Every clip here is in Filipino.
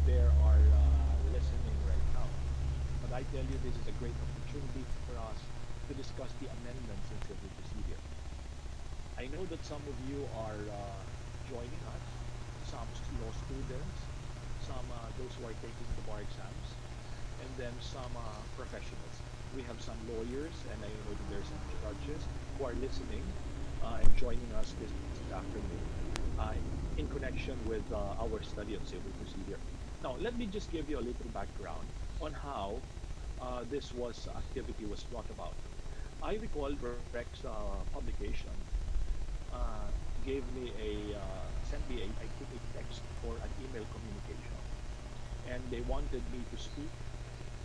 there are listening right now. But I tell you, this is a great opportunity for us to discuss the amendments in civil procedure. I know that some of you are joining us, some law students, some those who are taking the bar exams, and then some professionals. We have some lawyers, and I know that there are some judges who are listening and joining us this afternoon uh, in connection with our study of civil procedure. Now, let me just give you a little background on how this was activity was brought about. I recall Rec's publication uh, gave me sent me I think a text or an email communication, and they wanted me to speak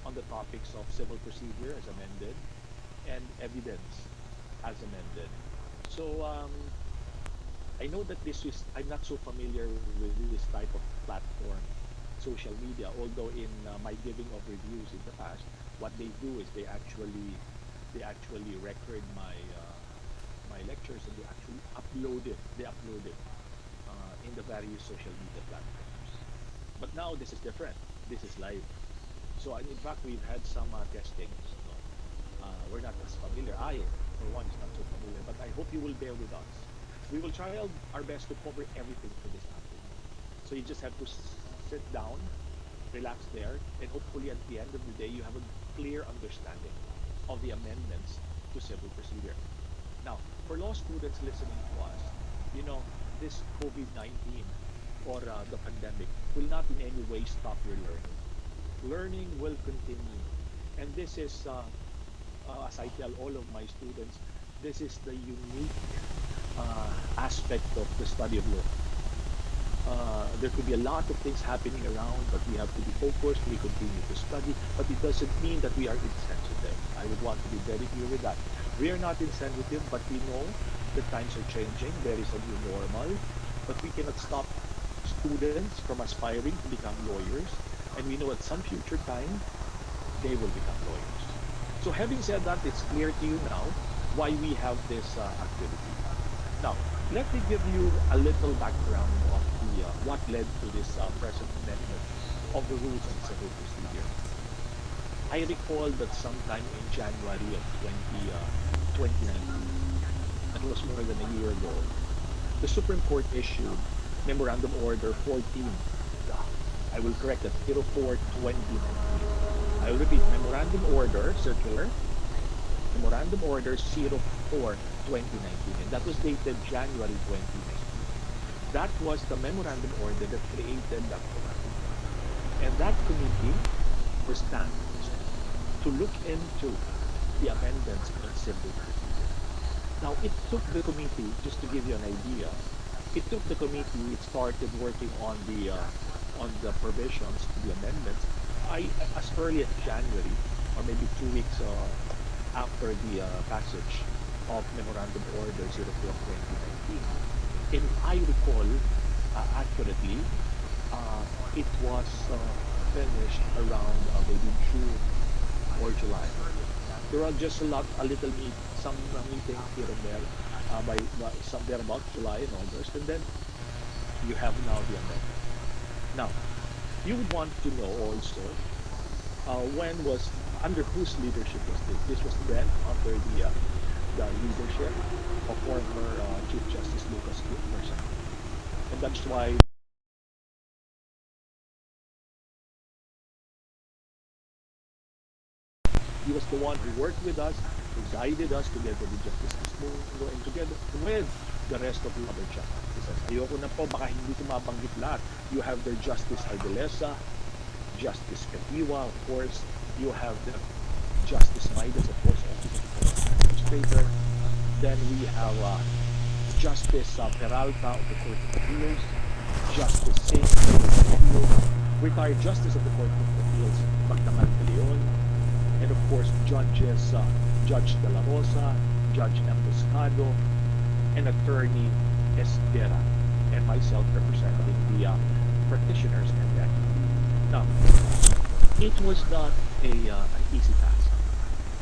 on the topics of civil procedure as amended and evidence as amended. So I know that I'm not so familiar with this type of platform, social media, although in my giving of reviews in the past, what they do is they actually record my lectures, and they actually upload it in the various social media platforms. But now this is different. This is live. So and in fact, we've had some testings. No? We're not as familiar. I, for one, is not so familiar. But I hope you will bear with us. We will try our best to cover everything for this afternoon. So you just have to sit down, relax there, and hopefully at the end of the day, you have a clear understanding of the amendments to civil procedure. Now, for law students listening to us, you know, this COVID-19 or the pandemic will not in any way stop your learning. Learning will continue. And this is, as I tell all of my students, this is the unique aspect of the study of law. There could be a lot of things happening around, but we have to be focused. We continue to study, but it doesn't mean that we are insensitive. I would want to be very clear with that. We are not insensitive, but we know that times are changing. There is a new normal, but we cannot stop students from aspiring to become lawyers. And we know at some future time, they will become lawyers. So having said that, it's clear to you now why we have this activity. Now, let me give you a little background of what led to this present amendment of the rules on civil procedure. I recall that sometime in January of 2019, that was more than a year ago, the Supreme Court issued Memorandum Order 14. I will correct that, 04/2019. I will repeat, Memorandum Order Circular, Memorandum Order 04/2019, and that was dated January 2019. That was the memorandum order that created that committee. And that committee was tasked to look into the amendments in civil procedure. Now, it took the committee, just to give you an idea, it took the committee, it started working on the provisions, the amendments, as early as January, or maybe 2 weeks after the passage of Memorandum Order 04/2019. And I recall accurately, it was finished around maybe June or July. There are just a little some meetings here and there by some there about July and August, and then you have now the amendment. Now, you would want to know also when was under whose leadership was this? This was then under the leadership of former Chief Justice Lucas Person. And that's why he was the one who worked with us, who guided us together with Justice Musmundo and together with the rest of the other justices. Ayoko na po, baka hindi ko mabanggit lahat. You have the Justice Ardelesa, Justice Katiwa, of course. You have the Justice Midas, of course, administrator. Then we have Justice Peralta of the Court of Appeals, Justice Singh of the Court of Appeals, retired Justice of the Court of Appeals, Magdamag de Leon, and of course judges, Judge De La Rosa, Judge Emboscado, and Attorney Esguera, and myself representing the practitioners and that. Now, it was not an easy task.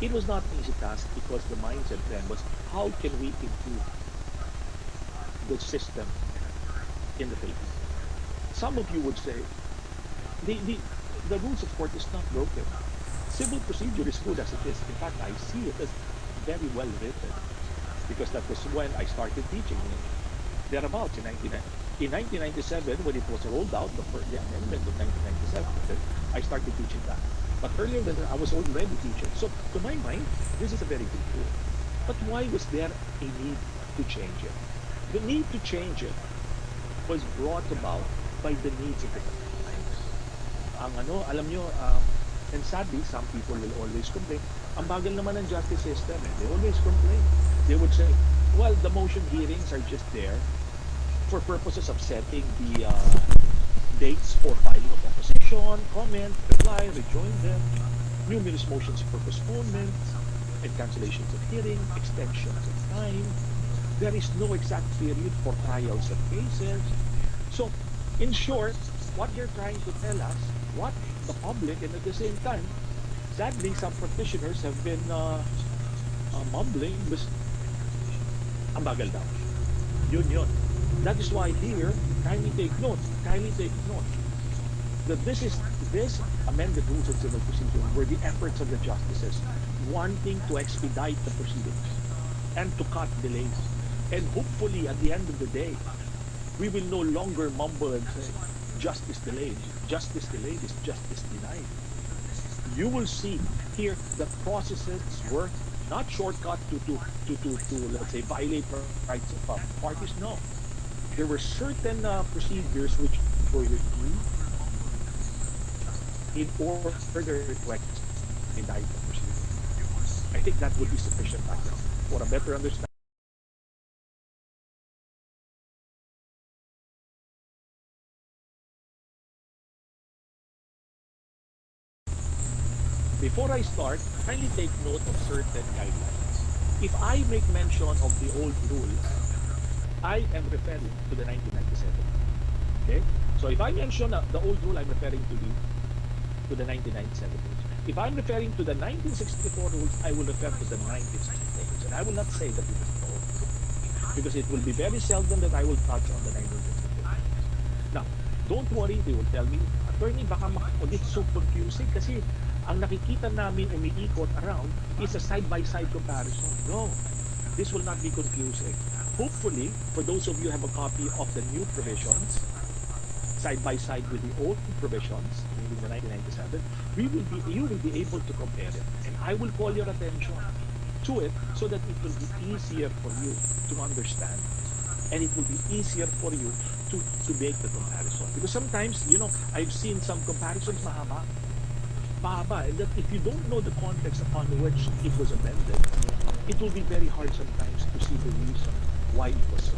It was not an easy task because the mindset then was, how can we improve the system in the Philippines? Some of you would say, the, the rules of court is not broken. Civil procedure is good as it is. In fact, I see it as very well written because that was when I started teaching thereabouts in 1997 when it was rolled out, the amendment of 1997, I started teaching that. But earlier than that, I was already teaching. So to my mind, this is a very good tool. But why was there a need to change it? The need to change it was brought about by the needs of the times. Ang ano, alam nyo, and sadly, some people will always complain, ang bagal naman ng justice system. They always complain. They would say, well, the motion hearings are just there for purposes of setting the dates for filing of opposition, comment, reply, rejoinder, numerous motions for postponement, and cancellations of hearing, extensions of time. There is no exact period for trials of cases. So, in short, what they're trying to tell us, what the public, and at the same time, sadly, some practitioners have been mumbling, ang bagal daw. Yun. That is why here, kindly take note, that this amended rules of civil procedure were the efforts of the justices wanting to expedite the proceedings and to cut delays. And hopefully, at the end of the day, we will no longer mumble and say, justice delayed. Justice delayed is justice denied. You will see here that processes were not shortcut to let's say, violate rights of parties. No. There were certain procedures which were reviewed in order to expedite the proceeding. I think that would be sufficient background for a better understanding. Before I start, kindly take note of certain guidelines. If I make mention of the old rule, I am referring to the 1997. Okay? So if I mention the old rule, I'm referring to the 1997 rules. If I'm referring to the 1964 rules, I will refer to the 1964 rules. And I will not say that it is the old rule, because it will be very seldom that I will touch on the 1964 rules. Now, don't worry, they will tell me, attorney, baka it's so confusing kasi ang nakikita namin umiikot around is a side-by-side comparison. No, this will not be confusing. Hopefully, for those of you who have a copy of the new provisions, side-by-side with the old provisions, meaning the 1997, you will be able to compare it. And I will call your attention to it so that it will be easier for you to understand. And it will be easier for you to make the comparison. Because sometimes, I've seen some comparisons mahaba, and that if you don't know the context upon which it was amended, it will be very hard sometimes to see the reason why it was so.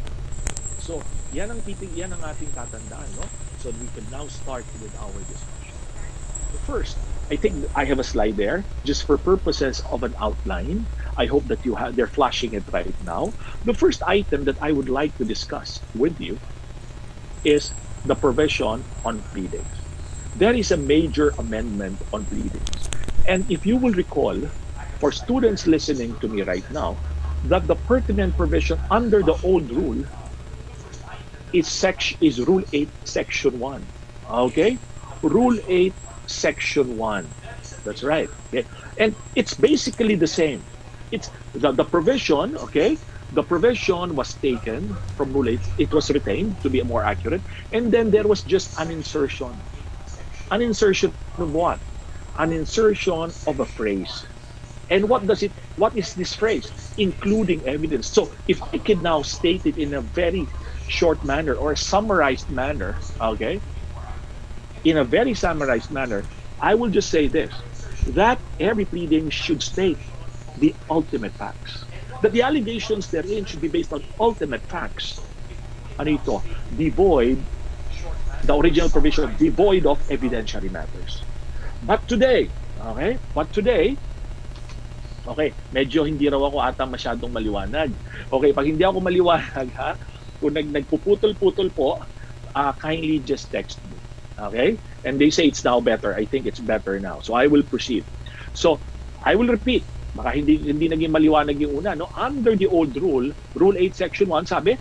So, yan ang ating tatandaan, no? So we can now start with our discussion. First, I think I have a slide there, just for purposes of an outline. I hope that they're flashing it right now. The first item that I would like to discuss with you is the provision on pleadings. There is a major amendment on pleadings. And if you will recall, for students listening to me right now, that the pertinent provision under the old rule is Rule 8, Section 1. Okay? Rule 8, Section 1. That's right. Okay? And it's basically the same. It's the provision, okay? The provision was taken from Rule 8. It was retained, to be more accurate. And then there was just an insertion. An insertion of what? An insertion of a phrase. And what is this phrase? Including evidence. So if I could now state it in a very short manner or a summarized manner, okay? In a very summarized manner, I will just say this, that every pleading should state the ultimate facts. That the allegations therein should be based on ultimate facts. Ano ito? The original provision, devoid of evidentiary matters. But today, medyo hindi raw ako ata masyadong maliwanag. Okay, pag hindi ako maliwanag, kung nagpuputol-putol po, kindly just text me. Okay? And they say it's now better. I think it's better now. So I will proceed. So, I will repeat. Baka hindi naging maliwanag yung una. No? Under the old rule, Rule 8, Section 1, sabi,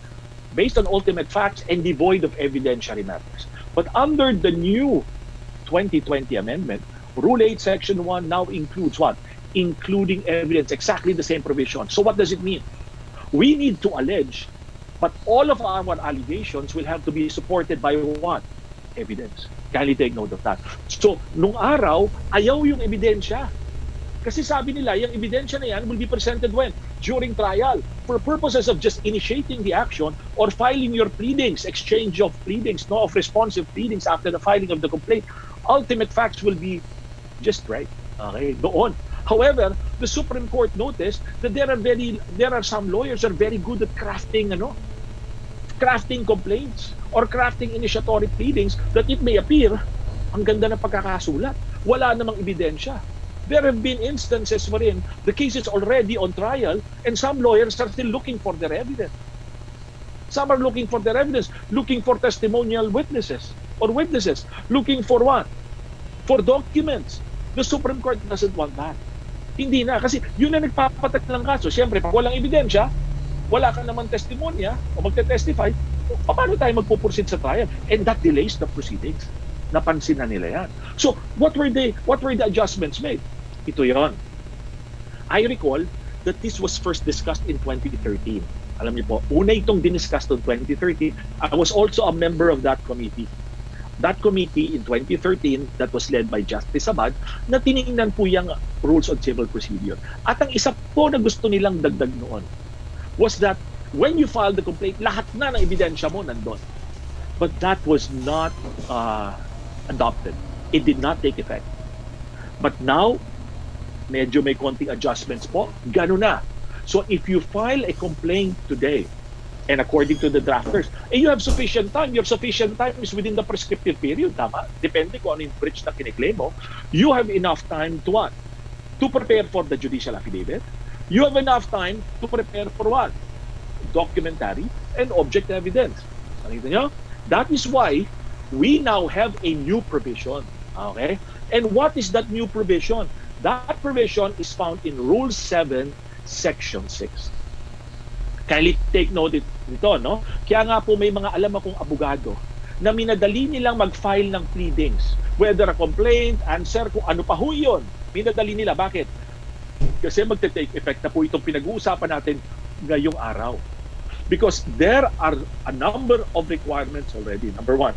based on ultimate facts and devoid of evidentiary matters. But under the new 2020 amendment, Rule 8, Section 1 now includes what? Including evidence, exactly the same provision. So what does it mean? We need to allege, but all of our allegations will have to be supported by what? Evidence. Kindly take note of that. So, nung araw, ayaw yung ebidensya. Kasi sabi nila, yung ebidensya na yan will be presented when? During trial. For purposes of just initiating the action or filing your pleadings, exchange of pleadings, no, of responsive pleadings after the filing of the complaint, ultimate facts will be just right. Okay, doon. However, the Supreme Court noticed that there are some lawyers are very good at crafting complaints or crafting initiatory pleadings that it may appear ang ganda ng pagkakasulat. Wala namang ebidensya. There have been instances wherein the case is already on trial and some lawyers are still looking for their evidence. Some are looking for their evidence, looking for testimonial witnesses or witnesses, looking for what? For documents. The Supreme Court doesn't want that. Hindi na. Kasi yun na nagpapatak ng kaso. Siyempre, pag walang ebidensya, wala ka naman testimonya o magte-testify, paano tayo magpupursid sa trial? And that delays the proceedings. Napansin na nila yan. So, what were the adjustments made? Ito yon. I recall that this was first discussed in 2013. Alam niyo po, una itong diniscuss in 2013. I was also a member of that committee. That committee in 2013 that was led by Justice Abad na tiningnan po yung rules of civil procedure. At ang isa po na gusto nilang dagdag noon was that when you file the complaint, lahat na ng ebidensya mo nandun. But that was not adopted. It did not take effect. But now, medyo may konting adjustments po. Ganun na. So if you file a complaint today, and according to the drafters, you have sufficient time. Your sufficient time is within the prescriptive period. Tama? Depende kung ano yung breach na kiniklaim mo. You have enough time to what? To prepare for the judicial affidavit. You have enough time to prepare for what? Documentary and object evidence. Nakita nyo? That is why we now have a new provision. Okay? And what is that new provision? That provision is found in Rule 7, Section 6. Kindly take note nito, no? Kaya nga po may mga alam akong abogado na minadali nilang mag-file ng pleadings. Whether a complaint, answer, kung ano pa ho yun. Minadali nila. Bakit? Kasi magte-take effect na po itong pinag-uusapan natin ngayong araw. Because there are a number of requirements already. Number one,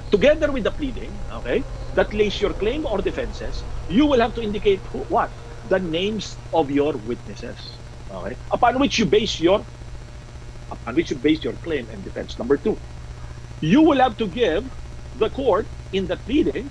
together with the pleading, okay, that lays your claim or defenses, you will have to indicate what? The names of your witnesses. Okay? Upon which you base your claim and defense. Number two, you will have to give the court in the pleading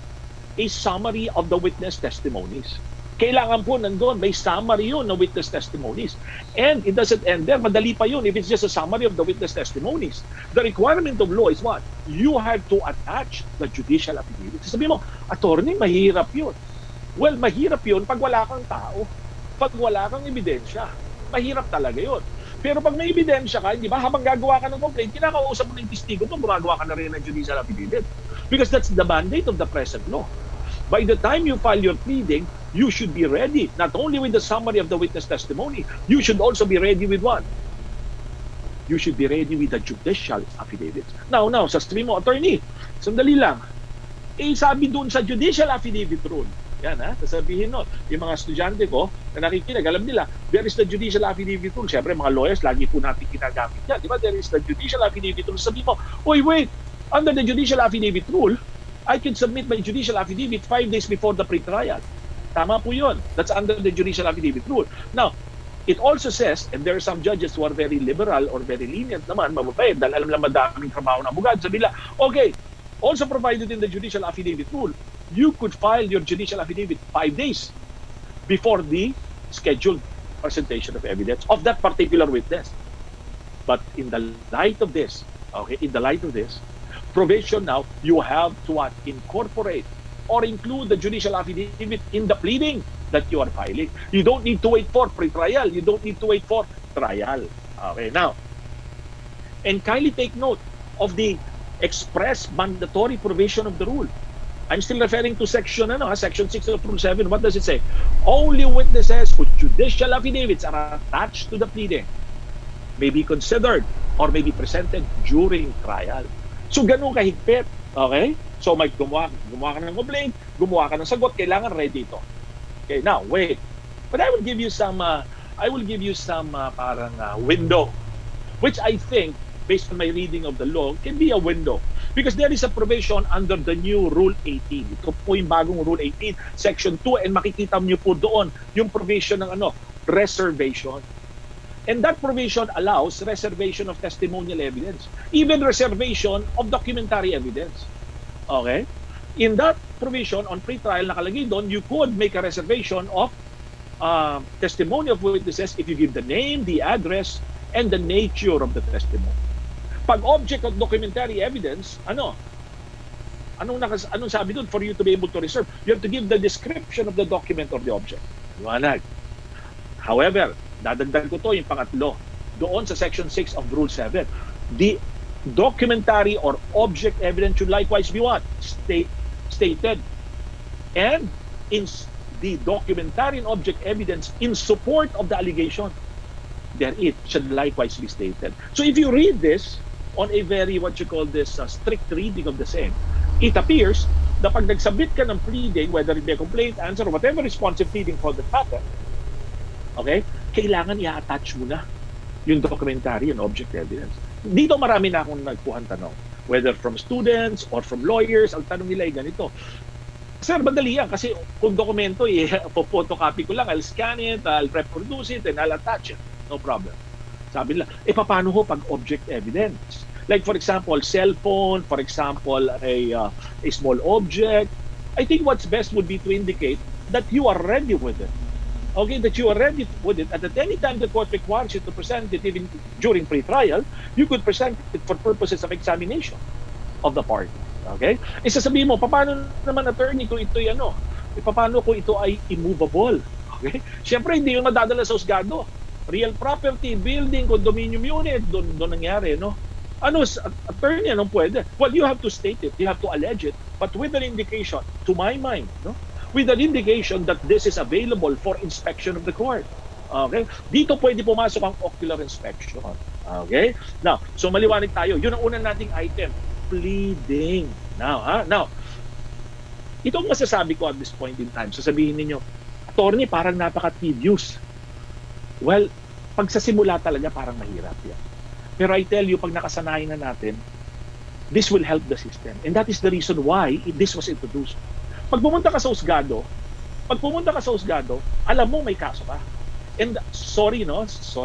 a summary of the witness testimonies. Kailangan po nandun, may summary yun ng witness testimonies. And it doesn't end there. Madali pa yun if it's just a summary of the witness testimonies. The requirement of law is what? You have to attach the judicial affidavit. Sabi mo, attorney, mahirap yun. Well, mahirap yun pag wala kang tao. Pag wala kang ebidensya. Mahirap talaga yun. Pero pag may ebidensya ka, di ba, habang gagawa ka ng complaint, kinakausap mo ng testigo mo, gumagawa ka na rin ng judicial affidavit. Because that's the mandate of the present law. By the time you file your pleading, you should be ready, not only with the summary of the witness testimony, you should also be ready with what? You should be ready with the judicial affidavit. Now, sasabihin mo, attorney, sandali lang. Sabi doon sa judicial affidavit rule, yan sasabihin nun. Yung mga estudyante ko na nakikinig, alam nila, there is the judicial affidavit rule. Siyempre, mga lawyers, lagi po natin ginagamit yan. Di ba? There is the judicial affidavit rule. Sabihin mo, wait, under the judicial affidavit rule, I can submit my judicial affidavit 5 days before the pre-trial. Tama po yun. That's under the judicial affidavit rule. Now, it also says, and there are some judges who are very liberal or very lenient naman, mababait, dahil alam lang madaming trabaho ng abogado. Sabi nila, okay, also provided in the judicial affidavit rule, you could file your judicial affidavit 5 days before the scheduled presentation of evidence of that particular witness. But in the light of this, provision now, you have to what? Incorporate or include the judicial affidavit in the pleading that you are filing. You don't need to wait for pre-trial. You don't need to wait for trial. Okay, now, and kindly take note of the express mandatory provision of the rule. I'm still referring to section 6 of Rule 7. What does it say? Only witnesses whose judicial affidavits are attached to the pleading may be considered or may be presented during trial. So, ganun kahigpit. Okay? So may gumawa ka ng complaint, gumawa ka ng sagot, kailangan ready ito. Okay, now wait. But I will give you some parang window, which I think, based on my reading of the law, can be a window. Because there is a provision under the new Rule 18. Ito po yung bagong Rule 18, Section 2, and makikita niyo po doon yung provision ng reservation. And that provision allows reservation of testimonial evidence, even reservation of documentary evidence. Okay? In that provision on pre-trial, nakalagay doon, you could make a reservation of testimony of witnesses if you give the name, the address, and the nature of the testimony. Pag object of documentary evidence, anong sabi doon for you to be able to reserve? You have to give the description of the document or the object. Liwanag. However, dadagdag ko to yung pangatlo. Doon sa Section 6 of Rule 7, the documentary or object evidence should likewise be what? Stated. And in the documentary and object evidence in support of the allegation, then it should likewise be stated. So if you read this on a very, strict reading of the same, it appears that pag nagsubmit ka ng pleading, whether it be a complaint, answer, or whatever responsive pleading for the matter, okay, kailangan i-attach mo na yung documentary and object evidence. Dito marami na akong nagkuhan tanong, whether from students or from lawyers, ang tanong nila ay ganito, Sir, madali yan kasi kung dokumento, photocopy ko lang, I'll scan it, I'll reproduce it, and I'll attach it. No problem. Sabi nila, paano ho pag object evidence? Like for example, cellphone, for example, a small object. I think what's best would be to indicate that you are ready with it. Okay, that you are ready with it. And at any time the court requires you to present it, even during pre-trial, you could present it for purposes of examination of the party. Okay? Sasabihin mo, paano naman attorney kung ito paano kung ito ay immovable? Okay? Siyempre, hindi yung madadala sa husgado. Real property, building, condominium unit, doon nangyari, no? Attorney, anong pwede? Well, you have to state it, you have to allege it, but with an indication, to my mind, no? With an indication that this is available for inspection of the court. Okay? Dito pwede pumasok ang ocular inspection. Okay? Now, so maliwanag tayo. Yun ang unang nating item, pleading. Now, itong masasabi ko at this point in time, sasabihin ninyo, attorney, parang napaka-tedious. Well, pag sa simula talaga, parang mahirap yan. Pero I tell you, pag nakasanayan na natin, this will help the system. And that is the reason why this was introduced. Pag pumunta ka sa husgado, alam mo may kaso ka. And sorry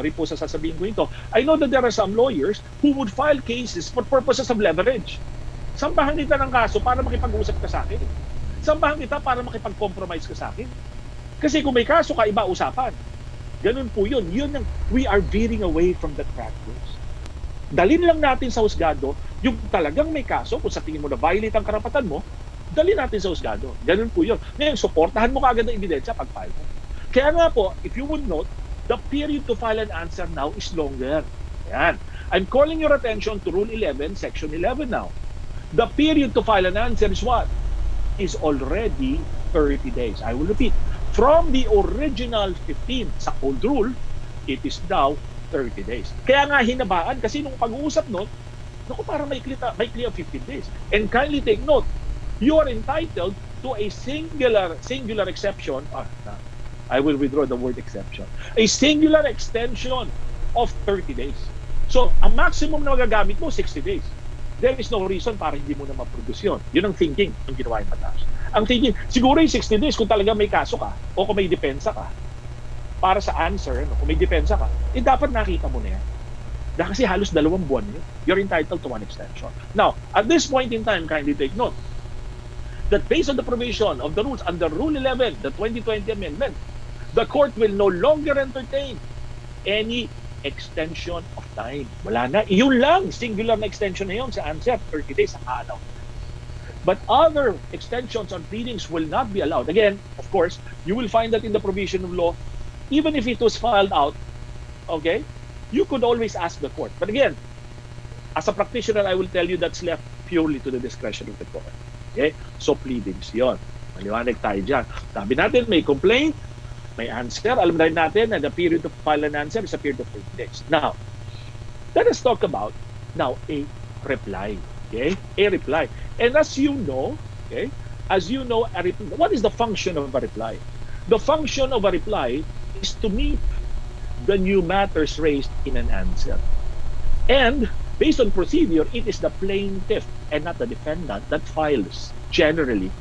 po sa sasabihin ko ito, I know that there are some lawyers who would file cases for purposes of leverage. Sambahan kita ng kaso para makipag-usap ka sa akin. Sambahan kita para makipag-compromise ka sa akin. Kasi kung may kaso ka, iba usapan. Ganun po yun. We are veering away from that practice. Dalhin lang natin sa husgado yung talagang may kaso, kung sa tingin mo na violate ang karapatan mo, dalhin natin sa husgado. Ganun po yun. Ngayon, suportahan mo kaagad ng ebidensya pag-file mo. Kaya nga po, if you would note, the period to file an answer now is longer. Ayan. I'm calling your attention to Rule 11, Section 11 now. The period to file an answer is what? Is already 30 days. I will repeat. From the original 15 sa old rule, it is now 30 days. Kaya nga hinabaan kasi nung pag-uusap noon, parang may clear 15 days. And kindly take note, you are entitled to a singular exception. I will withdraw the word exception. A singular extension of 30 days. So, ang maximum na magagamit mo, 60 days. There is no reason para hindi mo na ma-produce yun. Yun ang thinking ng ginawa yung batas. Ang thinking, siguro yung 60 days kung talaga may kaso ka o kung may depensa ka, para sa answer, kung may depensa ka, dapat nakita mo na yan. Kasi halos 2 buwan yun. You're entitled to one extension. Now, at this point in time, kindly take note that based on the provision of the rules under Rule 11, the 2020 amendment, the court will no longer entertain any extension of time. Wala na. Iyon lang, singular na extension na yun sa answer, 30 days sa kaalaw. But other extensions on pleadings will not be allowed. Again, of course, you will find that in the provision of law, even if it was filed out, okay, you could always ask the court. But again, as a practitioner, I will tell you that's left purely to the discretion of the court. Okay? So, pleadings yon. Maliwanag tayo dyan. Sabi natin, may complaint, may answer. Alam rin natin na the period to file an answer is a period of 30 days. Now, let us talk about now a reply. Okay? A reply. And as you know, okay, what is the function of a reply? The function of a reply is to meet the new matters raised in an answer. And based on procedure, it is the plaintiff and not the defendant that files generally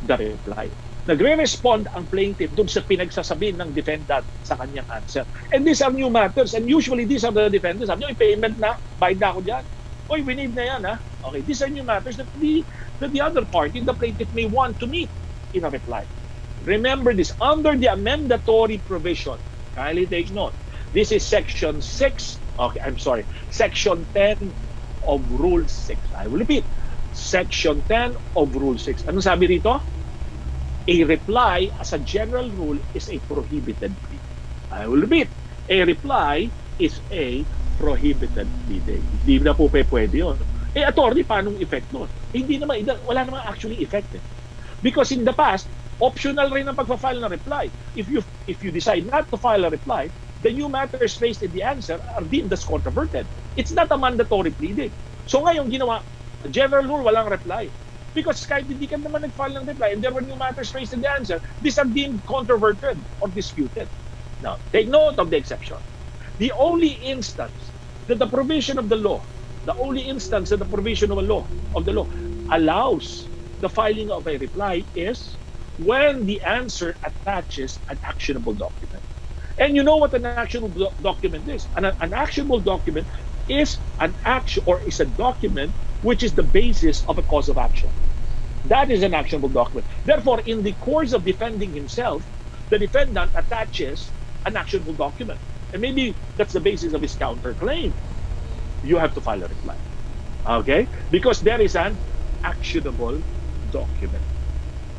the reply. Nagre-respond ang plaintiff doon sa pinagsasabihin ng defendant sa kanyang answer. And these are new matters. And usually, these are the defendants. Sabi nyo, payment na, bayad na ako dyan. Oy, we need na yan, ha? Okay, these are new matters that the other party, the plaintiff, may want to meet in a reply. Remember this, under the amendatory provision, kindly take note, this is section 6, okay, I'm sorry, section 10 of Rule 6. I will repeat, section 10 of Rule 6. Ano sabi rito? A reply, as a general rule, is a prohibited plea. I will repeat, a reply is a prohibited plea. Hindi na po pwede yun. Eh, attorney, paanong effect nun? Hindi naman, wala naman actually effect. Because in the past, optional rin ang pagpa-file ng reply. If you decide not to file a reply, the new matters raised in the answer are deemed as controverted. It's not a mandatory pleading. So ngayon, ginawa, general rule, walang reply. Because kahit hindi ka naman nag-file ng reply and there were new matters raised in the answer, these are deemed controverted or disputed. Now, take note of the exception. The only instance that the provision of the law, the law allows the filing of a reply is when the answer attaches an actionable document. And you know what an actionable document is? An actionable document is an action or is a document which is the basis of a cause of action. That is an actionable document. Therefore, in the course of defending himself, the defendant attaches an actionable document. And maybe that's the basis of his counterclaim. You have to file a reply. Okay? Because there is an actionable document.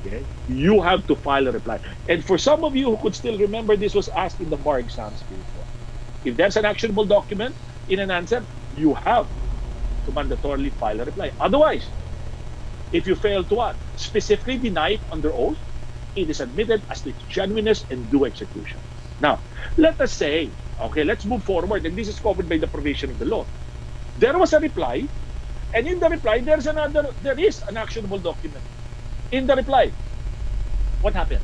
Okay? You have to file a reply. And for some of you who could still remember, this was asked in the bar exams before. If there's an actionable document in an answer, you have to mandatorily file a reply. Otherwise, if you fail to specifically deny it under oath, it is admitted as the genuineness and due execution. Now, let us say, okay, let's move forward, and this is covered by the provision of the law. There was a reply, and in the reply, there is an actionable document. In the reply, what happened?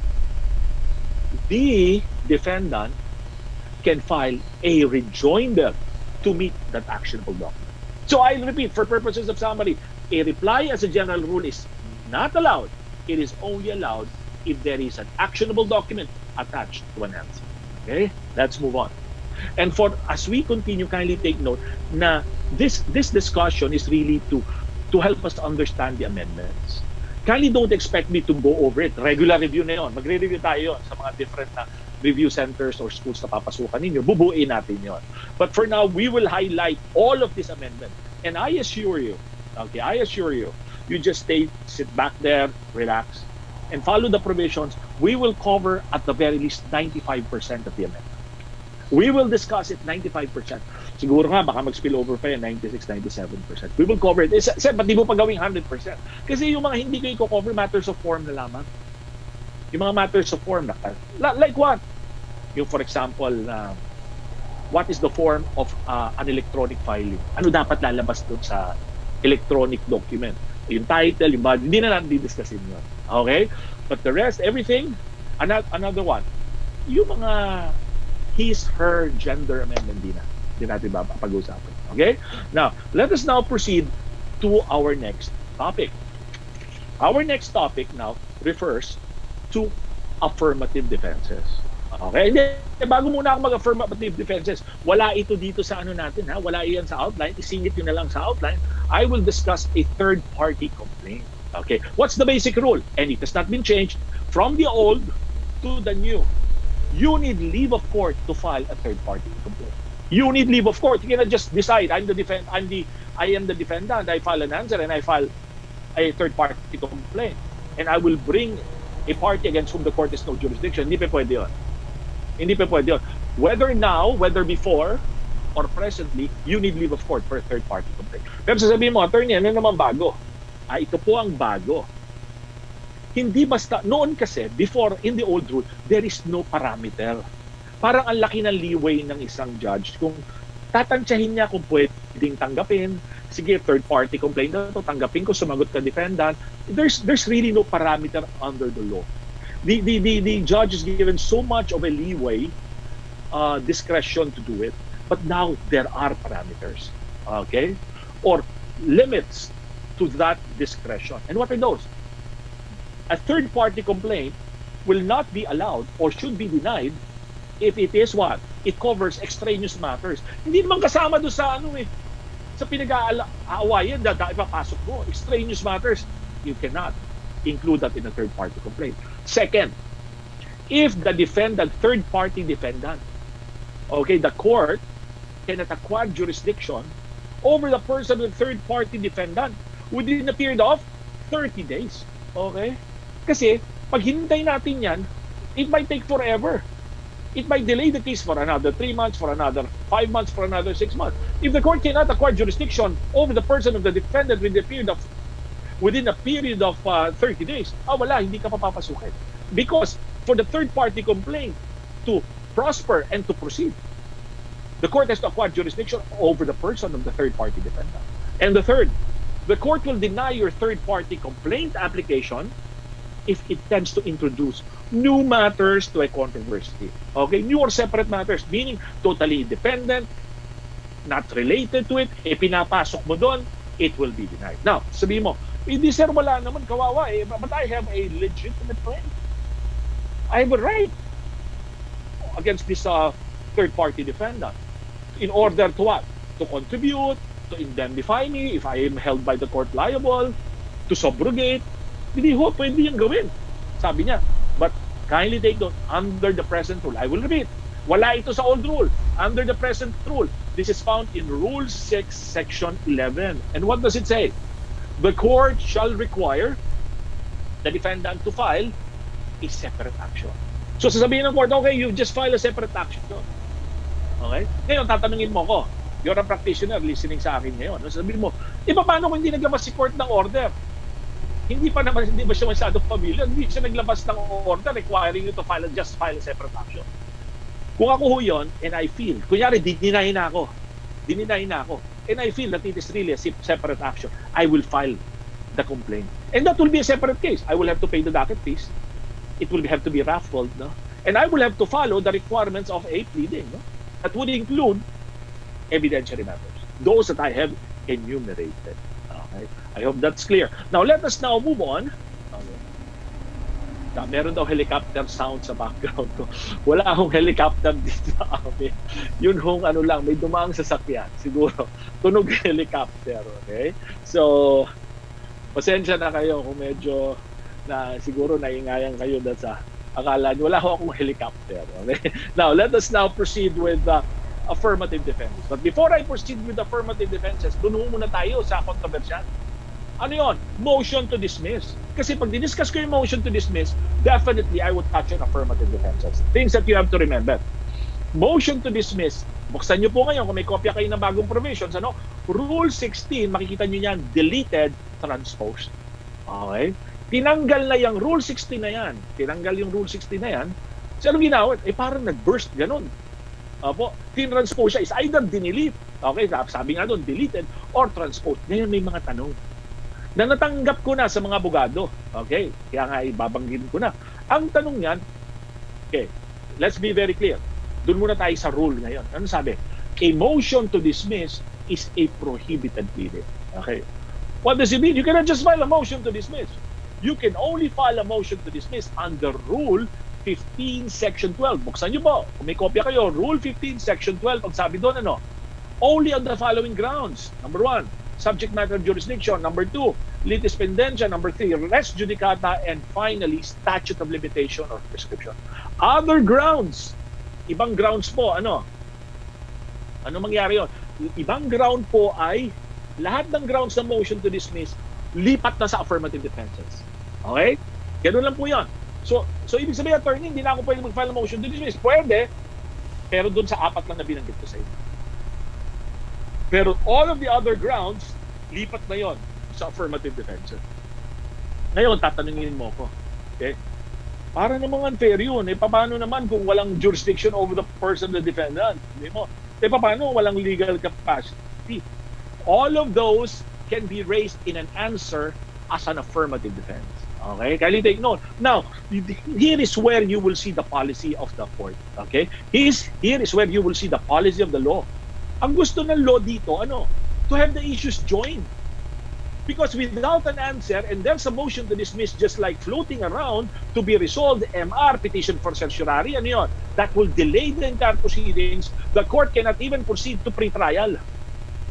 The defendant can file a rejoinder to meet that actionable document. So I'll repeat, for purposes of summary, a reply as a general rule is not allowed. It is only allowed if there is an actionable document attached to an answer. Okay? Let's move on. And as we continue, kindly take note na this discussion is really to help us understand the amendments. Kindly don't expect me to go over it. Regular review na yun. Magre-review tayo yun sa mga different na review centers or schools na papasukan ninyo. Bubuin natin yun. But for now, we will highlight all of these amendments. And I assure you, you just sit back there, relax, and follow the provisions. We will cover at the very least 95% of the amendment. We will discuss it 95%. Siguro nga, baka mag-spill over pa yan, 96, 97%. We will cover it. Sir, ba't di mo pa gawing 100%? Kasi yung mga hindi ko i-cover, matters of form na lamang. Yung mga matters of form, like what? Yung for example, what is the form of an electronic filing? Ano dapat lalabas doon sa electronic document? Yung title, yung body, hindi na natin didiscusin yun. Okay? But the rest, everything, another one. Yung mga his, her, gender amendment, hindi natin pag-usapan. Okay? Now, let us now proceed to our next topic. Our next topic now refers to affirmative defenses. Okay? Bago muna ako mag-affirmative defenses, wala ito dito sa ano natin, ha? Wala iyan sa outline. Isingit yun na lang sa outline. I will discuss a third-party complaint. Okay? What's the basic rule? And it has not been changed from the old to the new. You need leave of court to file a third-party complaint. You need leave of court. You cannot just decide, I am the defendant, I file an answer, and I file a third-party complaint. And I will bring a party against whom the court has no jurisdiction. Hindi pa pwede yun. Hindi pa pwede yun. Whether now, whether before, or presently, you need leave of court for a third-party complaint. Pero sasabihin mo, attorney, ano naman bago? Ito po ang bago. Hindi basta, noon kasi, before, in the old rule, there is no parameter. Parang ang laki ng leeway ng isang judge kung tatansyahin niya kung pwede pwedeng tanggapin. Sige, third-party complaint na to, tanggapin ko, sumagot ka defendant. There's really no parameter under the law. The judge is given so much of a leeway, discretion to do it. But now there are parameters, okay? Or limits to that discretion. And what are those? A third-party complaint will not be allowed or should be denied if it is what? It covers extraneous matters. Hindi naman kasama doon sa sa pinag-aawayan na ipapasok mo. Extraneous matters, you cannot include that in a third-party complaint. Second, if the defendant, third-party defendant, okay, the court cannot acquire jurisdiction over the person of the third-party defendant within a period of 30 days. Okay? Kasi, pag hinintay natin yan, it might take forever. It might delay the case for another 3 months, for another 5 months, for another 6 months. If the court cannot acquire jurisdiction over the person of the defendant within a period of 30 days, wala, hindi ka papapasukin. Because for the third-party complaint to prosper and to proceed, the court has to acquire jurisdiction over the person of the third-party defendant. And the third, the court will deny your third-party complaint application if it tends to introduce new matters to a controversy. Okay? New or separate matters, meaning totally independent, not related to it, pinapasok mo doon, it will be denied. Now, sabihin mo, hindi sir, wala naman, kawawa but I have a legitimate claim. I have a right against this third-party defendant in order to what? To contribute, to indemnify me if I am held by the court liable, to subrogate. Hindi ho, pwede yung gawin. Sabi niya, but kindly take note, under the present rule. I will repeat, wala ito sa old rule. Under the present rule, this is found in Rule 6, Section 11. And what does it say? The court shall require the defendant to file a separate action. So sasabihin ng court, okay, you just file a separate action. Okay? Ngayon, tatanungin mo ko, you're a practitioner listening sa akin ngayon. Sasabihin mo, paano kung hindi naglabas si court ng order? Hindi ba siya masyadong familiar? Hindi siya naglabas ng order requiring you to just file a separate action. Kung ako ho yun, and I feel, kunyari, dininahin na ako, and I feel that it is really a separate action, I will file the complaint. And that will be a separate case. I will have to pay the docket fees. It will have to be raffled, no? And I will have to follow the requirements of a pleading, no? That would include evidentiary matters, those that I have enumerated. Okay? I hope that's clear. Now, let us now move on. Okay. Meron daw helicopter sound sa background ko. Wala akong helicopter dito sa amin. Yun hong lang, may dumaang sasakyan. Siguro, tunog helicopter. Okay? So, pasensya na kayo kung medyo siguro naingayan kayo sa akala nyo. Wala akong helicopter. Okay? Now, let us now proceed with affirmative defenses. But before I proceed with affirmative defenses, dun muna tayo sa controversial. Ano yun? Motion to dismiss. Kasi pag diniscuss ko yung motion to dismiss, definitely I would touch on affirmative defenses. Things that you have to remember. Motion to dismiss, buksan nyo po ngayon kung may kopya kayo ng bagong provisions. Rule 16, makikita nyo yan, deleted, transposed. Okay? Tinanggal na yung Rule 16 na yan. Tinanggal yung Rule 16 na yan. So anong ginawa? Parang nag-burst, ganun. Opo, tinranspose siya is either dinelete, okay, sabi nga doon, deleted or transposed. Ngayon may mga tanong na natanggap ko na sa mga abogado. Okay, kaya nga ibabanggit ko na. Ang tanong niyan, okay, let's be very clear. Doon muna tayo sa rule ngayon. Ano sabi? A motion to dismiss is a prohibited pleading. Okay. What does it mean? You cannot just file a motion to dismiss. You can only file a motion to dismiss under Rule 15, Section 12. Buksan nyo po. Kung may kopya kayo, Rule 15, Section 12, ang sabi doon, only on the following grounds. Number 1, subject matter jurisdiction. Number 2, litis pendentia. Number 3, res judicata. And finally, statute of limitation or prescription. Other grounds. Ibang grounds po, ano mangyari yun? Ibang ground po ay lahat ng grounds ng motion to dismiss, lipat na sa affirmative defenses. Okay? Ganun lang po yan. So ibig sabihin, attorney, hindi na ako pwede mag-file ng motion to dismiss. Pwede, pero dun sa 4 lang na binanggit ko sa inyo. Pero all of the other grounds, lipat na yon sa affirmative defense. Ngayon, tatanungin mo ko. Okay? Para namang unfair yun. Paano naman kung walang jurisdiction over the person, the defendant? Hindi mo. Paano walang legal capacity all of those can be raised in an answer as an affirmative defense. Okay? Kindly take note. Now, here is where you will see the policy of the court. Okay? Here is where you will see the policy of the law. Ang gusto ng law dito, ano? To have the issues joined. Because without an answer, and there's a motion to dismiss just like floating around to be resolved, MR, petition for certiorari, ano yun? That will delay the entire proceedings. The court cannot even proceed to pre-trial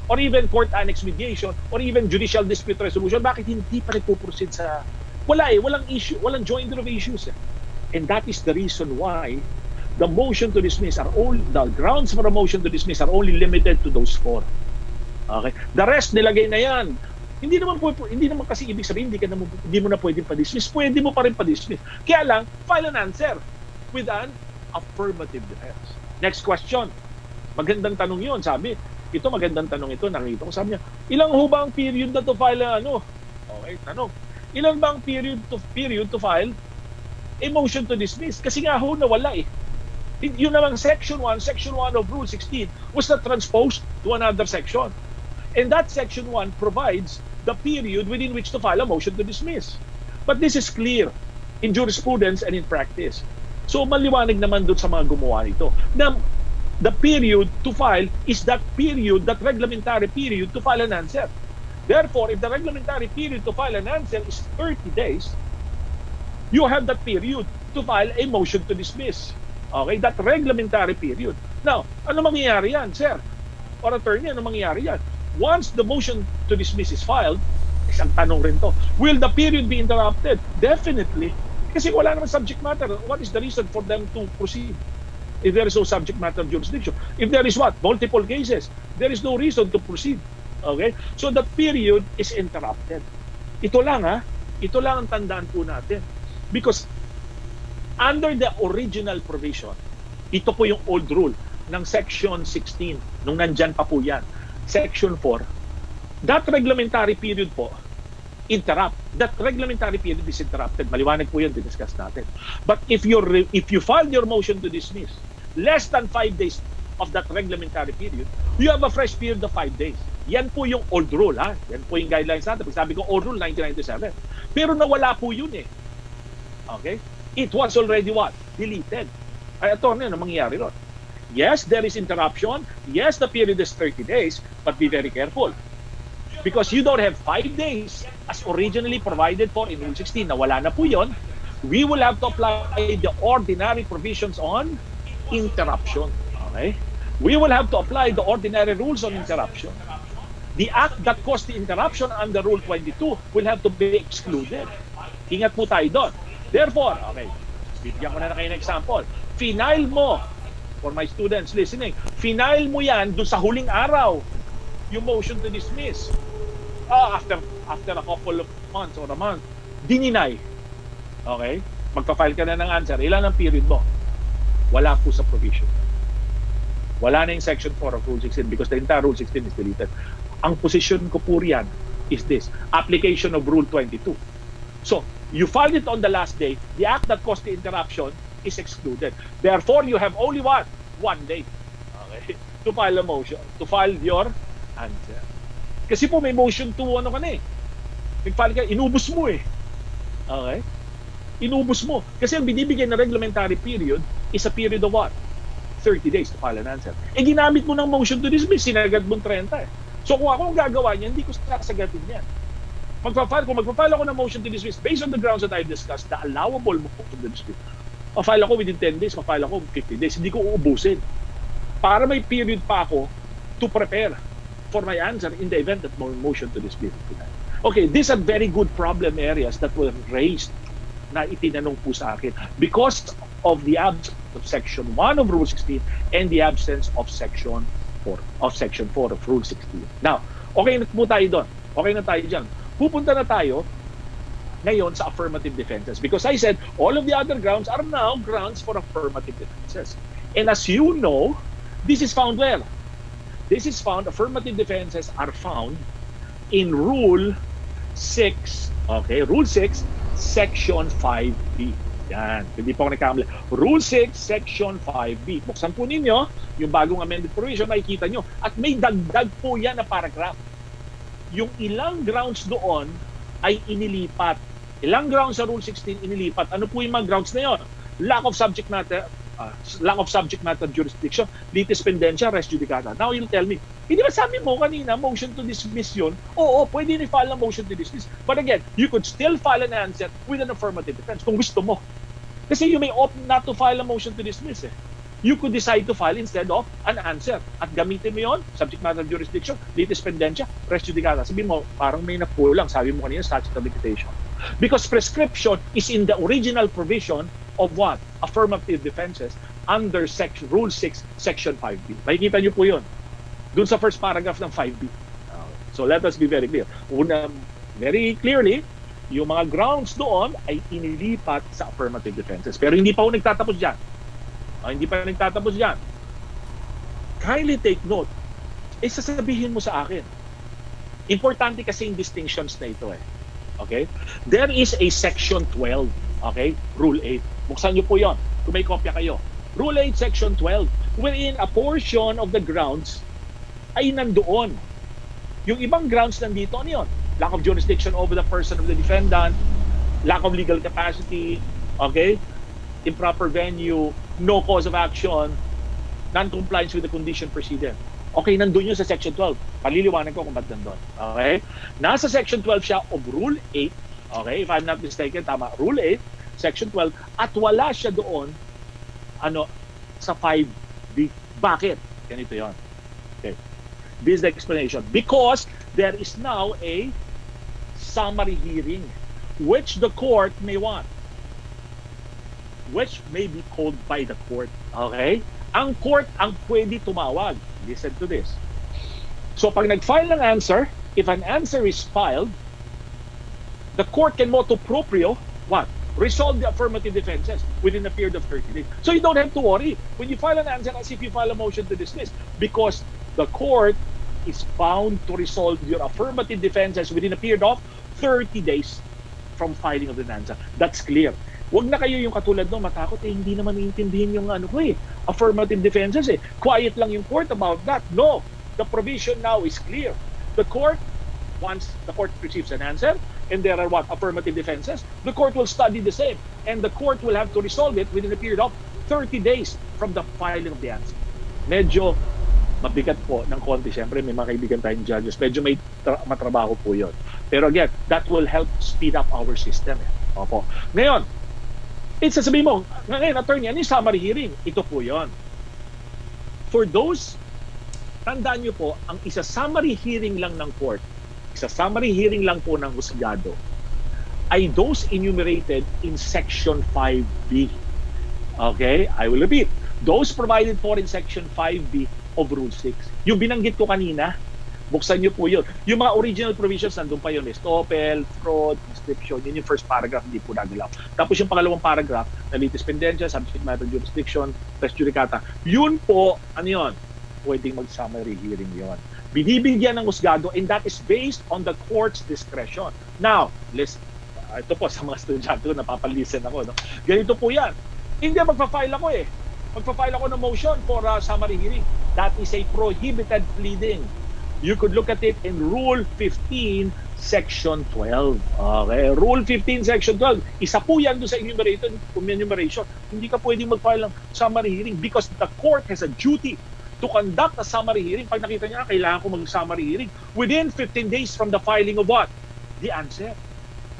or even court annex mediation or even judicial dispute resolution. Bakit hindi pa nagpo-proceed sa... Wala eh, walang issue, walang joinder of issues. And that is the reason why the motion to dismiss are all, the grounds for a motion to dismiss are only limited to those four. Okay? The rest nilagay na yan. Hindi naman kasi ibig sabihin hindi mo na pwedeng pa-dismiss. Pwede mo pa rin pa-dismiss. Kaya lang, file an answer with an affirmative defense. Next question. Magandang tanong yun, sabi. Ito, magandang tanong ito. Nakita ko, sabi niya, ilang ho ba ang period na to file ano? Okay, tanong. Ilan ba ang period to file a motion to dismiss? Kasi nga ho, nawala eh. Yun naman, Section 1 of Rule 16 was not transposed to another section. And that Section 1 provides the period within which to file a motion to dismiss. But this is clear in jurisprudence and in practice. So maliwanag naman doon sa mga gumawa nito. Now, the period to file is that period, that reglementary period to file an answer. Therefore, if the reglementary period to file an answer is 30 days, you have that period to file a motion to dismiss. Okay, that reglementary period. Now, ano mangyayari yan, sir? Or attorney, ano mangyayari yan? Once the motion to dismiss is filed, isang tanong rin to, will the period be interrupted? Definitely. Kasi wala naman subject matter. What is the reason for them to proceed? If there is no subject matter jurisdiction. If there is what? Multiple cases. There is no reason to proceed. Okay? So the period is interrupted. Ito lang ito lang ang tandaan po natin. Because under the original provision, ito po yung old rule ng Section 16, nung nandyan pa po yan. Section 4, that reglementary period po, interrupt. That reglementary period is interrupted. Maliwanag po yan, discuss natin. But if you filed your motion to dismiss less than 5 days of that reglementary period, you have a fresh period of 5 days. Yan po yung old rule, ha? Yan po yung guidelines natin. Pag sabi ko old rule, 1997. Pero nawala po yun eh. Okay? It was already what? Deleted. Ay, attorney, ano mangyayari ron? Yes, there is interruption. Yes, the period is 30 days, but be very careful. Because you don't have 5 days as originally provided for in Rule 16. Nawala na po yun. We will have to apply the ordinary provisions on interruption. Okay? We will have to apply the ordinary rules on interruption. The act that caused the interruption under Rule 22 will have to be excluded. Ingat po tayo doon. Therefore, okay, bibigyan ko na kayo ng example. Final mo, for my students listening, final mo yan doon sa huling araw, yung motion to dismiss. After a couple of months or a month, dininay. Okay? Magpa-file ka na ng answer. Ilan ang period mo? Wala po sa provision. Wala na yung Section 4 of Rule 16 because the entire Rule 16 is deleted. Ang position ko po riyan is this, application of Rule 22. So, you filed it on the last day, the act that caused the interruption is excluded. Therefore, you have only what? 1 day. Okay? To file a motion, to file your answer. Kasi po may motion to ano ka na eh. Nag-file ka, inubos mo eh. Okay? Inubos mo. Kasi ang binibigay na reglementary period is a period of what? 30 days to file an answer. Eh ginamit mo ng motion to dismiss, sinagad mong 30 eh. So kung ako ang gagawa niya, hindi ko sasagatin yan. Kung magpa-file ako ng motion to dismiss based on the grounds that I've discussed, the allowable motion to dismiss, ma-file ako within 10 days, ma-file ako 50 days. Hindi ko uubusin. Para may period pa ako to prepare for my answer in the event that motion to dismiss. Okay, these are very good problem areas that were raised na itinanong po sa akin because of the absence of Section 1 of Rule 16 and the absence of Section 4 of Rule 16. Now, okay na po tayo doon. Okay na tayo dyan. Pupunta na tayo ngayon sa affirmative defenses because I said all of the other grounds are now grounds for affirmative defenses. And as you know, this is found where? This is found, affirmative defenses are found in Rule 6, okay, Rule 6, Section 5B. Yan, hindi po ako nagkamali. Rule 6, Section 5B. Buksan po ninyo yung bagong amended provision, makikita nyo. At may dagdag po yan na paragraph. yung ilang grounds doon ay inilipat. Ilang grounds sa Rule 16 inilipat. Ano po yung mga grounds na yon? Lack of subject matter jurisdiction, litis pendentia, res judicata. Now you'll tell me, hindi ba sabi mo kanina, motion to dismiss yun? Oo, pwede ni-file ang motion to dismiss. But again, you could still file an answer with an affirmative defense kung gusto mo. Kasi you may opt not to file a motion to dismiss. You could decide to file instead of an answer. At gamitin mo yun, subject matter jurisdiction, litis pendentia, res judicata. Sabi mo, parang may nakulang. Sabi mo kanina, statute of limitation. Because prescription is in the original provision of what? Affirmative defenses under Rule 6, Section 5B. Makikita niyo po yun. Dun sa first paragraph ng 5B. So let us be very clear. Una, very clearly, yung mga grounds doon ay inilipat sa affirmative defenses. Pero hindi pa ako nagtatapos dyan. Hindi pa nagtatapos dyan. Kindly take note. Sasabihin mo sa akin. Importante kasi yung distinctions na ito Okay? There is a Section 12. Okay? Rule 8. Buksan niyo po yon. Kung may kopya kayo. Rule 8, Section 12. Wherein a portion of the grounds ay nandoon. Yung ibang grounds nandito, ano yun? Lack of jurisdiction over the person of the defendant, lack of legal capacity, okay? Improper venue, no cause of action, non-compliance with the condition precedent. Okay, nandun yun sa Section 12. Paliliwanag ko kung ba't nandun. Okay? Nasa Section 12 siya of Rule 8. Okay? If I'm not mistaken, tama. Rule 8, Section 12. At wala siya doon sa 5B. Bakit? Ganito yon. Okay. This is the explanation. Because there is now a summary hearing which the court may want. Which may be called by the court. Okay? Ang court ang pwede tumawag. Listen to this. So pag nag-file ng answer, if an answer is filed, the court can motu proprio, what? Resolve the affirmative defenses within a period of 30 days. So you don't have to worry when you file an answer as if you file a motion to dismiss, because the court is bound to resolve your affirmative defenses within a period of 30 days from filing of the answer. That's clear. Huwag na kayo yung katulad no, matakot hindi naman iintindihin yung affirmative defenses Quiet lang yung court about that. No, the provision now is clear. The court, once the court receives an answer, and there are what? Affirmative defenses, the court will study the same. And the court will have to resolve it within a period of 30 days from the filing of the answer. Medyo mabigat po ng konti. Siyempre, may mga kaibigan tayong judges. Medyo may matrabaho po yun. Pero again, that will help speed up our system. Opo. Ngayon, sasabihin mo, ngayon, attorney, ano yung summary hearing? Ito po yon. For those, tandaan nyo po, ang isa-summary hearing lang ng court, isa-summary hearing lang po ng husgado, ay those enumerated in Section 5B. Okay? I will repeat. Those provided for in Section 5B of Rule 6. Yung binanggit ko kanina, buksan nyo po yun. Yung mga original provisions, nandun pa yun. Estoppel, fraud, inscription. Yun yung first paragraph, hindi po nagalaw. Tapos yung pangalawang paragraph, na litis pendentia, subject matter jurisdiction, res judicata. Yun po, ano yun? Pwedeng mag-summary hearing yun. Binibigyan ng husgado, and that is based on the court's discretion. Now, ito po sa mga estudyante ko, napapalisten ako. No? Ganito po yan. Hindi, magpa-file ako Magpa-file ako ng motion for summary hearing. That is a prohibited pleading. You could look at it in Rule 15, Section 12. Okay? Rule 15, Section 12. Isa po yan doon sa enumeration. Hindi ka pwedeng mag-file ng summary hearing because the court has a duty to conduct a summary hearing. Pag nakita niya, kailangan ko mag-summary hearing within 15 days from the filing of what? The answer.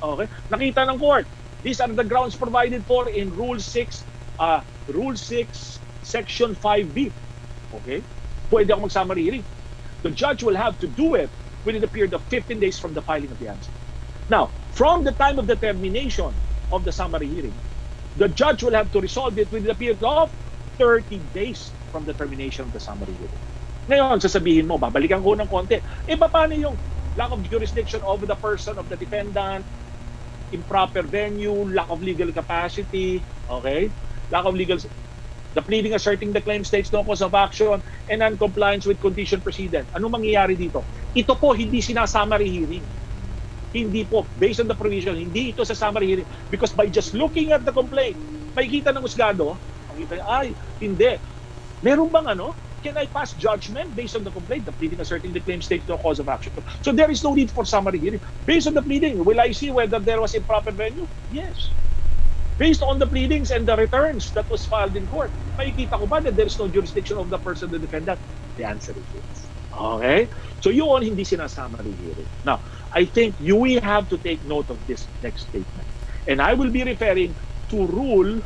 Okay? Nakita ng court. These are the grounds provided for in Rule 6, Section 5B. Okay? Pwede ako mag-summary hearing. The judge will have to do it within a period of 15 days from the filing of the answer. Now, from the time of the termination of the summary hearing, the judge will have to resolve it within a period of 30 days from the termination of the summary hearing. Ngayon, sasabihin mo, babalikan ko ng konti. Paano yung lack of jurisdiction over the person of the defendant, improper venue, lack of legal capacity, okay? Lack of legal... The pleading asserting the claim states no cause of action and non-compliance with condition precedent. Ano mangyayari dito? Ito po hindi sinasummary hearing. Hindi po. Based on the provision, hindi ito sa summary hearing. Because by just looking at the complaint, makikita ng husgado, makikita niya, ay, hindi. Meron bang can I pass judgment based on the complaint, the pleading asserting the claim state to a cause of action? So there is no need for summary hearing. Based on the pleading, will I see whether there was improper venue? Yes. Based on the pleadings and the returns that was filed in court, makikita ko ba that there is no jurisdiction of the person, the defendant? The answer is yes. Okay? So yun, hindi sinasummary hearing. Now, I think we have to take note of this next statement. And I will be referring to Rule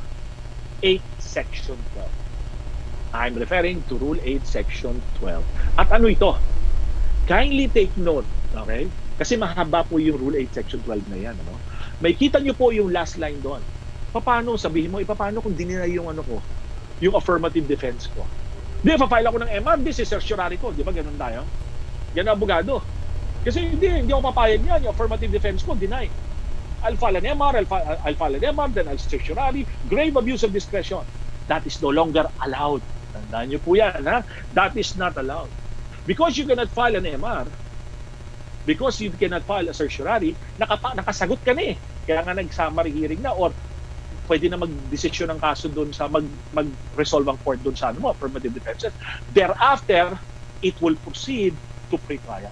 8, Section 12. I'm referring to Rule 8, Section 12. At ano ito? Kindly take note, okay? Kasi mahaba po yung Rule 8, Section 12 na yan. Ano? May kita nyo po yung last line doon. Paano, sabihin mo, paano kung dinina yung ano ko, yung affirmative defense ko? Di, pa-file ako ng MR, this is certiorari ko. Di ba, ganun tayo? Yan ang abogado. Kasi hindi ako papayag yan. Yung affirmative defense ko, deny. I'll file an MR, I'll file an MR, then I'll certiorari. Grave abuse of discretion. That is no longer allowed. Tandaan nyo po yan, ha? That is not allowed. Because you cannot file an MR, because you cannot file a certiorari, nakasagot ka na eh. Kaya nga nag-summary hearing na or pwede na mag-desisyon ng kaso doon sa mag-resolve ang court doon sa affirmative defenses. Thereafter, it will proceed to pre-trial.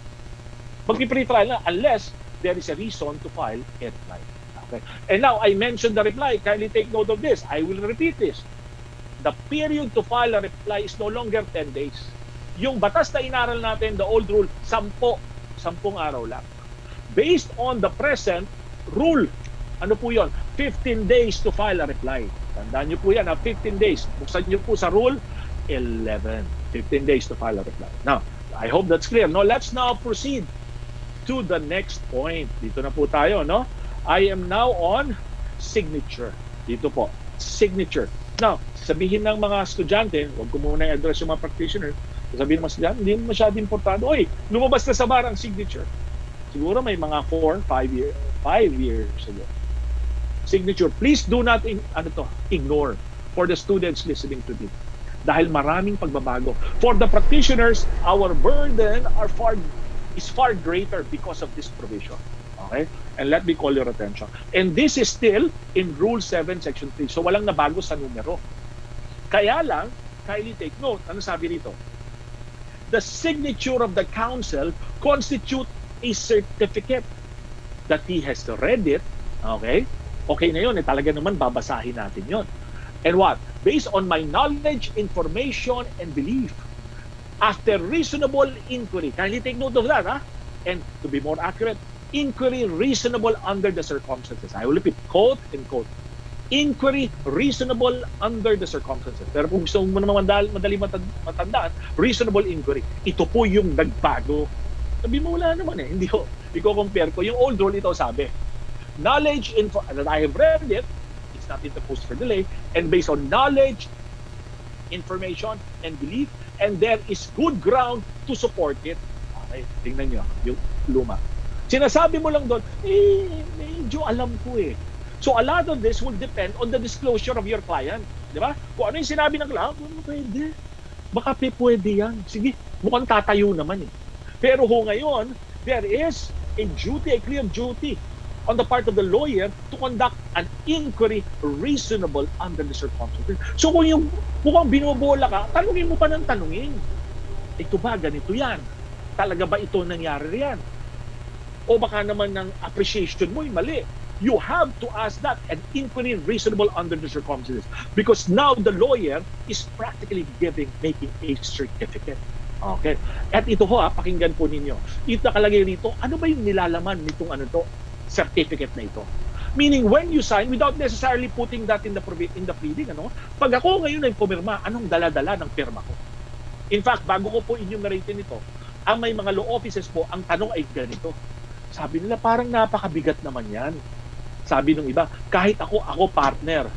Mag-pre-trial na unless there is a reason to file a reply. Okay. And now, I mentioned the reply. Kindly take note of this. I will repeat this. The period to file a reply is no longer 10 days. Yung batas na inaral natin, the old rule, 10 araw lang. Based on the present rule, ano po yun? 15 days to file a reply. Tandaan nyo po yan, 15 days. Buksan nyo po sa rule, 11. 15 days to file a reply. Now, I hope that's clear. No, let's now proceed to the next point. Dito na po tayo, no? I am now on signature. Dito po, signature. Now, sabihin ng mga estudyante, huwag ko muna i-address yung mga practitioner, sabihin ng mga estudyante, hindi masyado importante. Oy, lumabas na sa bar ang signature. Siguro may mga 4, 5 years ago. Signature. Please do not ignore for the students listening to this. Dahil maraming pagbabago. For the practitioners, our burden is far greater because of this provision. Okay? And let me call your attention. And this is still in Rule 7, Section 3. So walang nabago sa numero. Kaya lang, kindly take note, ano sabi rito? The signature of the counsel constitute a certificate that he has read it. Okay? Okay na yun, talaga naman babasahin natin yun. And what? Based on my knowledge, information, and belief, after reasonable inquiry, kindly take note of that, ha? And to be more accurate, inquiry reasonable under the circumstances. I will repeat, quote and quote. Inquiry reasonable under the circumstances. Pero kung gusto mo naman madali matandaan, reasonable inquiry. Ito po yung nagbago. Sabi mo, wala naman eh. Hindi ko compare ko. Yung old rule ito sabi, knowledge, that I have read it, it's not interposed for delay, and based on knowledge, information, and belief, and there is good ground to support it. Okay, tingnan nyo, yung luma. Sinasabi mo lang doon, medyo alam ko eh. So a lot of this will depend on the disclosure of your client. Di ba? Kung ano yung sinabi ng client, pwede. Baka pwede yan. Sige, mukhang tatayo naman eh. Pero ngayon, there is a duty, a clear duty on the part of the lawyer to conduct an inquiry reasonable under the circumstances. So kung yung mukhang binobola ka, tanungin mo pa ng tanungin. Ito ba, ganito yan? Talaga ba ito nangyari yan? O baka naman ng appreciation mo ay mali. You have to ask that an inquiry reasonable under the circumstances. Because now the lawyer is practically making a certificate. Okay? At ito ho, pakinggan po ninyo. Ito nakalagay rito, ano ba yung nilalaman nitong certificate na ito? Meaning, when you sign, without necessarily putting that in the pleading, pag ako ngayon ay pumirma, anong dala-dala ng pirma ko? In fact, bago ko po enumerate nito, ang may mga law offices po, ang tanong ay ganito. Sabi nila, parang napakabigat naman yan. Sabi nung iba, kahit ako partner,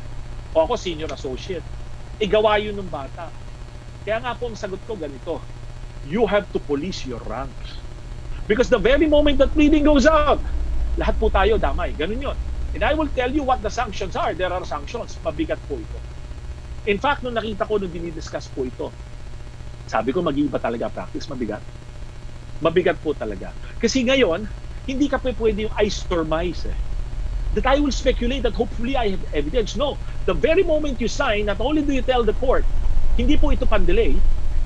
o ako senior associate, igawa yun ng bata. Kaya nga po ang sagot ko ganito, you have to police your ranks. Because the very moment that pleading goes out, lahat po tayo damay. Ganun yun. And I will tell you what the sanctions are. There are sanctions. Mabigat po ito. In fact, nung nakita ko, nung dinidiscuss po ito, sabi ko, mag-iiba talaga practice. Mabigat. Mabigat po talaga. Kasi ngayon, hindi ka pwede yung I surmise that I will speculate that hopefully I have evidence. No. The very moment you sign, not only do you tell the court, hindi po ito pan-delay,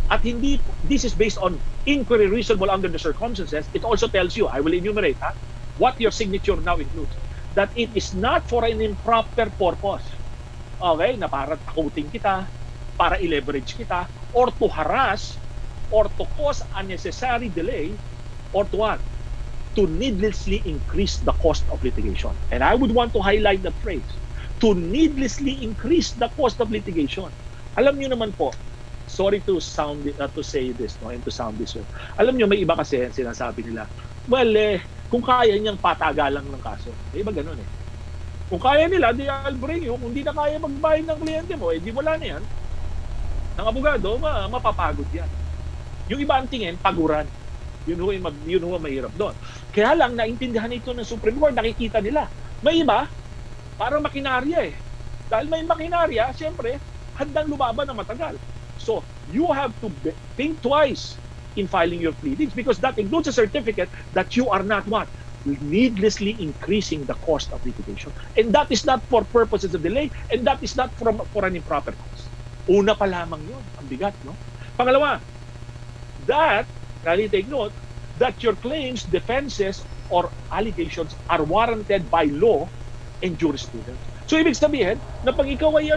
at hindi, this is based on inquiry reasonable under the circumstances, it also tells you, I will enumerate what your signature now includes, that it is not for an improper purpose. Okay, na para takutin kita, para i-leverage kita, or to harass, or to cause unnecessary delay, or to what? To needlessly increase the cost of litigation. And I would want to highlight that phrase, to needlessly increase the cost of litigation. Alam niyo naman po, sorry to say this, no, and to sound this way. Alam niyo, may iba kasi sinasabi nila, well, kung kaya niyang patagalan ng kaso. May iba ganun eh. Kung kaya nila, di I'll bring you. Kung di na kaya magbayad ng kliyente mo, di wala na yan. Ng abogado, mapapagod yan. Yung iba ang tingin, paguran. Yun ho mahirap doon. Kaya lang, naintindihan ito ng Supreme Court, nakikita nila. May iba, parang makinarya eh. Dahil may makinarya, siyempre, handang lumaban ng matagal. So, you have to think twice in filing your pleadings because that includes a certificate that you are not what? Needlessly increasing the cost of litigation. And that is not for purposes of delay and that is not for an improper cause. Una pa lamang yun. Ang bigat, no? Pangalawa, that, kindly take note, that your claims, defenses, or allegations are warranted by law and jurisprudence. So, ibig sabihin, na pag ikaw ay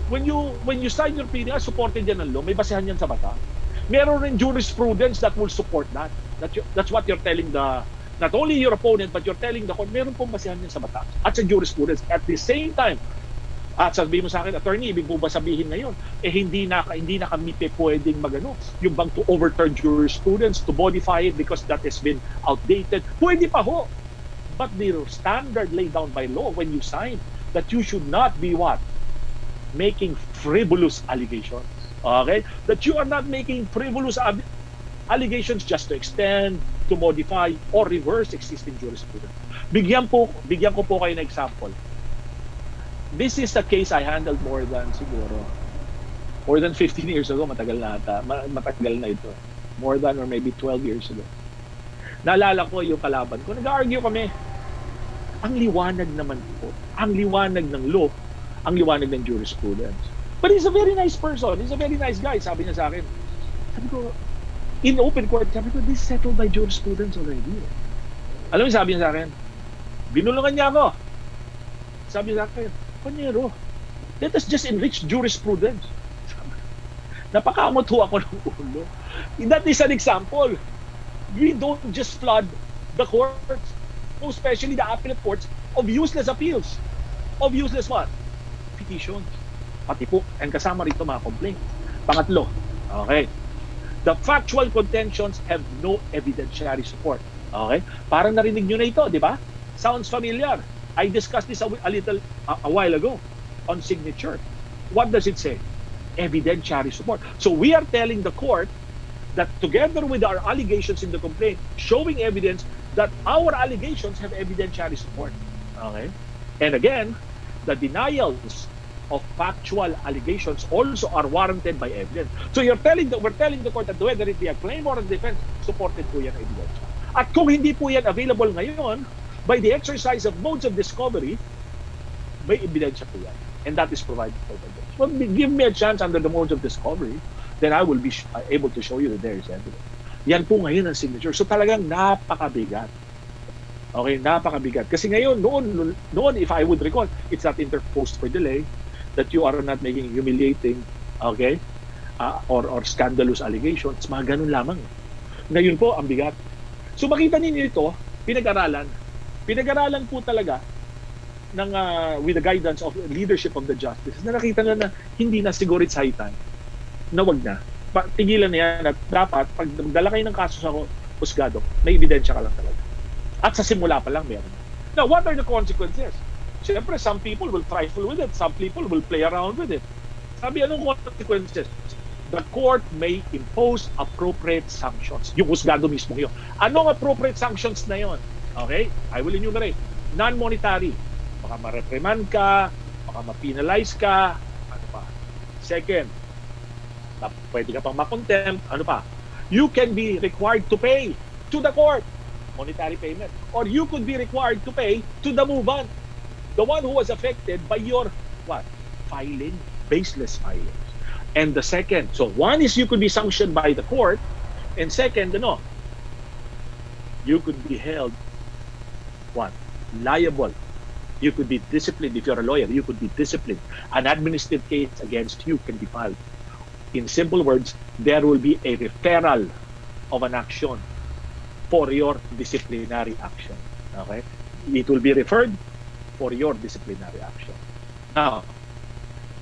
when you sign your pleading, supported yan ng law, may basehan yan sa bata. Meron rin jurisprudence that will support that. That's what you're telling not only your opponent, but you're telling the court, meron pong basehan yan sa bata. At sa jurisprudence. At the same time, at sabihin mo sa akin, attorney, ibig mo ba sabihin ngayon, hindi na kami pwedeng yung bang to overturn jurisprudence, to modify it because that has been outdated. Pwede pa ho. But the standard laid down by law when you sign, that you should not be what? Making frivolous allegations. Okay? That you are not making frivolous allegations just to extend, to modify, or reverse existing jurisprudence. Bigyan ko po kayo ng example. This is a case I handled more than 15 years ago. Matagal na ata. Matagal na ito. More than or maybe 12 years ago. Naalala ko yung kalaban ko. Nag-argue kami. Ang liwanag naman po. Ang liwanag ng law. Ang liwanag ng jurisprudence. But he's a very nice person. He's a very nice guy. Sabi niya sa akin. Sabi ko, in open court, sabi ko, this is settled by jurisprudence already. Alam mo, sabi niya sa akin, binulungan niya ako. Sabi niya sa akin, Panyero, let us just enrich jurisprudence. Napakamot ho ako ng ulo. That is an example. We don't just flood the courts, especially the appellate courts, of useless appeals. Of useless what? Petitions. Pati po, and kasama rito mga complaint. Pangatlo, okay, the factual contentions have no evidentiary support. Okay? Parang narinig nyo na ito, di ba? Sounds familiar. I discussed this a while ago on signature. What does it say? Evidentiary support. So we are telling the court that together with our allegations in the complaint, showing evidence that our allegations have evidentiary support. Okay? And again, the denials of factual allegations also are warranted by evidence. So we're telling the court that whether it be a claim or a defense, supported po yan evidence. At kung hindi po yan available ngayon, by the exercise of modes of discovery, may ebidensya po yan. And that is provided by the judge. Well, give me a chance under the modes of discovery, then I will be able to show you that there is evidence. Yan po ngayon ang signature. So talagang napakabigat. Okay, napakabigat. Kasi ngayon, noon, if I would recall, it's not interposed for delay, that you are not making humiliating, okay, or scandalous allegations. Mga ganun lamang. Ngayon po, ang bigat. So makita ninyo ito, pinag-aralan po talaga ng with the guidance of leadership of the justices na nakita na hindi na siguro it's high time na wag na. Tigilan na yan at dapat pag magdala kayo ng kaso sa husgado, may ebidensya ka lang talaga. At sa simula pa lang meron. Now, what are the consequences? Siyempre, some people will trifle with it. Some people will play around with it. Sabi, anong consequences? The court may impose appropriate sanctions. Yung husgado mismo yun. Anong appropriate sanctions na yun? Okay? I will enumerate. Non-monetary. Baka ma-reprimand ka, baka ma-penalize ka, ano pa. Second, pwede ka pang ma-contempt, ano pa. You can be required to pay to the court, monetary payment. Or you could be required to pay to the movant, the one who was affected by your, what? Filing, baseless filings. And the second, so one is you could be sanctioned by the court, and second, you could be held what? Liable. You could be disciplined. If you're a lawyer, you could be disciplined. An administrative case against you can be filed. In simple words, there will be a referral of an action for your disciplinary action. Okay? It will be referred for your disciplinary action. Now,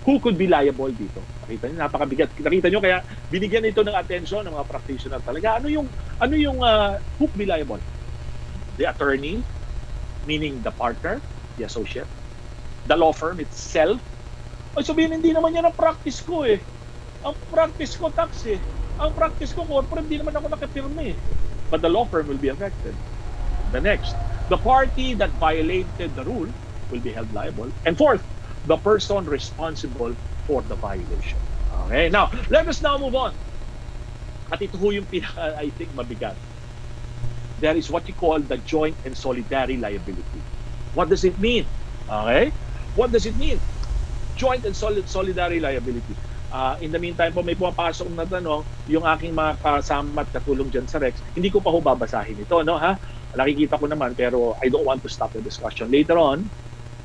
who could be liable dito? Nakita niyo, napakabigat. Nakita niyo, kaya binigyan ito ng attention ng mga practitioner talaga. Ano yung who could be liable? The attorney, meaning the partner, the associate, the law firm itself. Ay, sabihin, hindi naman yan ang practice ko eh. Ang practice ko tax eh. Ang practice ko corporate, hindi naman ako nakapirma eh. But the law firm will be affected. The next, the party that violated the rule will be held liable. And fourth, the person responsible for the violation. Okay, now, let us now move on. At ito ho yung pinaka, I think, mabigat. There is what you call the joint and solidary liability. What does it mean? Okay? What does it mean? Joint and solidary liability. In the meantime po, may pumapasok na tanong, yung aking mga kasama at katulong dyan sa Rex, hindi ko pa ho babasahin ito, no? Ha? Nakikita ko naman, pero I don't want to stop the discussion. Later on,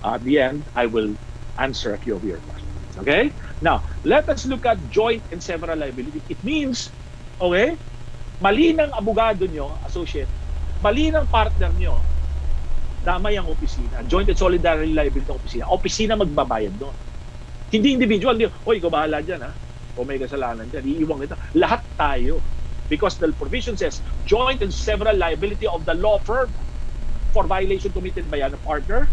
at the end, I will answer a few of your questions. Okay? Now, let us look at joint and several liability. It means, okay, mali ng abogado nyo, associate, mali ng partner nyo, damay ang opisina. Joint and solidary liability ng opisina. Opisina magbabayad doon. Hindi individual. Hoy, ikaw bahala dyan, ha? O may kasalanan dyan. Iiwang kita. Lahat tayo. Because the provision says, joint and several liability of the law firm for violation committed by a partner,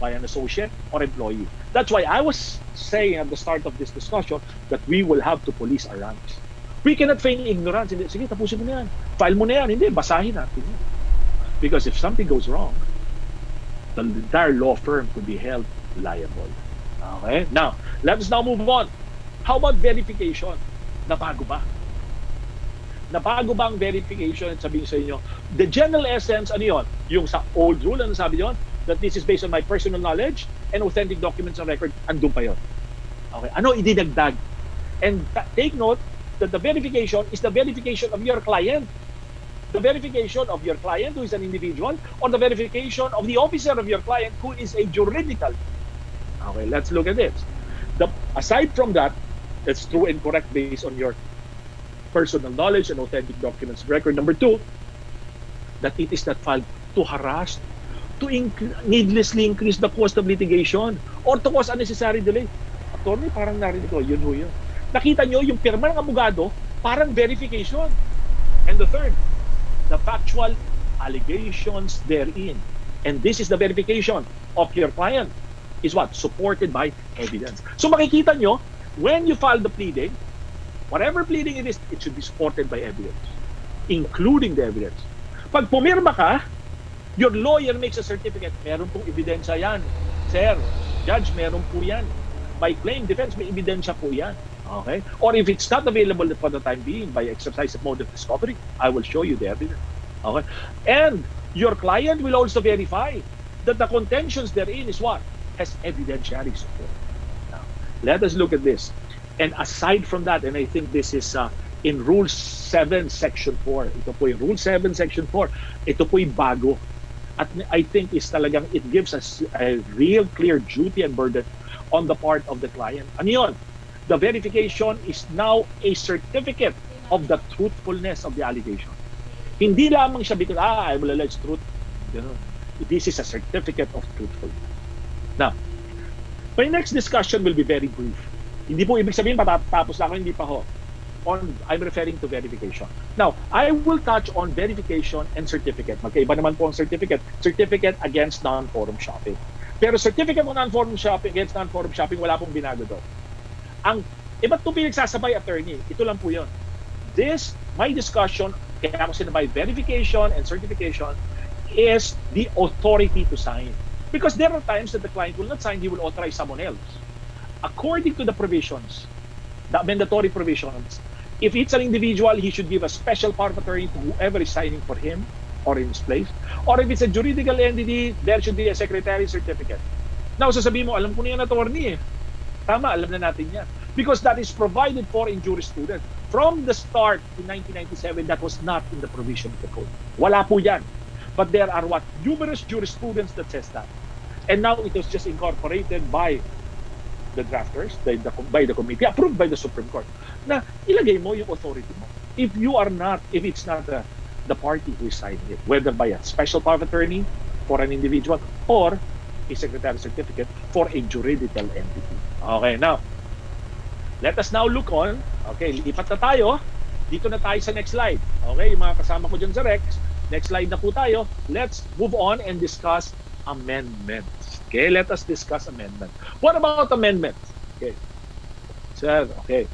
by an associate, or employee. That's why I was saying at the start of this discussion that we will have to police our ranks. We cannot feign ignorance. Hindi, sige, tapusin mo na yan. File mo na yan. Hindi, basahin natin yan. Because if something goes wrong, the entire law firm could be held liable. Okay? Now, let us now move on. How about verification? Nabago ba? Nabago ba ang verification? Sabihin sa inyo, the general essence, ano yun? Yung sa old rule, ano sabi yun? That this is based on my personal knowledge and authentic documents on record, andun pa yun. Okay? Ano idinagdag? And take note that the verification is the verification of your client. The verification of your client who is an individual, or the verification of the officer of your client who is a juridical. Okay, let's look at this. Aside from that, it's true and correct based on your personal knowledge and authentic documents of record. Number two, that it is not filed to harass, to needlessly increase the cost of litigation, or to cause unnecessary delay. Attorney, parang narinig ko, yun ho yun. Nakita nyo, yung pirma ng abogado, parang verification. And the third, the factual allegations therein. And this is the verification of your client is what? Supported by evidence. So makikita nyo, when you file the pleading, whatever pleading it is, it should be supported by evidence, including the evidence. Pag pumirma ka, your lawyer makes a certificate, meron pong ebidensya yan. Sir, judge, meron po yan. By claim defense, may ebidensya po yan. Okay? Or if it's not available for the time being by exercise of mode of discovery, I will show you the evidence. Okay? And your client will also verify that the contentions therein is what? Has evidentiary support. Now, let us look at this. And aside from that, and I think this is in Rule 7, Section 4. Ito po yung Rule 7, Section 4. Ito po yung bago. At I think is talagang it gives us a real clear duty and burden on the part of the client. Ano yun? The verification is now a certificate of the truthfulness of the allegation. Hindi lamang siya because, I will allege truth. You know, this is a certificate of truthfulness. Now, my next discussion will be very brief. Hindi po ibig sabihin patatapos na ako, hindi pa ho. I'm referring to verification. Now, I will touch on verification and certificate. Magkaiba naman po ang certificate. Certificate against non-forum shopping. Pero certificate of non-forum shopping against non-forum shopping, wala pong binago doon. Iba't ito pinagsasabay, attorney. Ito lang po yun. My discussion, kaya ako sinabay verification and certification, is the authority to sign. Because there are times that the client will not sign, he will authorize someone else. According to the provisions, the mandatory provisions, if it's an individual, he should give a special power of attorney to whoever is signing for him or in his place. Or if it's a juridical entity, there should be a secretary certificate. Now, sasabihin mo, alam ko na yan, attorney eh. Tama, alam na natin yan. because that is provided for in jurisprudence. From the start in 1997, that was not in the provision of the code. Wala po yan. But there are what? Numerous jurisprudence that says that. And now it was just incorporated by the drafters, by the committee, approved by the Supreme Court, na ilagay mo yung authority mo. If it's not the party who is signing it, whether by a special power of attorney for an individual or a secretary certificate for a juridical entity. Okay, now, let us now look on. Okay, lipat na tayo. Dito na tayo sa next slide. Okay, yung mga kasama ko dyan sa Rex. Next slide na po tayo. Let's move on and discuss amendments. Okay, let us discuss amendment. What about amendments? Okay. Sir, okay.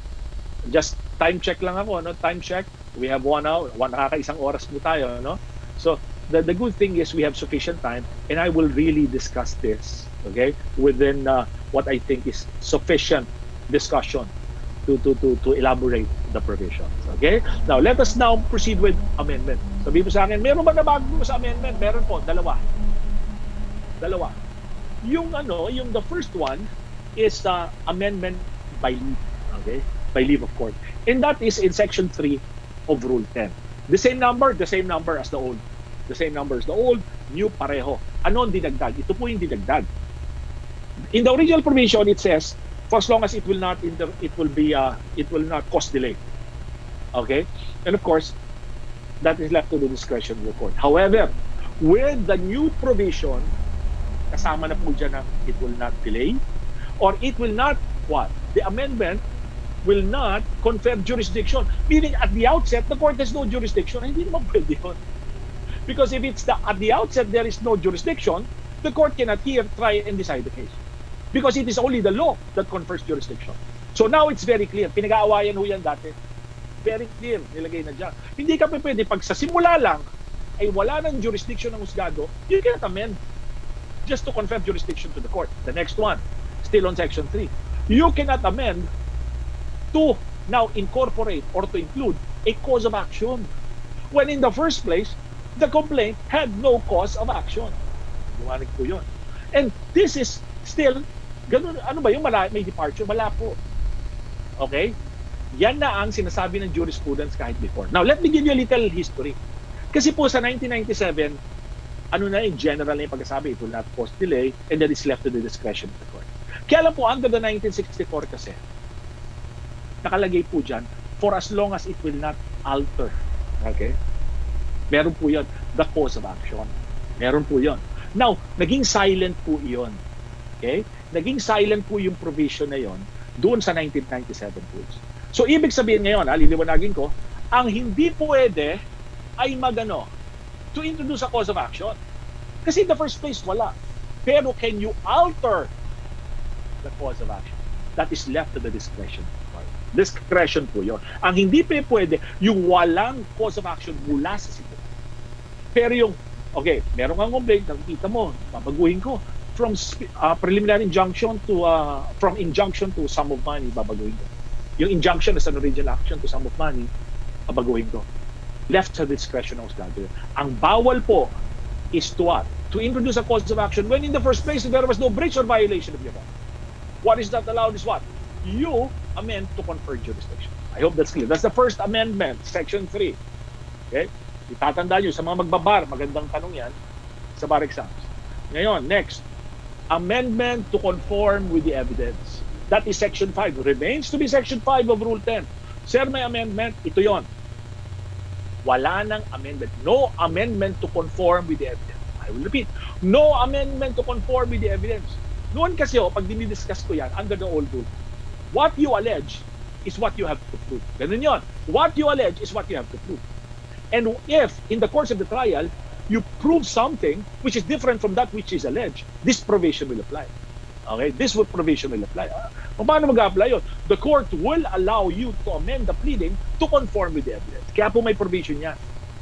Just time check lang ako, no? Time check. We have 1 hour. Nakakaisang oras po tayo, no? So, the good thing is we have sufficient time and I will really discuss this, okay, within what I think is sufficient discussion to elaborate the provisions. Okay? Now, let us now proceed with amendment. Sabi mo sa akin, meron ba na bago sa amendment? Meron po, dalawa. Yung the first one is amendment by leave. Okay? By leave of court. And that is in section 3 of Rule 10. The same number as the old. The same number as the old, new pareho. Ano ang dinagdag? Ito po yung dinagdag. In the original provision, it says, for as long as it will not cause delay. Okay? And of course, that is left to the discretion of the court. However, with the new provision, kasama na po dyan na it will not delay, or it will not, what? The amendment will not confer jurisdiction. Meaning, at the outset, the court has no jurisdiction. Hindi naman pwede yun. Because if it's at the outset, there is no jurisdiction, the court cannot hear, try, and decide the case. Because it is only the law that confers jurisdiction. So now it's very clear. Pinag-aawayan ho yan dati. Very clear. Nilagay na dyan. Hindi ka pwede, pag sa simula lang, ay wala ng jurisdiction ng husgado, you cannot amend just to confer jurisdiction to the court. The next one, still on section 3. You cannot amend to now incorporate or to include a cause of action. When in the first place, the complaint had no cause of action. Lumanig po yun. And this is still, ganun, ano ba yung may departure? Wala po. Okay? Yan na ang sinasabi ng jurisprudence kahit before. Now, let me give you a little history. Kasi po sa 1997, ano na yung general na yung pagkasabi, it will not cause delay, and that is left to the discretion of the court. Kaya lang po, under the 1964 kasi, nakalagay po dyan, for as long as it will not alter. Okay? Meron po yun, the cause of action. Meron po yun. Now, naging silent po yun. Okay? Naging silent po yung provision na yun doon sa 1997 rules. So, ibig sabihin ngayon, liliwanagin ko, ang hindi pwede ay to introduce a cause of action. Kasi in the first place, wala. Pero can you alter the cause of action? That is left to the discretion. Discretion po yun. Ang hindi pwede, yung walang cause of action mula sa sipo. Pero yung, okay, meron kang complaint, nakikita mo, babaguhin ko. From preliminary injunction to, from injunction to sum of money, babaguhin ko. Yung injunction as an original action to sum of money, babaguhin ko. Left sa discretion ng husgado. Ang bawal po is to what? To introduce a cause of action when in the first place there was no breach or violation of your law. What is not allowed is what? You amend to confer jurisdiction. I hope that's clear. That's the first amendment, section 3. Okay? Itatandaan nyo sa mga magbabar, magandang tanong yan sa bar exams. Ngayon, next, amendment to conform with the evidence. That is section 5. Remains to be section 5 of Rule 10. Sir, may amendment. Ito yon. Wala nang amendment. No amendment to conform with the evidence. I will repeat. No amendment to conform with the evidence. Noon kasi, pag dinidiscuss ko yan, under the old rule, what you allege is what you have to prove. Ganun yun. What you allege is what you have to prove. And if, in the course of the trial, you prove something which is different from that which is alleged, this provision will apply. Okay? This provision will apply. Paano mag-apply yun? The court will allow you to amend the pleading to conform with the evidence. Kaya po may provision yan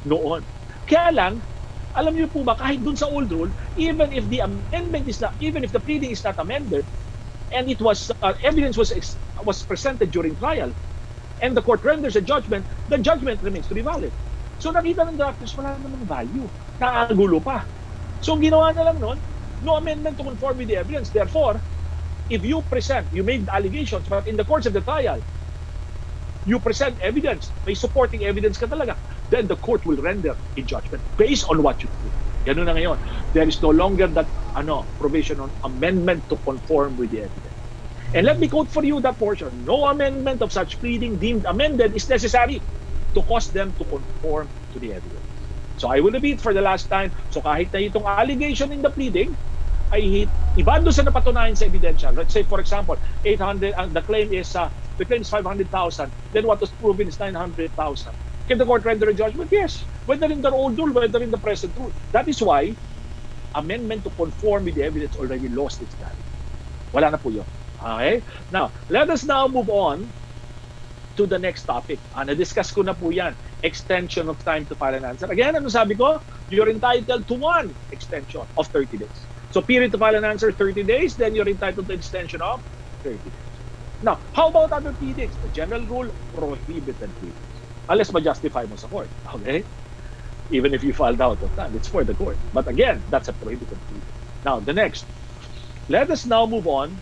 noon. Kaya lang, alam niyo po ba, kahit dun sa old rule, even if the amendment is not, even if the pleading is not amended, and it was, evidence was presented during trial, and the court renders a judgment, the judgment remains to be valid. So nakita ng drafters, wala naman value. Nakagulo pa. So ang ginawa na lang nun, no amendment to conform with the evidence. Therefore, if you present, you made allegations, but in the course of the trial, you present evidence, may supporting evidence ka talaga, then the court will render a judgment based on what you prove. Ganun na ngayon. There is no longer that provision on amendment to conform with the evidence. And let me quote for you that portion. No amendment of such pleading deemed amended is necessary to cause them to conform to the evidence. So I will repeat for the last time. So kahit na itong allegation in the pleading ay iba doon sa napatunayan sa ebidensya. Let's say, for example, 800, the claim is 500,000, then what was proven is 900,000. Can the court render a judgment? Yes. Whether in the old rule, whether in the present rule. That is why amendment to conform with the evidence already lost its value. Wala na po yun. Okay? Now, let us now move on to the next topic. Na-discuss ko na po yan. Extension of time to file an answer. Again, ano sabi ko? You're entitled to one extension of 30 days. So, period to file an answer, 30 days. Then, you're entitled to extension of 30 days. Now, how about other pleadings? The general rule, prohibited pleadings. Unless ma-justify mo sa court. Okay? Even if you filed out of time, it's for the court. But again, that's a prohibited pleading. Now, the next. Let us now move on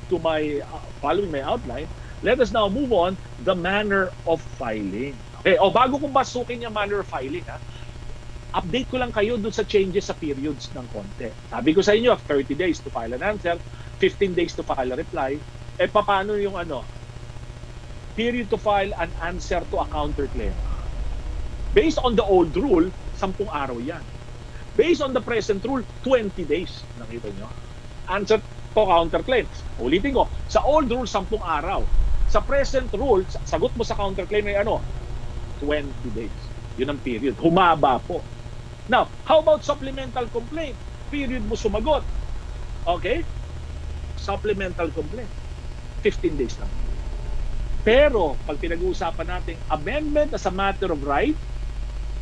to my, following my outline, let us now move on the manner of filing. Okay, bago kong basukin yung manner of filing, update ko lang kayo dun sa changes sa periods ng konti. Sabi ko sa inyo, 30 days to file an answer, 15 days to file a reply. Paano yung period to file an answer to a counterclaim? Based on the old rule, 10 araw yan. Based on the present rule, 20 days. Nakita nyo? Answer to counterclaims. Ulitin ko, sa old rule, 10 araw. Sa present rule, sagot mo sa counterclaim ay 20 days. Yun ang period. Humaba po. Now, how about supplemental complaint? Period mo sumagot. Okay? Supplemental complaint. 15 days lang. Pero, pag pinag-uusapan natin amendment as a matter of right,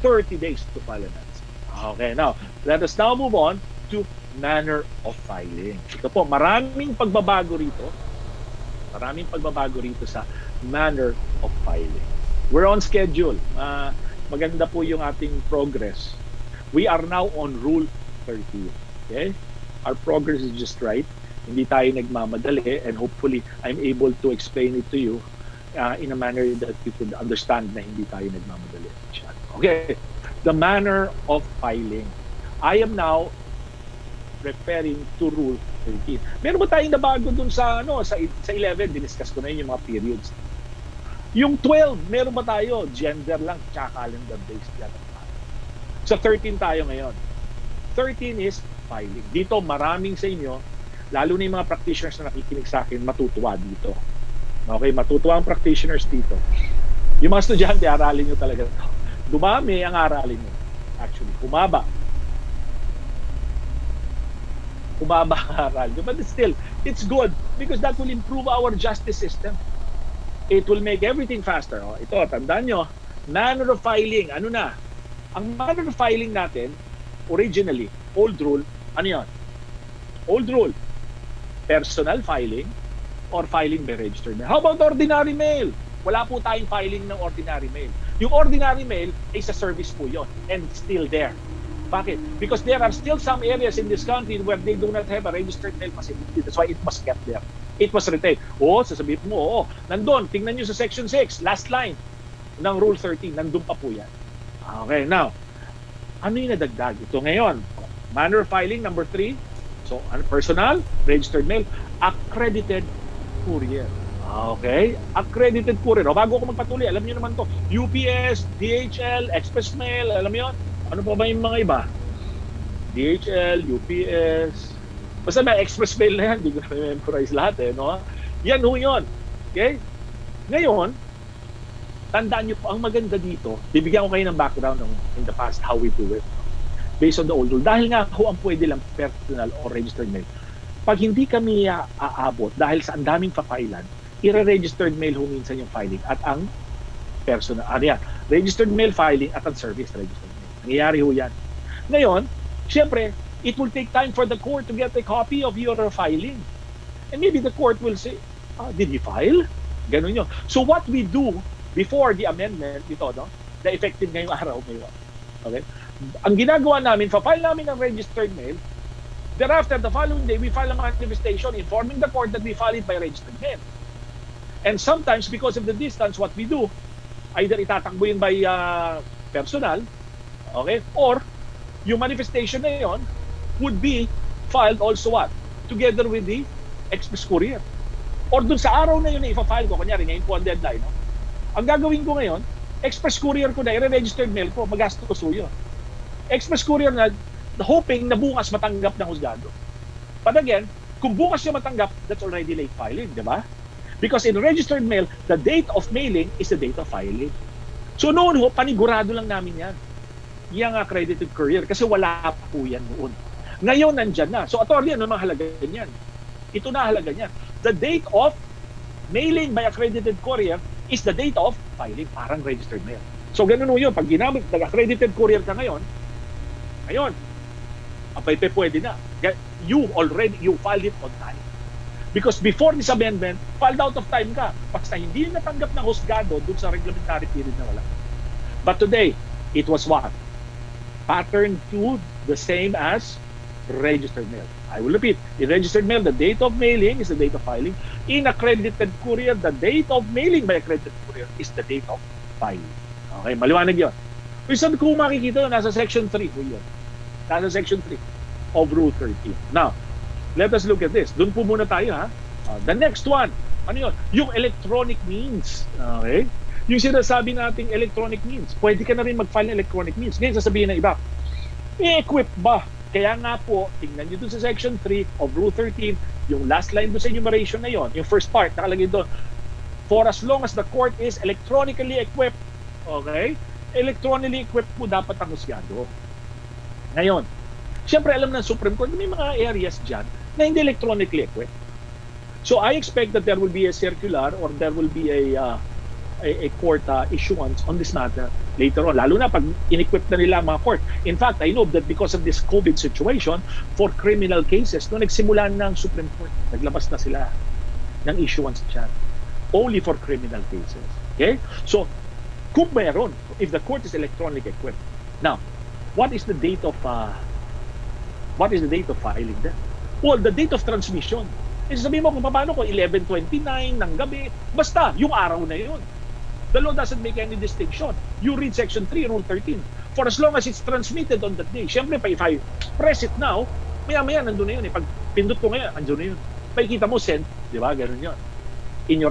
30 days to file an answer. Okay, now, let us now move on to manner of filing. Ito po, maraming pagbabago rito. Maraming pagbabago rito sa manner of filing. We're on schedule. Maganda po yung ating progress. We are now on Rule 13. Okay? Our progress is just right. Hindi tayo nagmamadali, and hopefully I'm able to explain it to you in a manner that you could understand na hindi tayo nagmamadali. Okay, the manner of filing. I am now referring to Rule 13. Meron ba tayong nabago dun sa 11? Diniscuss ko na yun yung mga periods. Yung 12, meron ba tayo? Gender lang, tsaka calendar based yan. Sa 13 tayo ngayon. 13 is filing. Dito, maraming sa inyo, lalo na yung mga practitioners na nakikinig sa akin, matutuwa dito. Okay, matutuwa ang practitioners dito. Yung mga estudyante, aralin nyo talaga. Dumami ang aralin nyo. Actually, humaba. Humaba ang aralin nyo. But still, it's good because that will improve our justice system. It will make everything faster. Ito, tandaan nyo, manner of filing, ano na? Ang manner of filing natin, originally, old rule, ano yun? Old rule, personal filing or filing by registered mail. How about ordinary mail? Wala po tayong filing ng ordinary mail. Yung ordinary mail ay sa service po yun and still there. Bakit? Because there are still some areas in this country where they do not have a registered mail facility. That's why it was kept there. It was retained. Sasabihin mo, nandun, tingnan nyo sa section 6, last line ng Rule 13, nandun pa po yan. Okay, now, ano yung nadagdag? Ito ngayon, manner of filing, number 3. So, personal, registered mail, accredited courier. Okay, accredited courier. Bago ako magpatuloy, alam niyo naman to, UPS, DHL, Express Mail, alam niyo? Ano pa ba yung mga iba? DHL, UPS, basta may Express Mail na yan, hindi ko na memorize lahat no? Yan ho yun. Okay? Ngayon, tandaan nyo po, ang maganda dito, bibigyan ko kayo ng background in the past, how we do it. Based on the old rule. Dahil nga, ang pwede lang personal or registered mail. Pag hindi kami aabot, dahil sa ang daming papailan, i-registered mail ho minsan yung filing at ang personal, registered mail filing at ang service registered mail. Nangyayari ho yan. Ngayon, syempre, it will take time for the court to get a copy of your filing. And maybe the court will say, did you file? Ganun yun. So what we do before the amendment, na effective ngayong araw, okay? Ang ginagawa namin, file namin ng registered mail, Thereafter, the following day, we file a manifestation informing the court that we filed it by registered mail. And sometimes, because of the distance, what we do, either itatakbo yun by personal, okay, or yung manifestation na yun would be filed also what? Together with the express courier. Or dun sa araw na yun na ipa-file ko, kanyari ngayon po ang deadline, no? Ang gagawin ko ngayon, express courier ko na, i-registered mail ko, magastos ko yun. Express courier na, hoping na bukas matanggap ng husgado. But again, kung bukas yung matanggap, that's already late filing, di ba? Because in registered mail, the date of mailing is the date of filing. So noon ho, panigurado lang namin yan. Yung accredited courier, kasi wala po yan noon. Ngayon, nandyan na. So attorney, ano mahalaga yan? Ito na halaga niyan. The date of mailing by accredited courier is the date of filing, parang registered mail. So ganun yun, pag ginamit, nag-accredited courier ka ngayon, abay pwede na. You filed it on time. Because before this amendment, filed out of time ka. Basta hindi natanggap ng husgado dun sa reglementary period na wala. But today, it was what? Pattern 2, the same as registered mail. I will repeat. In registered mail, the date of mailing is the date of filing. In accredited courier, the date of mailing by accredited courier is the date of filing. Okay, maliwanag yun. Kung kung makikita, nasa section 3 po yun. Nasa section 3 of Rule 13. Now, let us look at this. Doon po muna tayo, ha? The next one, ano yun? Yung electronic means. Okay? Yung sinasabi nating electronic means. Pwede ka na rin mag-file ng electronic means. Ngayon, sasabihin ng iba, i-equip ba? Kaya nga po, tingnan nyo doon sa section 3 of Rule 13, yung last line doon sa enumeration na yon, yung first part, nakalagay doon, for as long as the court is electronically equipped, okay? Electronically equipped po dapat ang husgado. Ngayon, siyempre alam ng Supreme Court, may mga areas dyan na hindi electronically equipped. So I expect that there will be a circular or there will be a court issuance on this matter later on, lalo na pag in-equip na nila ang mga court. In fact, I know that because of this COVID situation, for criminal cases, nung nagsimula ng Supreme Court, naglabas na sila ng issuance dyan. Only for criminal cases. Okay? So, kung meron, if the court is electronically equipped, now, what is the date of filing then? Well, the date of transmission. Eh, sabihin mo kung paano ko, 11:29 ng gabi, basta, yung araw na yun. The law doesn't make any distinction. You read Section 3, Rule 13. For as long as it's transmitted on that day. Siyempre, if I press it now, maya-maya, nandun na yun. Pag pindot ko ngayon, nandun na yun. Pakikita mo, send. Di ba? Ganun yun. In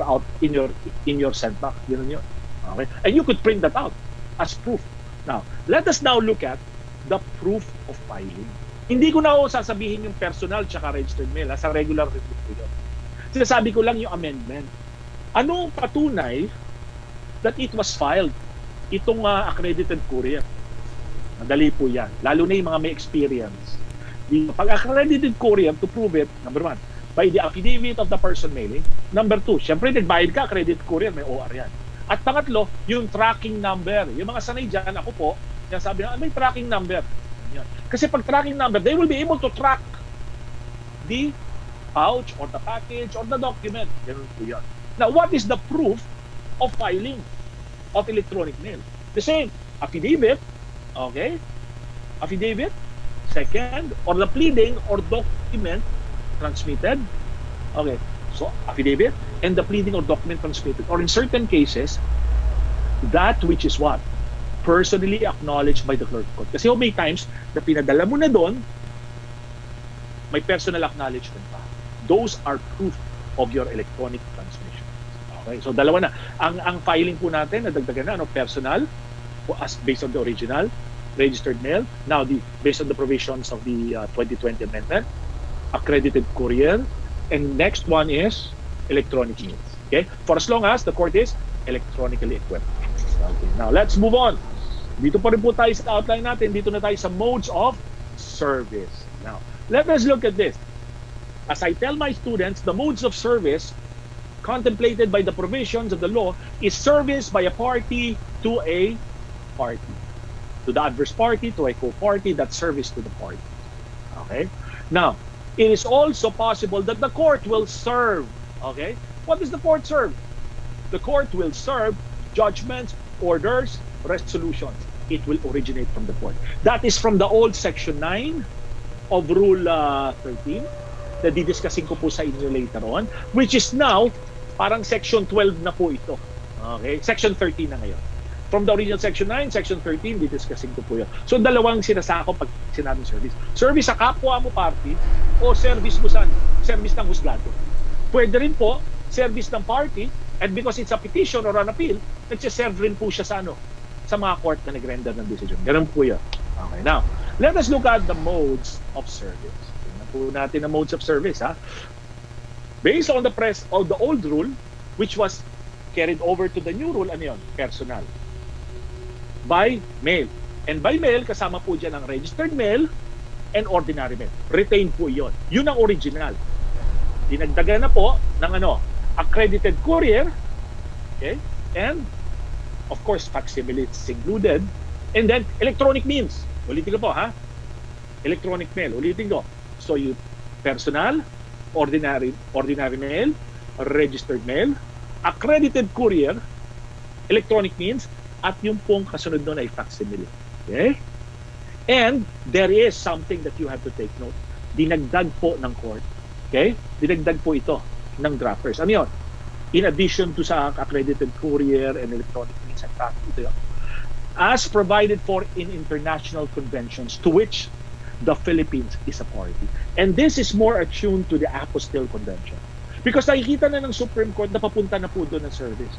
your send back. Ganun yun. Okay? And you could print that out as proof. Now, let us now look at the proof of filing. Hindi ko na ako sasabihin yung personal tsaka registered mail. Sa regular review ko yun. Sinasabi ko lang yung amendment. Anong patunay that it was filed? Itong accredited courier. Madali po yan. Lalo na yung mga may experience. Pag accredited courier, to prove it, number 1, by the affidavit of the person mailing. Number 2, syempre nagbayad ka, accredited courier, may OR yan. At pangatlo, yung tracking number. Yung mga sanay dyan, ako po, yan sabi na, may tracking number. Yan. Kasi pag tracking number, they will be able to track the pouch or the package or the document. Ganun po yan. Now, what is the proof of filing of electronic mail? The same, affidavit, okay? Affidavit, second, or the pleading or document transmitted. Okay, so affidavit and the pleading or document transmitted. Or in certain cases, that which is what? Personally acknowledged by the clerk of court. Kasi may times na pinadala mo na doon, may personal acknowledgement pa. Those are proof of your electronic transmission. Okay, so dalawa na. Ang filing po natin, nadagdagan na, personal, as based on the original, registered mail. Now, based on the provisions of the 2020 amendment, accredited courier, and next one is electronic means. Okay, for as long as the court is electronically equipped. Okay, now let's move on. Dito pa rin po tayo sa outline natin. Dito na tayo sa modes of service. Now, let us look at this. As I tell my students, the modes of service contemplated by the provisions of the law is service by a party to a party. To the adverse party, to a co-party, that's service to the party. Okay? Now, it is also possible that the court will serve. Okay? What does the court serve? The court will serve judgments, orders, resolutions. It will originate from the court. That is from the old Section 9 of Rule 13 na didiscussing ko po sa inyo later on, which is now, parang Section 12 na po ito. Okay? Section 13 na ngayon. From the original Section 9, Section 13, didiscussing ko po yun. So, dalawang sinasako pag sinabing service. Service sa kapwa mo party o service mo sa service ng husgado. Pwede rin po, service ng party, and because it's a petition or an appeal, nagsiserve rin po siya sa sa mga court na nag-render ng decision. Ganun po yun. Okay, now, let us look at the modes of service. Tingnan po natin ang modes of service, ha? Based on the old rule, which was carried over to the new rule, ano yun? Personal. By mail. And by mail, kasama po dyan ang registered mail and ordinary mail. Retain po yun. Yun ang original. Dinagdagan na po ng accredited courier, okay? And of course, facsimile is included. And then, electronic means. Ulitin ko po, ha? Electronic mail. Ulitin ko. So, you personal, ordinary mail, registered mail, accredited courier, electronic means, at yung pong kasunod doon ay facsimile. Okay? And there is something that you have to take note. Dinagdag po ng court. Okay? Dinagdag po ito ng drafters. Ano yun? In addition to sa accredited courier and electronic means, ito yun. As provided for in international conventions to which the Philippines is a party. And this is more attuned to the Apostille Convention. Because nakikita na ng Supreme Court na papunta na po doon ng service.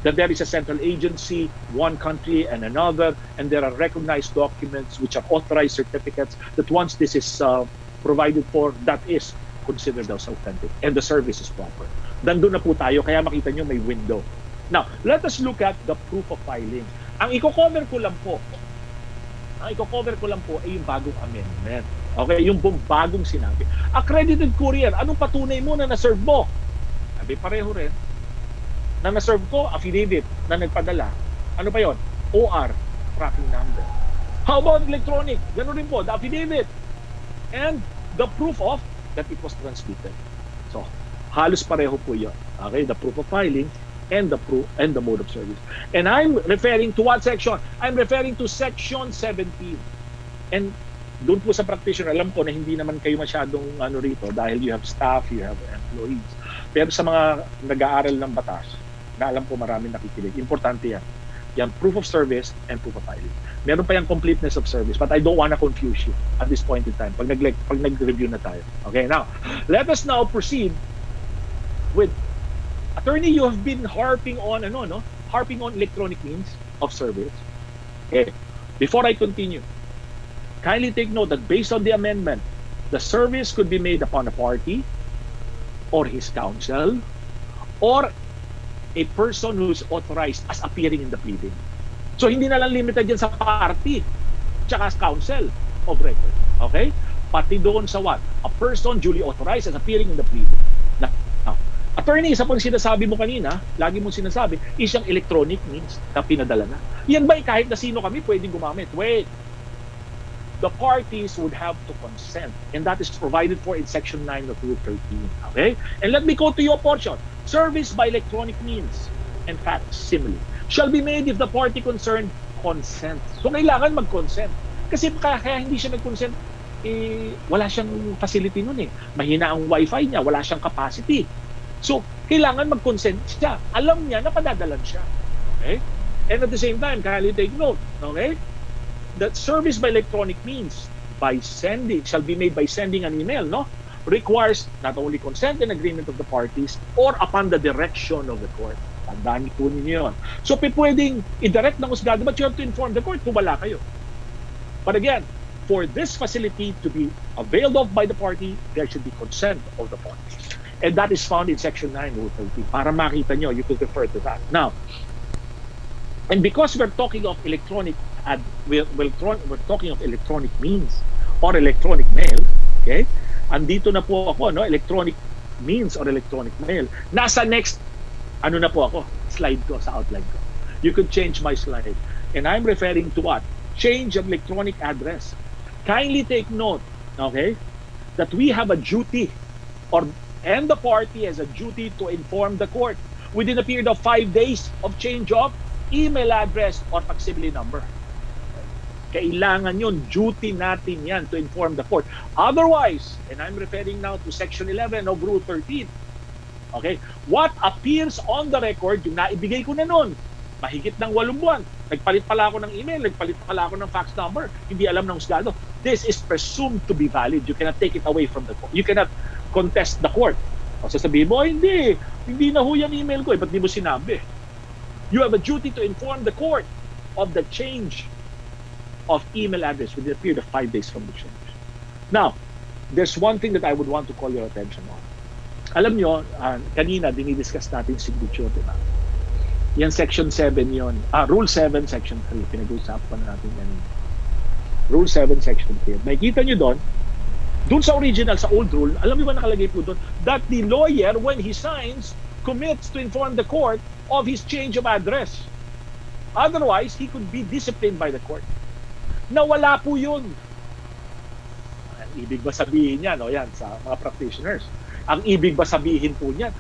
That there is a central agency, one country and another, and there are recognized documents which are authorized certificates that once this is provided for, that is considered as authentic and the service is proper. Nandun na po tayo, kaya makita nyo may window. Now, let us look at the proof of filing. Ang i-cover ko lang po ay yung bagong amendment. Okay, yung bagong sinabi. Accredited courier, anong patunay mo na na-serve mo? Sabi, pareho rin. Na na-serve ko, affidavit na nagpadala. Ano pa yon? OR, tracking number. How about electronic? Ganun rin po, the affidavit. And the proof of that it was transmitted. So, halos pareho po yun. Okay, the proof of filing and the proof and the mode of service. And I'm referring to what section? I'm referring to Section 17. And doon po sa practitioner, alam ko na hindi naman kayo masyadong rito dahil you have staff, you have employees. Pero sa mga nag-aaral ng batas, na alam ko maraming nakikinig, importante yan. Yan, proof of service and proof of filing. Meron pa yung completeness of service, but I don't wanna confuse you at this point in time pag nag-review na tayo. Okay, now, let us now proceed with attorney. You have been harping on electronic means of service. Okay, before I continue, kindly take note that based on the amendment, the service could be made upon a party or his counsel or a person who is authorized as appearing in the pleading. So, hindi na lang limited yan sa party tsaka counsel of record. Okay? Pati doon sa what? A person duly authorized as appearing in the pleading. Now, attorney, isa pang sinasabi mo kanina, lagi mong sinasabi, is yung electronic means na pinadala na. Yan ba kahit na sino kami pwedeng gumamit? Wait. The parties would have to consent, and that is provided for in Section 9 of Rule 13. Okay? And let me go to your portion. Service by electronic means and facsimile shall be made if the party concerned consents. So, kailangan mag-consent. Kasi kaya hindi siya nag-consent, wala siyang facility nun eh. Mahina ang wifi niya, wala siyang capacity. So, kailangan mag-consent siya. Alam niya na padadalan siya. Okay? And at the same time, kindly take note, okay? That service by electronic means shall be made by sending an email, no? Requires not only consent and agreement of the parties or upon the direction of the court. Tandaan po ninyo yun. So, pwedeng i-direct ng husgado, but you have to inform the court kung wala kayo. But again, for this facility to be availed of by the party, there should be consent of the parties. And that is found in Section 9, Rule 13. Para makita nyo, you could refer to that. Now, and because we're talking of electronic we're talking of electronic means or electronic mail, okay? Andito na po ako, no? Electronic means or electronic mail. Nasa next, na po ako? Slide ko, sa outline ko. You could change my slide. And I'm referring to what? Change of electronic address. Kindly take note, okay, that we have a duty and the party has a duty to inform the court within a period of 5 days of change of email address or facsimile number. Kailangan yun, duty natin yan to inform the court. Otherwise, and I'm referring now to Section 11 of Rule 13, okay, what appears on the record, yung naibigay ko na nun, mahigit ng 8 buwan, nagpalit pala ako ng email, nagpalit pala ako ng fax number, hindi alam ng husgado, this is presumed to be valid. You cannot take it away from the court. You cannot contest the court. O sasabihin mo, hindi na ho yan email ko, ba't di mo sinabi? You have a duty to inform the court of the change of email address within a period of 5 days from the change. Now, there's one thing that I would want to call your attention on. Alam nyo, kanina dinidiscuss natin signature, diba? Yan Section 7 yon. Rule 7, Section 3. Pinag-uusapan natin yan. Rule 7, Section 3. Makikita nyo doon sa original, sa old rule, alam niyo ba nakalagay po doon, that the lawyer, when he signs, commits to inform the court of his change of address. Otherwise, he could be disciplined by the court. Nawala po yun. Ang ibig ba sabihin yan, yan, sa mga practitioners? Ang ibig ba sabihin po niyan,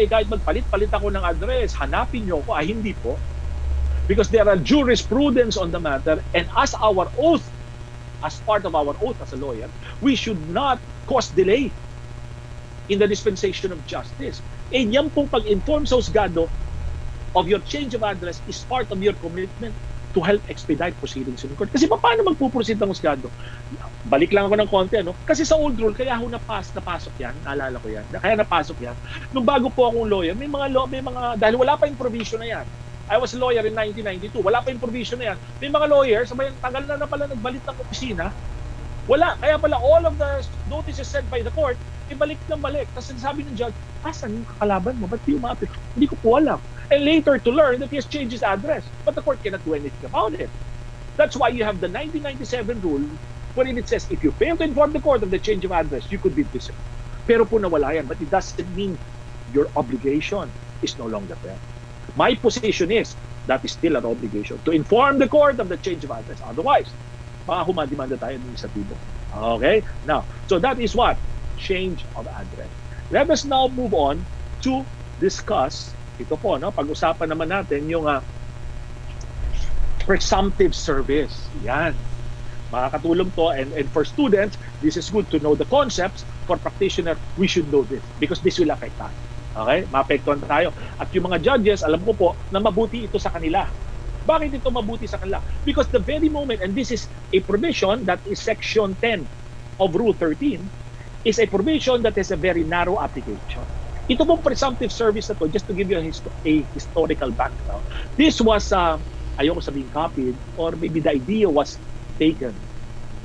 kahit magpalit-palit ako ng address, hanapin niyo ako, hindi po. Because there are jurisprudence on the matter, and as our oath, as part of our oath as a lawyer, we should not cause delay in the dispensation of justice. And yan pong pag-inform sa husgado of your change of address is part of your commitment to help expedite proceedings in court. Kasi paano magpuproceed ng husgado? Balik lang ako ng konti, Kasi sa old rule, kaya ako napasok yan, naalala ko yan, kaya napasok yan. Nung bago po akong lawyer, dahil wala pa yung provision na yan. I was a lawyer in 1992, wala pa yung provision na yan. May mga lawyers, tagal na pala nagbalit ng opisina, wala. Kaya pala all of the notices sent by the court, ibalik ng balik. Tapos sabi ng judge, asan yung kakalaban mo? Ba't di umapit? Hindi ko po alam. And later to learn that he has changed his address. But the court cannot do anything about it. That's why you have the 1997 rule wherein it says, if you fail to inform the court of the change of address, you could be disciplined. Pero po nawala yan. But it doesn't mean your obligation is no longer there. My position is, that is still an obligation to inform the court of the change of address. Otherwise, baka humadimanda tayo ng isa tibo. Okay? Now, so that is what? Change of address. Let us now move on to discuss, ito po, pag-usapan naman natin yung presumptive service. Yan. Makakatulong to, and for students, this is good to know the concepts. For practitioner, we should know this because this will affect us. Okay? Maapektuhan tayo. At yung mga judges, alam ko po na mabuti ito sa kanila. Bakit ito mabuti sa kanila? Because the very moment, and this is a provision that is Section 10 of Rule 13, is a provision that has a very narrow application. Ito pong presumptive service na to, just to give you a historical background, this was, ayoko sabihin copied, or maybe the idea was taken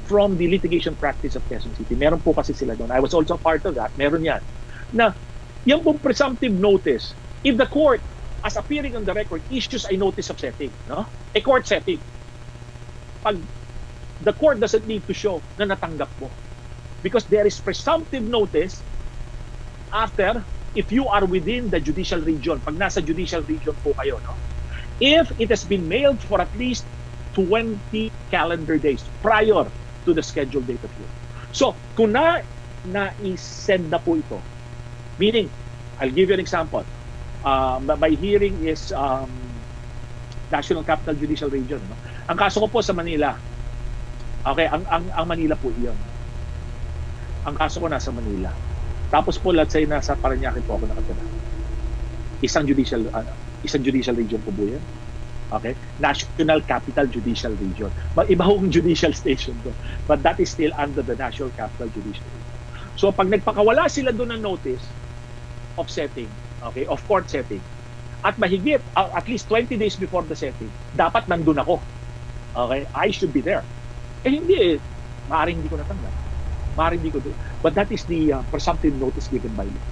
from the litigation practice of Quezon City. Meron po kasi sila doon. I was also part of that. Meron yan. Na, yan pong presumptive notice, if the court, as appearing on the record, issues a notice of setting, a court setting, pag the court doesn't need to show na natanggap mo. Because there is presumptive notice after, if you are within the judicial region, pag nasa judicial region po kayo, if it has been mailed for at least 20 calendar days prior to the scheduled date of hearing. So, kung na-send na po ito, meaning, I'll give you an example. My hearing is National Capital Judicial Region. Ang kaso ko po sa Manila. Okay, ang Manila po iyon. Ang kaso ko nasa Manila. Tapos po, let's say, nasa Parañaque po ako nakatira. Isang judicial region po po yan. Okay? National Capital Judicial Region. Iba hong judicial station to. But that is still under the National Capital Judicial Region. So, pag nagpakawala sila doon ng notice of setting, okay, of court setting, at mahigit, at least 20 days before the setting, dapat nandun ako. Okay? I should be there. Hindi maaaring hindi ko natanggap. Maaaring hindi ko doon. But that is the presumptive notice given by law.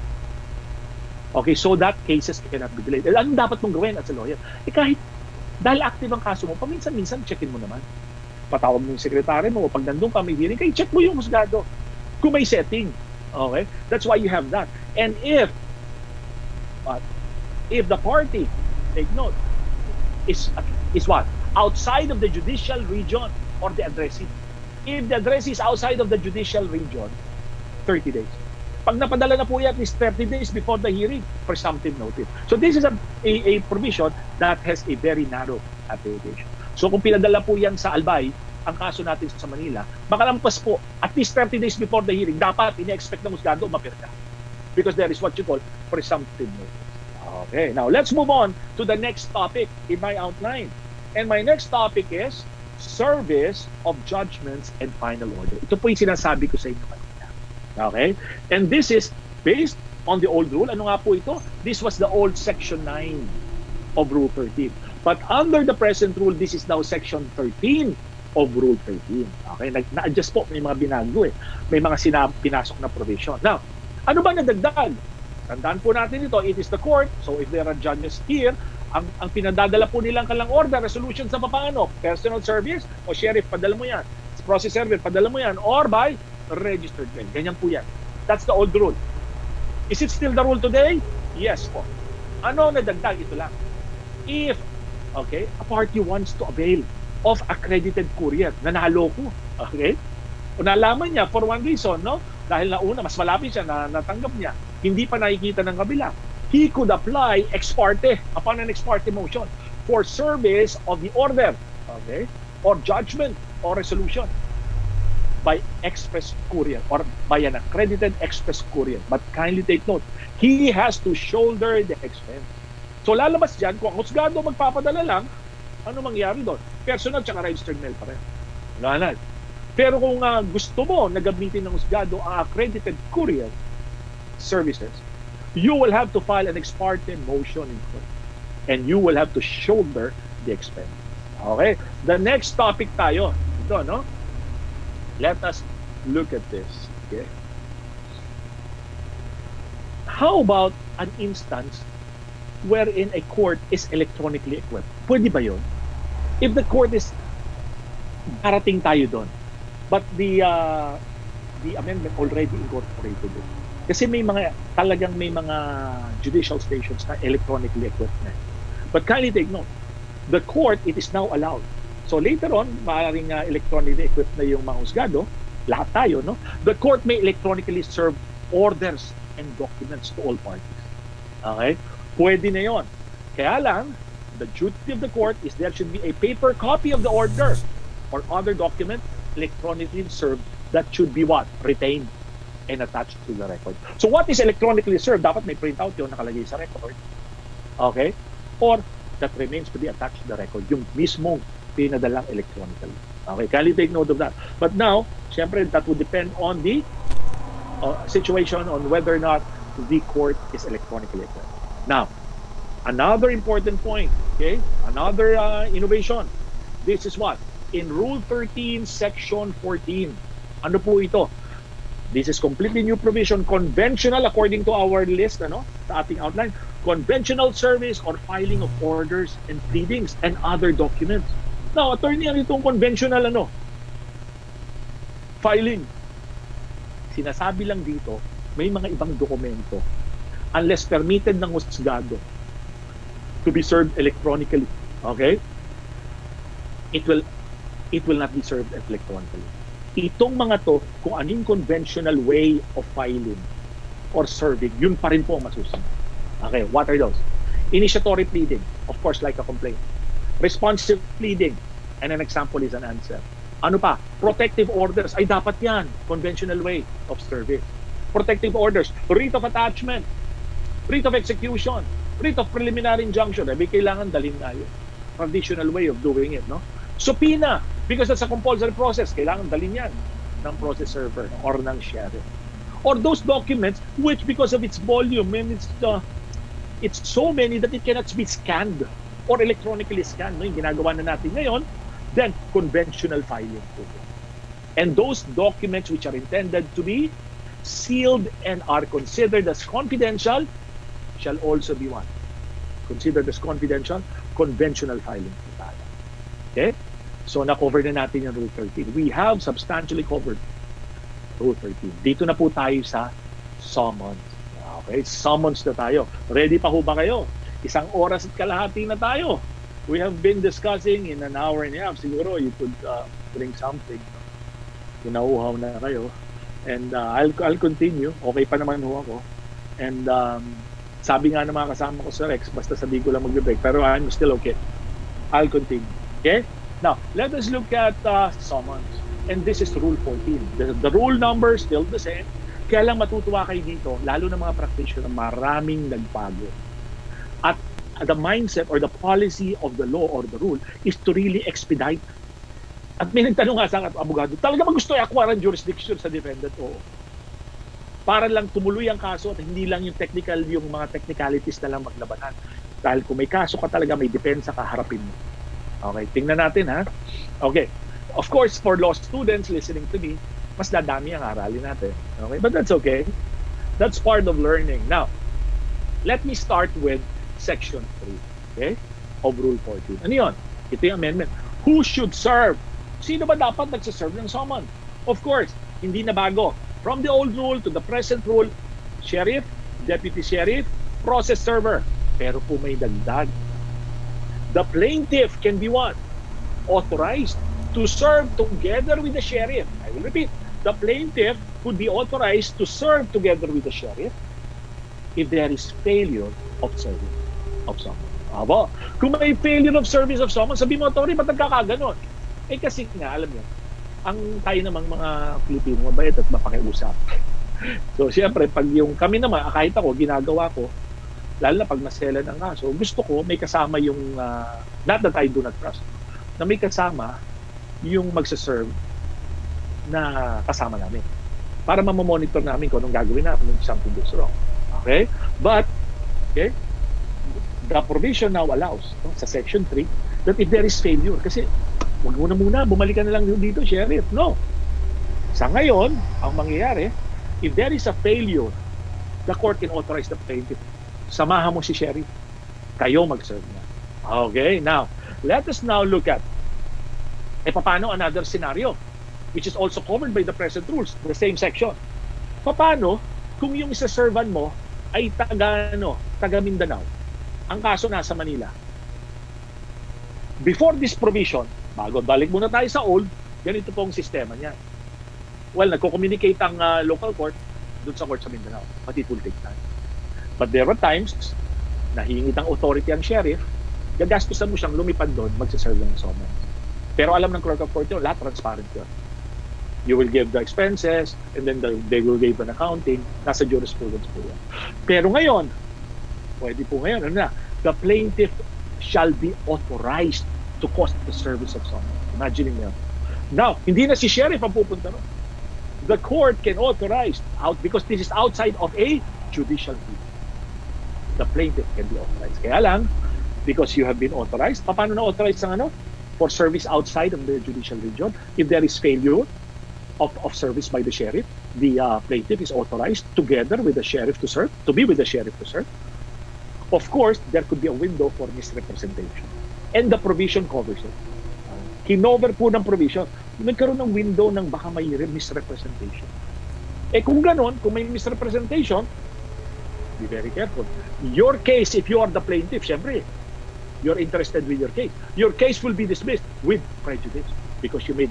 Okay, so that cases cannot be delayed. Anong dapat mong gawin as a lawyer? Kahit, dahil active ang kaso mo, paminsan-minsan, checkin mo naman. Patawag mo yung sekretary mo, pag nandun ka may hearing, check mo yung husgado. Kung may setting. Okay? That's why you have that. And if the party, take note, is what? Outside of the judicial region or the addressee. If the addressee is outside of the judicial region, 30 days. Pag napadala na po yan, at least 30 days before the hearing, presumptive notice. So this is a provision that has a very narrow application. So kung pinadala po yan sa Albay, ang kaso natin sa Manila, makalampas po, at least 30 days before the hearing, dapat ini-expect ng husgado umapirka. Because there is what you call presumptive notice. Okay, now let's move on to the next topic in my outline. And my next topic is service of judgments and final order. Ito po yung sinasabi ko sa inyo kanina. Okay? And this is based on the old rule. Ano nga po ito? This was the old Section 9 of Rule 13. But under the present rule, this is now Section 13 of Rule 13. Okay? Na-adjust po. May mga binago eh. May mga pinasok na provision. Now, ano ba nadagdag? Tandaan po natin ito, it is the court. So if there are judges here, ang pinadadala po nilang kalang order, resolution sa papaano, personal service, o sheriff, padala mo yan. Process server, padala mo yan. Or by registered mail. Ganyan po yan. That's the old rule. Is it still the rule today? Yes po. Ano nadagdag? Ito lang. If, okay, a party wants to avail of accredited courier, nanalo ko, okay? O nalaman niya for one reason, no? Dahil nauna, mas malapit siya, natanggap niya. Hindi pa nakikita ng kabila. He could apply ex parte, upon an ex parte motion, for service of the order, okay, or judgment or resolution by express courier or by an accredited express courier. But kindly take note, he has to shoulder the expense. So lalabas dyan, kung ang husgado magpapadala lang, ano mangyari doon? Personal tsaka registered mail pa rin. Wala na. Pero kung gusto mo na gamitin ng husgado ang accredited courier services, you will have to file an ex parte motion in court. And you will have to shoulder the expense. Okay? The next topic tayo. Ito, no? Let us look at this. Okay? How about an instance wherein a court is electronically equipped? Pwede ba yun? If the court is, darating tayo doon. But the amendment already incorporated it. Kasi may mga, talagang may mga judicial stations na electronically equipped na. But kindly take note, the court, it is now allowed. So later on, maaaring electronically equipped na yung mga husgado, lahat tayo, no? The court may electronically serve orders and documents to all parties. Okay? Pwede na yon. Kaya lang, the duty of the court is there should be a paper copy of the order or other document electronically served that should be what? Retained and attached to the record. So what is electronically served? Dapat may printout yun nakalagay sa record. Okay? Or that remains to be attached to the record. Yung mismong pinadalang electronically. Okay? Kindly take note of that. But now, syempre, that would depend on the situation on whether or not the court is electronically equipped. Now, another important point, okay? Another innovation. This is what? In Rule 13, Section 14. Ano po ito? This is completely new provision, conventional according to our list, ano, sa ating outline, conventional service or filing of orders and pleadings and other documents. Now, attorney, ano itong conventional, ano? Filing. Sinasabi lang dito, may mga ibang dokumento unless permitted ng husgado to be served electronically. Okay? It will not be served electronically. Itong mga to, kung anong conventional way of filing or serving, yun pa rin po ang masusunod. Okay, what are those? Initiatory pleading, of course, like a complaint. Responsive pleading, and an example is an answer. Ano pa? Protective orders, ay dapat yan, conventional way of service. Protective orders, writ of attachment, writ of execution, writ of preliminary injunction, ay kailangan dalhin tayo. Traditional way of doing it, no? Subpoena, because that's a compulsory process, kailangan dalhin yan ng process server or ng sheriff. Or those documents which because of its volume and it's so many that it cannot be scanned or electronically scanned, no? Yung ginagawa na natin ngayon, then conventional filing. And those documents which are intended to be sealed and are considered as confidential shall also be what? Considered as confidential, conventional filing. Okay? So, na-cover na natin yung Rule 13. We have substantially covered Rule 13. Dito na po tayo sa summons. Okay? Summons na tayo. Ready pa ho ba kayo? 1 oras at kalahati na tayo. We have been discussing in an hour and a half. Siguro, you could bring something. Pinauhaw na kayo. And I'll continue. Okay pa naman ho ako. And sabi nga ng mga kasama ko sa Rex, basta sabi ko lang mag-break. Pero I'm still okay. I'll continue. Okay? Now, let us look at summons. And this is Rule 14. The rule number is still the same. Kaya lang matutuwa kayo dito, lalo na mga practitioner, maraming nagbago. At the mindset or the policy of the law or the rule is to really expedite. At may nagtanong nga sa abogado, talaga ba gusto i-acquire ang jurisdiction sa defendant? Oo. Para lang tumuloy ang kaso at hindi lang yung mga technicalities na lang maglabanan. Dahil kung may kaso ka talaga, may depensa ka, harapin mo. Okay, tingnan natin ha. Okay, of course, for law students listening to me, mas dadami ang aralin natin. Okay, but that's okay. That's part of learning. Now, let me start with Section 3, okay, of Rule 14. Ano yun? Ito yung amendment. Who should serve? Sino ba dapat nagsaserve ng summon? Of course, hindi na bago. From the old rule to the present rule, sheriff, deputy sheriff, process server. Pero po may dagdag. The plaintiff can be what? Authorized to serve together with the sheriff. I will repeat. The plaintiff could be authorized to serve together with the sheriff if there is failure of service of summons. Aba, kung may failure of service of summons, sabi mo, Tori, ba't nagkakaganon? Eh kasi nga, alam niyo, ang tayo namang mga Pilipino, mabait at mapakiusap. So, siyempre, pag yung kami naman, kahit ako, ginagawa ko, lalo na pag nasela ng kaso, gusto ko may kasama yung, not that I do not trust, na may kasama yung magsaserve na kasama namin. Para mamamonitor namin kung anong gagawin namin if something goes wrong. Okay? But, okay, the provision now allows, no, sa Section 3, that if there is failure, kasi huwag muna, bumalikan na lang dito, sheriff. No. Sa ngayon, ang mangyayari, if there is a failure, the court can authorize the plaintiff. Samahan mo si sheriff. Kayo mag-serve na. Okay, now, let us now look at paano another scenario, which is also covered by the present rules, the same section. Paano kung yung isa-servan mo ay taga Mindanao? Ang kaso nasa Manila. Before this provision, bago balik muna tayo sa old, ganito pong sistema niya. Well, nagko-communicate ang local court doon sa court sa Mindanao. But it will take time. But there are times na hingit ang authority ang sheriff, gagastusan mo siyang lumipad doon, magsaserve ng summons. Pero alam ng clerk of court yun, lahat transparent yun. You will give the expenses, and then they will give an accounting. Nasa jurisprudence po yan. Pero ngayon, pwede po ngayon, the plaintiff shall be authorized to cost the service of someone. Imagining nyo. Now, hindi na si sheriff ang pupunta ron. The court can authorize, because this is outside of a judicial duty. The plaintiff can be authorized. Kaya lang, because you have been authorized, paano na-authorize ang for service outside of the judicial region? If there is failure of service by the sheriff, the plaintiff is authorized together with the sheriff to serve, to be with the sheriff to serve. Of course, there could be a window for misrepresentation. And the provision covers it. Kinover po ng provision. Nagkaroon ng window ng baka may misrepresentation. Kung ganon, kung may misrepresentation, be very careful. Your case, if you are the plaintiff, syempre, you're interested with your case. Your case will be dismissed with prejudice because you made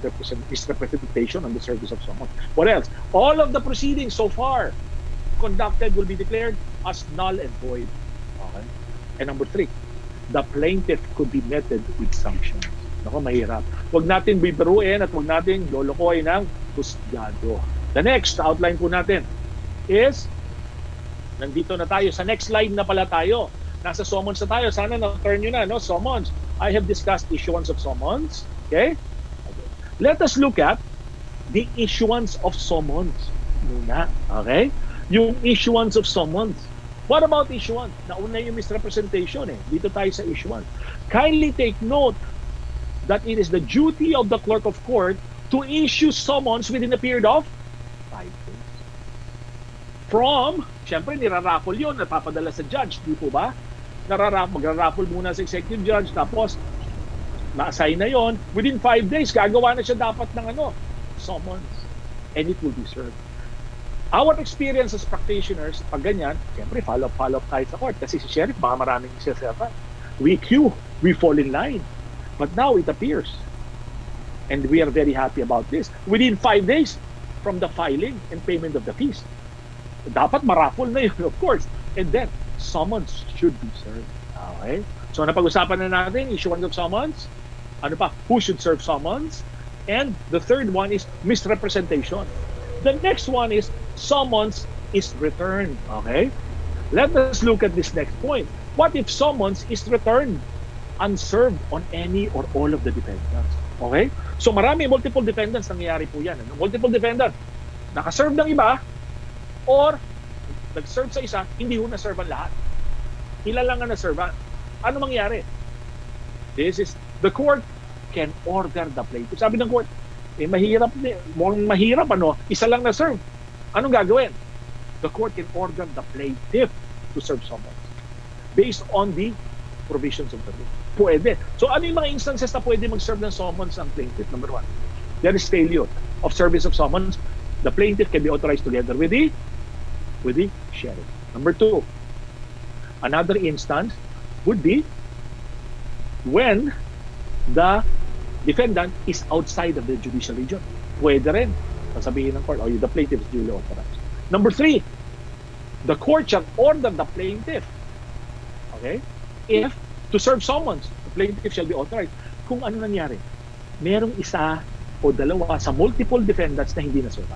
misrepresentation on the service of someone. What else? All of the proceedings so far conducted will be declared as null and void. Okay? And number 3, the plaintiff could be meted with sanctions. Naku, mahirap. Huwag natin bibiruin at huwag natin lolokoy ng husgado. The next outline po natin is, nandito na tayo. Sa next slide na pala tayo. Nasa summons na tayo. Sana na-turn nyo na, no? Summons. I have discussed issuance of summons. Okay? Let us look at the issuance of summons muna. Okay? Yung issuance of summons. What about issuance? Nauna yung misrepresentation Dito tayo sa issuance. Kindly take note that it is the duty of the clerk of court to issue summons within a period of 5 days. From, syempre, niraraffle yun, napapadala sa judge, di po ba? Magraraffle muna sa executive judge, tapos na-assign na yon. Within 5 days, gagawa na siya dapat ng summons. And it will be served. Our experience as practitioners, pag ganyan, siyempre, follow-up tayo sa court. Kasi si sheriff, baka maraming siya. We queue, we fall in line. But now it appears. And we are very happy about this. Within 5 days from the filing and payment of the fees. Dapat maraffle na yun, of course. And then, summons should be served. Okay? So, napag-usapan na natin, issuance of summons. Ano pa? Who should serve summons? And the third one is misrepresentation. The next one is summons is returned. Okay? Let us look at this next point. What if summons is returned unserved on any or all of the defendants? Okay? So marami, multiple defendants nangyayari po yan. Ano? Multiple defendant. Nakaserve ng iba or nag-serve sa isa, hindi ho na-serve ang lahat. Ilan lang ang na-serve. Ano mangyayari? This is, the court can order the plaintiff. Sabi ng court, mahirap, mahirap, isa lang na-serve. Anong gagawin? The court can order the plaintiff to serve someone based on the provisions of the law. Pwede. So ano yung mga instances na pwede mag-serve ng summons ang plaintiff? Number one, there is failure of service of summons. The plaintiff can be authorized together with the sheriff. Number two, another instance would be when the defendant is outside of the judicial region. Pwede rin. Sasabihin ng court, the plaintiff is duly authorized. Number three, the court shall order the plaintiff, okay, if to serve summons, the plaintiff shall be authorized. Kung ano nangyari, merong isa o dalawa sa multiple defendants na hindi na-serve.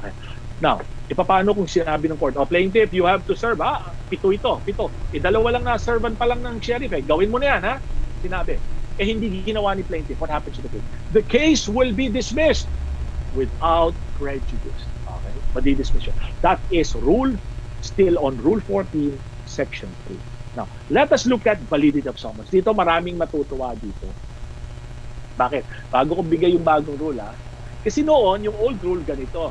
Okay. Now, paano kung sinabi ng court, plaintiff, you have to serve, pito. Dalawa lang na-servan pa lang ng sheriff, gawin mo na yan, sinabi. Hindi ginawa ni plaintiff. What happens to the case? The case will be dismissed without prejudice. Okay? Madi-dismiss siya. That is still on Rule 14, Section 3. Now, let us look at validity of summons. Dito maraming matutuwa dito. Bakit? Bago ko bigay yung bagong rule, kasi noon, yung old rule ganito.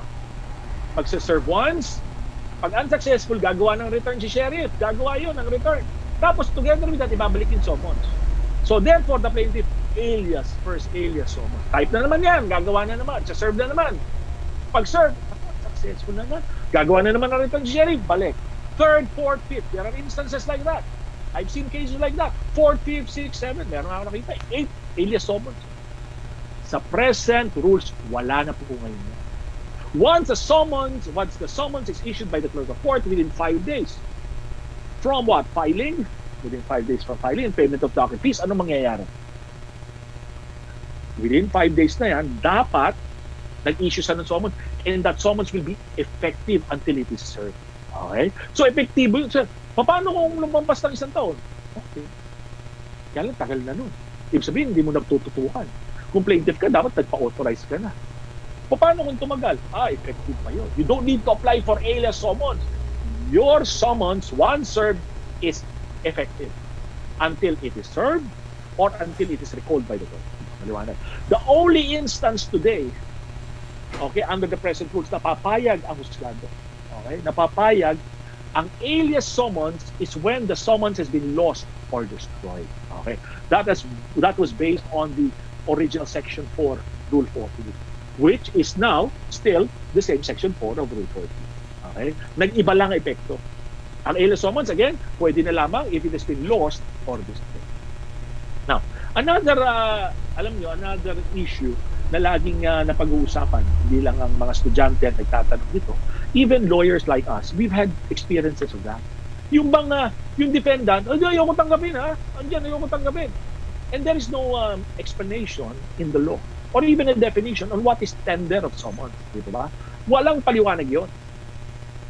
Magsaserve once, pag unsuccessful, gagawa ng return si sheriff. Gagawa yun ng return. Tapos, together with that, ibabalik yung summons. So, therefore, the plaintiff, first alias summons. Type na naman yan, gagawa na naman, serve na naman. Pag-serve, successful na naman. Gagawa na naman ng return si sheriff, balik. Third, fourth, fifth, there are instances like that. I've seen cases like that. Fourth, fifth, sixth, seventh, meron ako nakita. 8, alias summons. Sa present rules, wala na po ngayon. Once the summons is issued by the clerk of court within 5 days, from what? Filing? Within 5 days from filing, payment of docket fees, ano mangyayari? Within 5 days na yan, dapat nag-issue sa ng summons, and that summons will be effective until it is served. Okay? So, epektibo yun. So, paano kung lumampas ng isang taon? Okay. Kaya lang, tagal na nun. Ibig sabihin, hindi mo nagtututukan. Kung plaintiff ka, dapat nagpa-authorize ka na. Paano kung tumagal? Effective pa yun. You don't need to apply for alias summons. Your summons, once served, is effective until it is served or until it is recalled by the court. Maliwanag. The only instance today, okay, under the present rules, napapayag ang husgado. Okay? Napapayag ang alias summons is when the summons has been lost or destroyed. Okay? That was based on the original Section 4, Rule 40, which is now still the same Section 4 of Rule 40. Okay? Nag-iba lang epekto. Ang alias summons, again, pwede na lamang if it has been lost or destroyed. Now, another issue na laging napag-uusapan, hindi lang ang mga estudyante ang nagtatanong dito, even lawyers like us, we've had experiences of that. Yung bang, yung defendant, ayoko tanggapin, ayoko tanggapin. And there is no explanation in the law or even a definition on what is tender of summons. Dito ba? Walang paliwanag yun.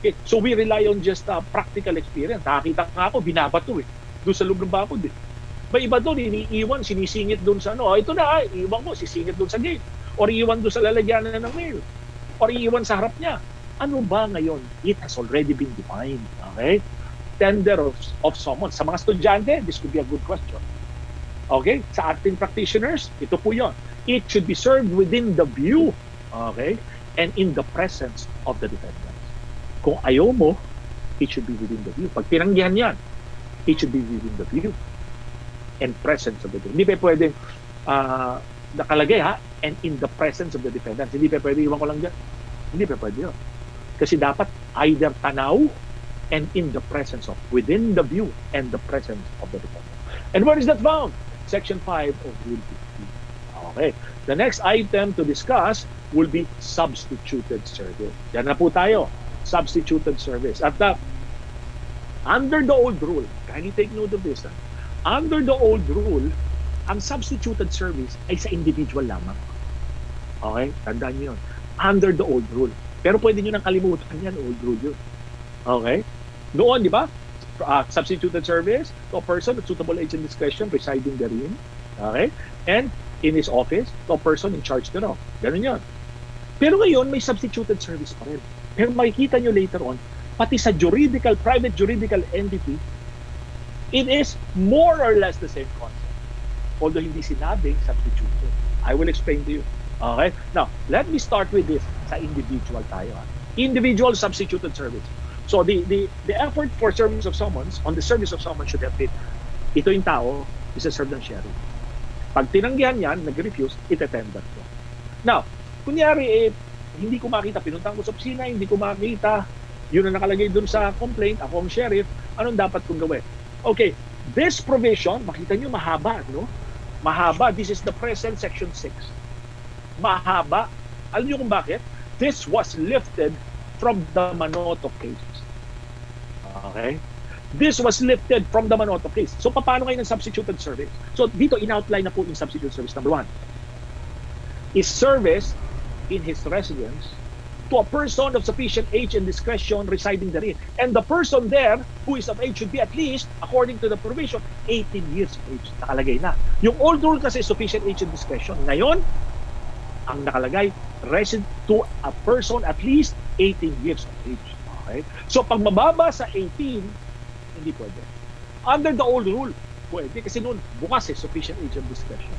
Okay, so we rely on just practical experience. Nakakita nga ako, binabato doon sa loob ng bakod. May iba doon, iniiwan, sinisingit doon sa ito na, iiwan ko, sisingit doon sa gate. Or iiwan doon sa lalagyanan ng mail. Or iiwan sa harap niya. Ano ba ngayon? It has already been defined. Okay? Tender of summons. Sa mga estudyante, this could be a good question. Okay? Sa ating practitioners, ito po yon. It should be served within the view. Okay? And in the presence of the defendant. Kung ayaw mo, it should be within the view. Pag tinanggihan yan, it should be within the view and presence of the defendant. Hindi pa pwedeng nakalagay and in the presence of the defendant. Hindi pa pwede, iwan ko lang dyan. Hindi pa pwede yun. Kasi dapat either tanaw and in the presence of, within the view and the presence of the defendant. And where is that found? Section 5 of Rule 15. Okay. The next item to discuss will be substituted service. Yan na po tayo. Substituted service. At under the old rule, kindly take note of this. Under the old rule, Ang substituted service ay sa individual lamang. Okay? Tandaan nyo yun. Under the old rule. Pero pwede nyo nang kalimutan yan, old rule yun. Okay? Noon, di ba? Substituted service to a person with suitable age and discretion residing therein. Okay? And in his office, to a person in charge thereof. Ganun yun. Pero ngayon, may substituted service pa rin. Pero makikita nyo later on, pati sa private juridical entity, it is more or less the same concept. Although hindi sinabing substituted. I will explain to you. Okay? Now, let me start with this. Sa individual tayo. Individual substituted service. So, the effort for service of summons, on the service of summons should have been, ito yung tao, isa-serve ng sheriff. Pag tinanggihan yan, nag-refuse, ite-tender ko. Now, kunyari, hindi ko makita, pinuntang ko sa opisina, hindi ko makita, yun ang nakalagay dun sa complaint, ako ang sheriff, anong dapat kong gawin? Okay, this provision, makita nyo, mahaba, no? Mahaba, this is the present section 6. Mahaba. Alam nyo kung bakit? This was lifted from the Manoto case. Okay? This was lifted from the Manoto case. So, paano kayo ng substituted service? So, dito, in-outline na po yung substituted service. Number 1, is service in his residence to a person of sufficient age and discretion residing therein. And the person there who is of age should be at least, according to the provision, 18 years of age. Nakalagay na. Yung old rule kasi sufficient age and discretion. Ngayon, ang nakalagay, resident to a person at least 18 years of age. Okay? So, pag mababa sa 18, hindi pwede. Under the old rule, pwede. Kasi noon, bukas sufficient age and discretion.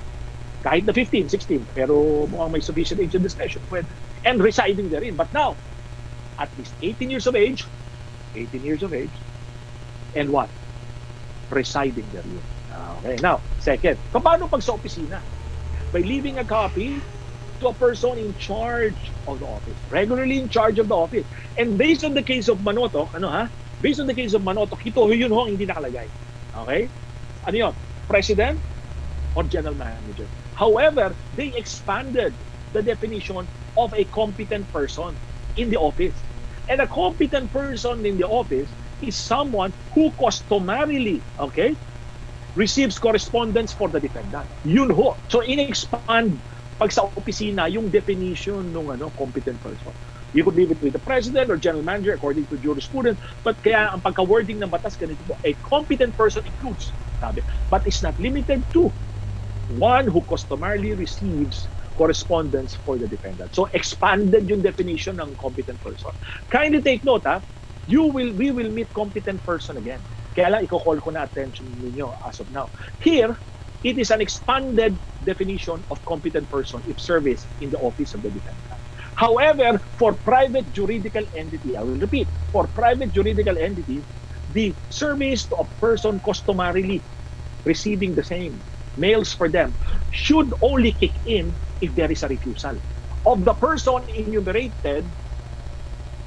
Kahit na 15, 16, pero mukhang may sufficient age and discretion, pwede. And residing therein. But now, at least 18 years of age, and what? Residing therein. Okay, now, second, paano pag sa opisina? By leaving a copy to a person in charge of the office. Regularly in charge of the office. And based on the case of Manoto, based on the case of Manoto, ito yun ho, hindi nakalagay. Okay? Ano yun? President or general manager. However, they expanded the definition of a competent person in the office. And a competent person in the office is someone who customarily, okay, receives correspondence for the defendant. Yun ho. So, in-expand pag sa opisina yung definition ng competent person. You could leave it with the president or general manager according to jurisprudence, but kaya ang pagka-wording ng batas ganito po, a competent person includes, sabi, but is not limited to one who customarily receives correspondence for the defendant. So, expanded yung definition ng competent person. Kindly take note, we will meet competent person again. Kaya lang, i-call ko na attention ninyo as of now. Here, it is an expanded definition of competent person if service in the office of the defendant. However, for private juridical entity, I will repeat, for private juridical entity, the service to a person customarily receiving the same mails for them should only kick in if there is a refusal of the person enumerated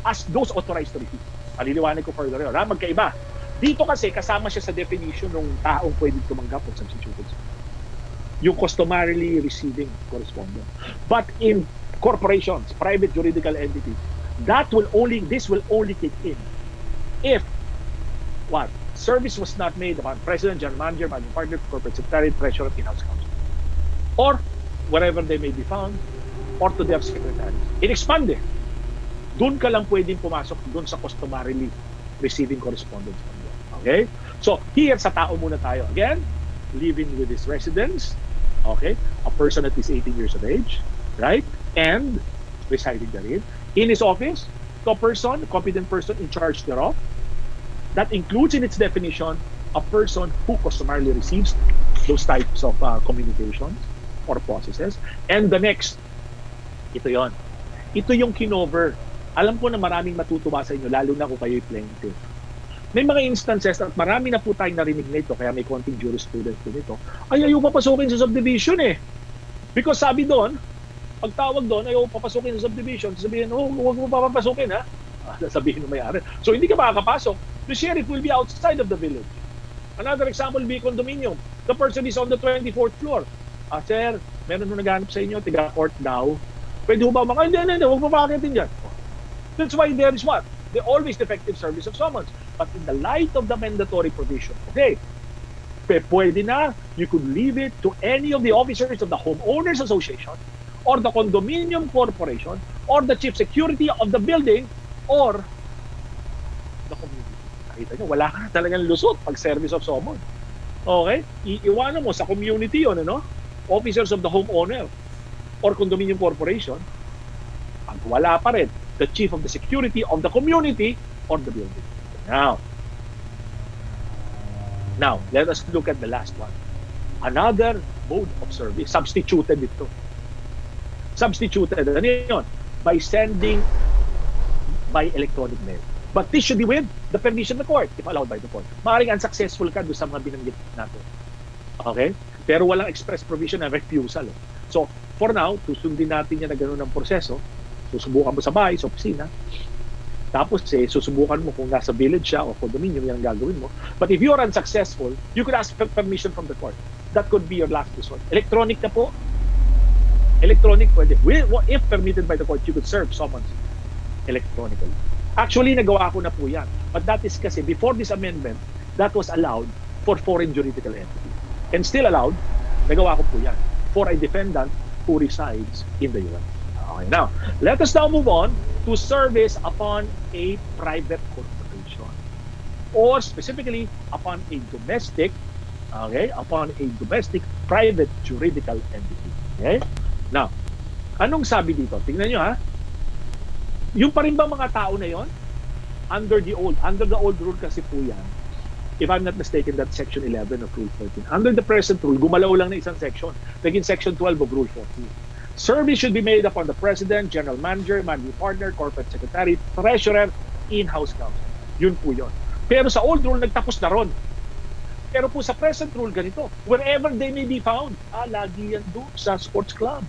as those authorized to refuse. Paliliwanag ko further yun. Magkaiba. Dito kasi kasama siya sa definition ng taong pwedeng tumanggap ng substituted service. Yung customarily receiving correspondence. But in corporations, private juridical entities, this will only kick in if what? Service was not made upon president, general manager, managing partner, corporate secretary, treasurer, in-house counsel, or wherever they may be found, or to their secretaries. In-expand doon ka lang pwedeng pumasok doon sa customarily receiving correspondence from them. Okay? So, here sa tao muna tayo. Again, living with his residence, okay? A person at least 18 years of age, right? And residing therein. In his office, to a person, a competent person in charge thereof. That includes in its definition a person who customarily receives those types of communications or processes. And the next, ito yon. Ito yung kinover. Alam ko na maraming matutuwa sa inyo, lalo na kung kayo'y plaintiff. May mga instances at marami na po tayong narinig nito, kaya may konting jurisprudence po nito, ay ayaw papasukin sa subdivision eh. Because sabi doon, pagtawag doon, ayaw papasukin sa subdivision, sabihin, huwag mo papapasukin ha. Sabihin mo may-ari. So hindi ka makakapasok. The sheriff will be outside of the village. Another example will be condominium. The person is on the 24th floor. Sir, meron nung naghanap sa inyo, tiga-court daw. Pwede ho ba hindi, huwag mo pakakitin dyan. That's why there is what? The always effective service of summons. But in the light of the mandatory provision, okay, Pwede na, you could leave it to any of the officers of the homeowners association or the condominium corporation or the chief security of the building or the community. Nakita nyo, wala ka na talagang lusot pag service of summons. Okay? Iiwanan mo sa community yun, ano? Officers of the homeowner or condominium corporation. Pag wala pa rin, the chief of the security of the community or the building. Now, let us look at the last one. Another mode of service, substituted ito. Substituted, ano yun? By sending by electronic mail. But this should be with the permission of the court, if allowed by the court. Maaaring unsuccessful ka doon sa mga binanggit natin. Okay? Pero walang express provision na refusal. So, for now, susundin natin yan na gano'n ng proseso. Susubukan mo sa bahay, sa opisina. Tapos, susubukan mo kung nasa village siya o condominium, yan ang gagawin mo. But if you are unsuccessful, you could ask for permission from the court. That could be your last resort. Electronic na po. Electronic pwede. If permitted by the court, you could serve summons electronically. Actually, nagawa ko na po yan. But that is kasi before this amendment, that was allowed for foreign juridical entity. And still allowed, nagawa ko po yan for a defendant who resides in the US. Okay, now, let us now move on to service upon a private corporation or specifically upon a domestic, private juridical entity. Okay? Now, anong sabi dito? Tingnan nyo ha. Yung pa rin ba mga tao na yon? Under the old rule kasi po yan. If I'm not mistaken, that's section 11 of Rule 14. Under the present rule, gumalaw lang na isang section. Naging section 12 of Rule 14. Service should be made upon the president, general manager, managing partner, corporate secretary, treasurer, in-house counsel. Yun po yun. Pero sa old rule, nagtapos na ron. Pero po sa present rule, ganito. Wherever they may be found, lagi yan doon sa sports club.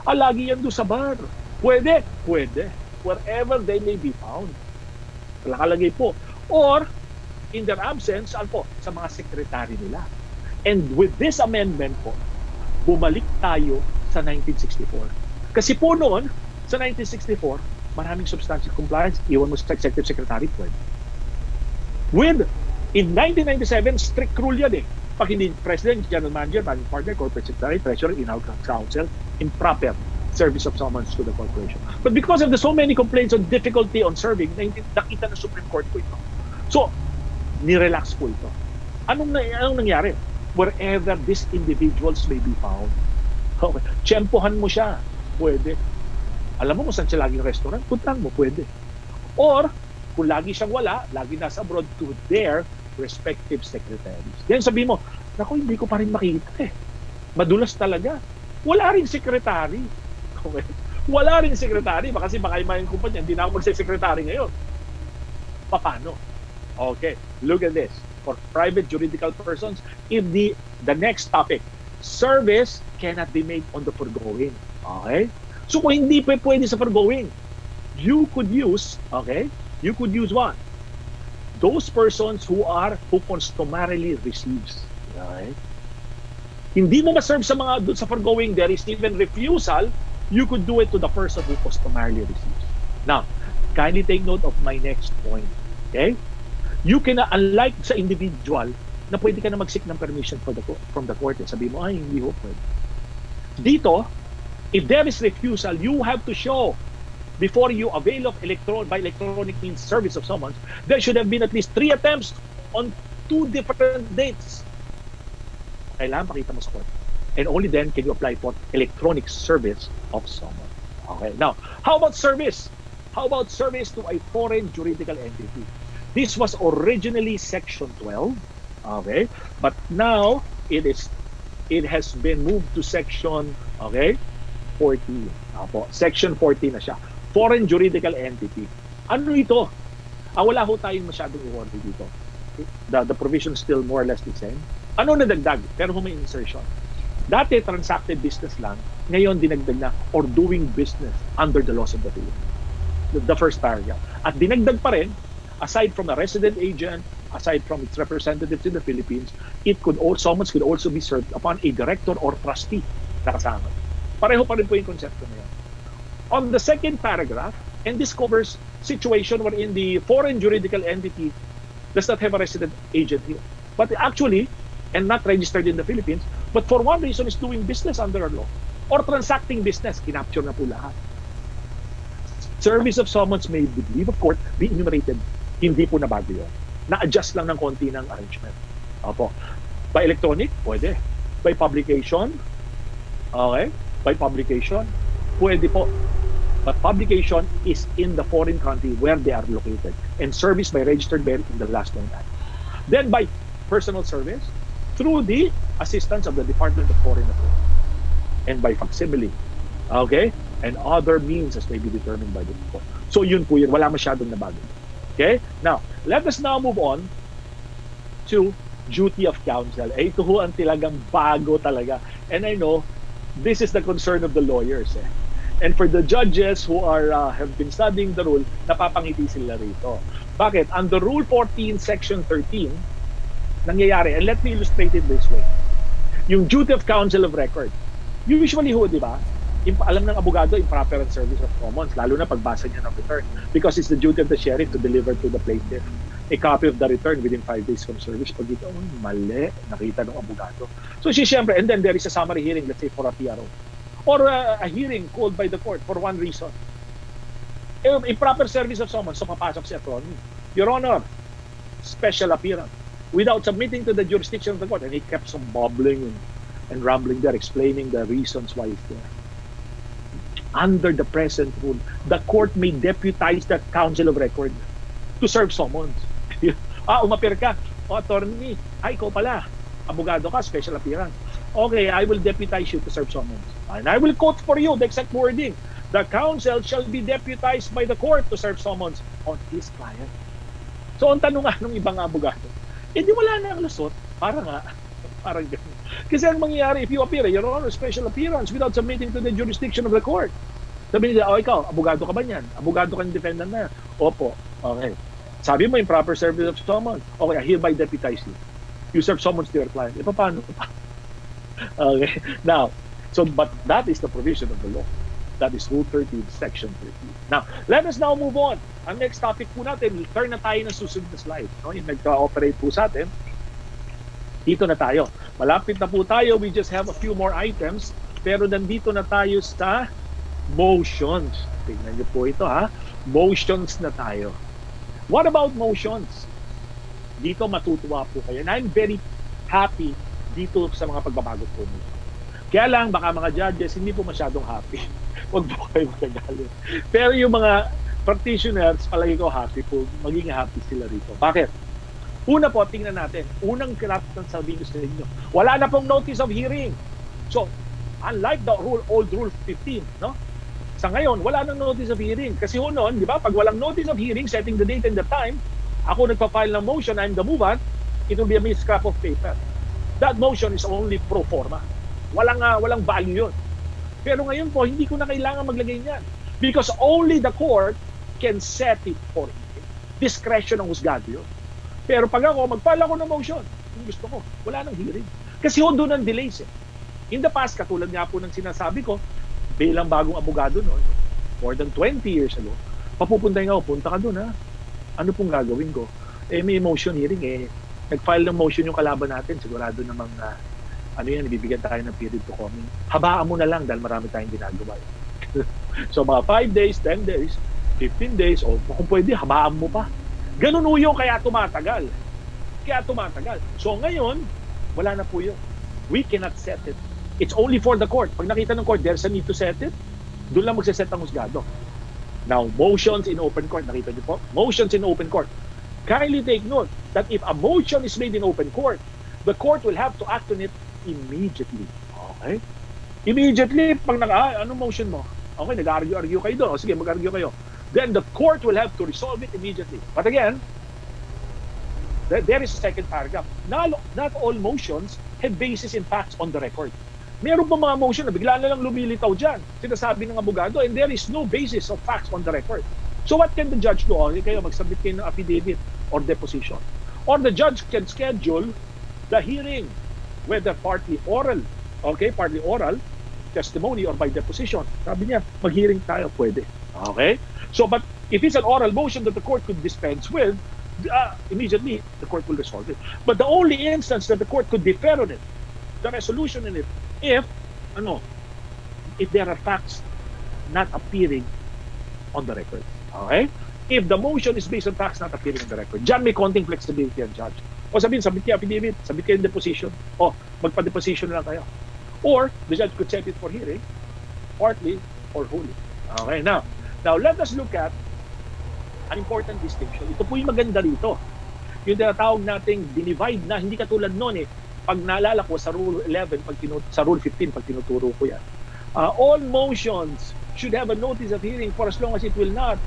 Lagi yan doon sa bar. Pwede. Wherever they may be found. Nakalagay po. Or, in their absence, sa mga sekretary nila. And with this amendment po, bumalik tayo sa 1964. Kasi po noon, sa 1964, maraming substantial compliance, iwan mo sa executive secretary, pwede. In 1997, strict rule yan eh. Pag hindi president, general manager, managing partner, corporate secretary, treasurer, in-house counsel, improper service of summons to the corporation. But because of the so many complaints on difficulty on serving, nakita ng Supreme Court po ito. So, nirelax po ito. Anong nangyari? Wherever these individuals may be found, tiyempohan mo siya, pwede. Alam mo kung saan siya laging restaurant, puntahan mo, pwede. Or, kung lagi siyang wala, lagi nasa abroad, to their respective secretaries. Yan sabi mo, naku, hindi ko pa rin makita eh. Madulas talaga. Wala rin secretary. Okay? Wala rin secretary. Kasi baka yung kumpanya, hindi na ako magse-secretary ngayon. Paano? Okay, look at this. For private juridical persons, if the next topic, service cannot be made on the foregoing. Okay? So kung hindi pwede sa foregoing, you could use what? Those persons who customarily receives. Okay? Hindi mo ma-serve sa mga sa foregoing, there is even refusal, you could do it to the person who customarily receives. Now, kindly take note of my next point. Okay? You can, unlike sa individual, na pwede ka na mag-seek ng permission from the court. Sabi mo, hindi ho pwede. Dito, if there is refusal, you have to show before you avail of by electronic means service of summons, there should have been at least 3 attempts on 2 different dates. Kailangan pakita mo sa court. And only then can you apply for electronic service of summons. Okay. Now, how about service? How about service to a foreign juridical entity? This was originally Section 12, okay, but now it has been moved to Section 14. Section 14 na siya. Foreign juridical entity. Ano ito? Wala ho tayong masyadong i-worry dito. The provision is still more or less the same. Ano nadagdag? Pero may insertion. Dati transacted business lang, ngayon dinagdag na or doing business under the laws of the Philippines. The first paragraph. At dinagdag pa rin, aside from a resident agent, aside from its representatives in the Philippines, summons could also be served upon a director or trustee na kasama. Pareho pa rin po yung konsepto na yan. On the second paragraph, and this covers situation wherein the foreign juridical entity does not have a resident agent here. But actually, and not registered in the Philippines, but for one reason is doing business under our law or transacting business, kinapture na po lahat. Service of summons may with leave of court be enumerated. Hindi po nabago yun. Na-adjust lang ng konti ng arrangement. Opo. By electronic, pwede. By publication, okay? By publication, pwede po. But publication is in the foreign country where they are located and service by registered bearer in the last known time. Then by personal service through the assistance of the Department of Foreign Affairs and by facsimile, okay? And other means as may be determined by the court. So yun po yun, wala masyadong nabago. Okay? Now, let us now move on to duty of counsel. Ito ho ang talagang bago talaga. And I know, this is the concern of the lawyers. And for the judges who are have been studying the rule, napapangiti sila rito. Bakit? Under Rule 14, Section 13, nangyayari, and let me illustrate it this way. Yung duty of counsel of record. Usually ho, di ba? Alam ng abogado, improper and service of commons, lalo na pagbasa niya ng return. Because it's the duty of the sheriff to deliver to the plaintiff a copy of the return within 5 days from service. Pag dito, mali, nakita ng abogado. So siyempre, and then there is a summary hearing, let's say for a PRO. Or a hearing called by the court for one reason. Improper service of summons, so papasok si attorney. Your Honor, special appearance. Without submitting to the jurisdiction of the court. And he kept some bubbling and rambling there, explaining the reasons why he's there. Under the present rule, the court may deputize the counsel of record to serve summons. Umapir ka. Attorney, ikaw pala. Abogado ka, special appearance. Okay, I will deputize you to serve summons. And I will quote for you the exact wording. The counsel shall be deputized by the court to serve summons on his client. So, ang tanong nga ng ibang abogado, di wala na ang lusot. Parang ganun. Kasi ang mangyayari, if you appear, Your Honor, special appearance without submitting to the jurisdiction of the court. Sabi nila, ikaw, abogado ka ba niyan? Abogado ka ng defendant na? Opo. Okay. Sabi mo, improper service of summons. Okay, I hereby deputize you. You serve summons to your client. Paano? Okay. Now, but that is the provision of the law. That is Rule 13, Section 13. Now, let us now move on. Ang next topic po natin, turn na tayo ng susunod na slide. No? Yung nag-cooperate po sa atin. Dito na tayo. Malapit na po tayo. We just have a few more items. Pero nandito na tayo sa motions. Tingnan niyo po ito ha. Motions na tayo. What about motions? Dito matutuwa po kayo. And I'm very happy dito sa mga pagbabago po nito. Kaya lang, baka mga judges, hindi po masyadong happy. Huwag po kayo magagalit. Pero yung mga practitioners, palagi ko happy po. Maging happy sila rito. Bakit? Una po, tingnan natin. Unang kinatang sabihin ko sa inyo. Wala na pong notice of hearing. So, unlike the old Rule 15, no? Sa ngayon, wala nang notice of hearing. Kasi noon, di ba, pag walang notice of hearing, setting the date and the time, ako nagpa-file ng motion, I'm the movant, it will be a mere scrap of paper. That motion is only pro forma. Walang value yun. Pero ngayon po, hindi ko na kailangan maglagay niyan. Because only the court can set it for hearing. Discretion ng husgado yun. Pero pag mag-file ako ng motion, kung gusto ko, wala nang hearing. Kasi doon ang delays eh. In the past, katulad nga po ng sinasabi ko, bilang bagong abogado noon, more than 20 years ago, papupuntahin ako, punta ka doon ha. Ano pong gagawin ko? May motion hearing eh. Nag-file ng motion yung kalaban natin, sigurado namang ibibigyan tayo ng period to comment. Habaan mo na lang dahil marami tayong ginagawa. So mga 5 days, 10 days, 15 days, o kung pwede, habaan mo pa. Ganun yung kaya tumatagal. So ngayon, wala na po yun. We cannot set it. It's only for the court. Pag nakita ng court, there's a need to set it, doon lang magsaset ang husgado. Now, motions in open court. Nakita niyo po? Motions in open court. Kindly take note that if a motion is made in open court, the court will have to act on it immediately. Okay? Immediately, pag anong motion mo? Okay, nag-argue kayo doon. O sige, mag-argue kayo. Then the court will have to resolve it immediately. But again, there is a second paragraph. Not all motions have basis in facts on the record. Meron pa mga motion na bigla na lang lumilitaw dyan. Sinasabi ng abogado, and there is no basis of facts on the record. So what can the judge do? Okay, kayo mag-submit kayo ng affidavit or deposition. Or the judge can schedule the hearing, whether partly oral, testimony or by deposition. Sabi niya, mag-hearing tayo, pwede. Okay? So, but if it's an oral motion that the court could dispense with, immediately the court will resolve it. But the only instance that the court could defer on it, the resolution in it, if ano, if there are facts not appearing on the record. Okay? If the motion is based on facts not appearing on the record, dyan may konting flexibility ang judge. O sabihin, sabit kayo affidavit, sabit kayo in deposition, o magpa-deposition lang kayo. Or the judge could set it for hearing, partly or wholly. Okay, now let us look at an important distinction. Ito po yung maganda rito. Yung tinatawag nating dinivide na, hindi katulad noon eh. Pag naalala ko sa Rule 11, sa Rule 15, pag tinuturo ko yan. All motions should have a notice of hearing for as long as it will not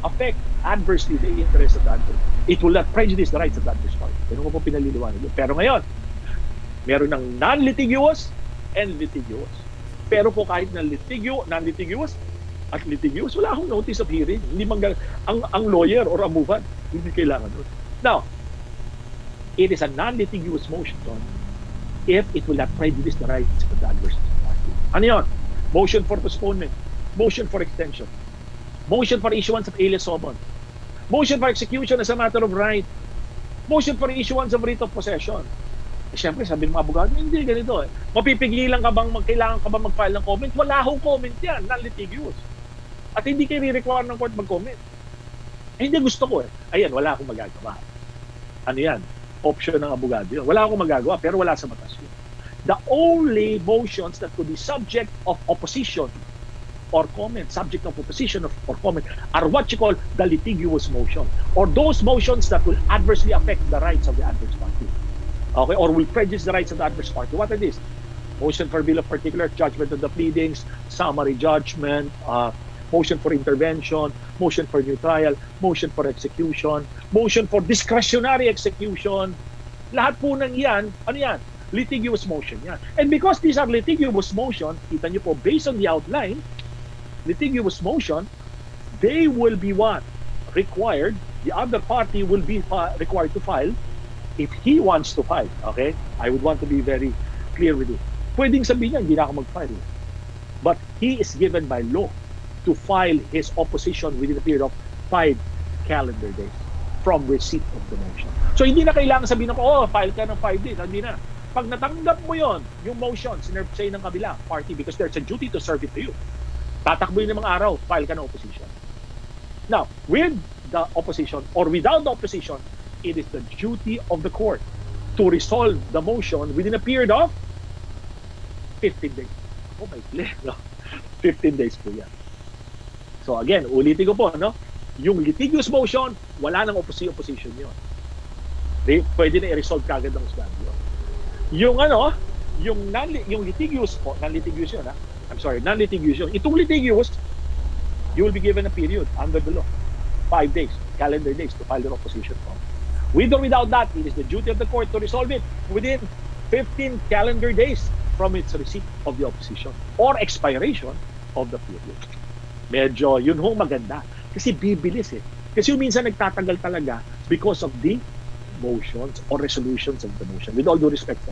affect adversely the interest of the adverse. It will not prejudice the rights of the adverse party. Ganun ko po pinaliliwanag. Pero ngayon, meron ng non-litigious and litigious. Pero po kahit non-litigious at litigious, wala akong notice of hearing. Hindi ang lawyer or ang movant, hindi kailangan nun. Now, it is a non-litigious motion if it will not prejudice the rights of the adverse party. Ano yun? Motion for postponement, motion for extension, motion for issuance of alias summons, motion for execution as a matter of right, motion for issuance of writ of possession. Siyempre, sabi ng mga abogado, hindi ganito eh. Mapipigilan ka bang, kailangan ka bang mag-file ng comment? Wala akong comment yan, non-litigious. At hindi kayo re-require ng court mag-comment. Hindi gusto ko eh. Ayan, wala akong magagawa. Ano yan? Option ng abogado yun. Wala akong magagawa, pero wala sa batas yun. The only motions that could be subject of opposition or comment, subject of opposition or comment, are what you call the litigious motion, or those motions that will adversely affect the rights of the adverse party. Okay, or will prejudice the rights of the adverse party. What are these? Motion for bill of particular, judgment of the pleadings, summary judgment, motion for intervention, motion for new trial, motion for execution, motion for discretionary execution. Lahat po ng yan, ano yan? Litigious motion yan. And because these are litigious motion, kita nyo po, based on the outline, litigious motion, they will be what? Required, the other party will be required to file if he wants to file. Okay? I would want to be very clear with you. Pwedeng sabihin niya, hindi na ako mag-file. But he is given by law to file his opposition within a period of 5 calendar days from receipt of the motion. So hindi na kailangan sabihin ako, file ka ng 5 days. Hindi na. Pag natanggap mo yon, yung motion, sinerve sa'yo ng kabila party because there's a duty to serve it to you. Tatakbo yun ng mga araw, file ka ng opposition. Now, with the opposition or without the opposition, it is the duty of the court to resolve the motion within a period of 15 days. Oh my God, no? 15 days po yan. So again, ulitin ko po, no? Yung litigious motion, wala nang opposition yun. Pwede na i-resolve kagad ng husgado yun. Yung yung litigious po, non-litigious yun, ha? I'm sorry, non-litigious yun. Itong litigious, you will be given a period under the law. 5 days, calendar days to file your opposition form. With or without that, it is the duty of the court to resolve it within 15 calendar days from its receipt of the opposition or expiration of the period. Medyo, yun ho maganda. Kasi bibilis eh. Kasi yung minsan nagtatagal talaga because of the motions or resolutions of the motion. With all due respect po,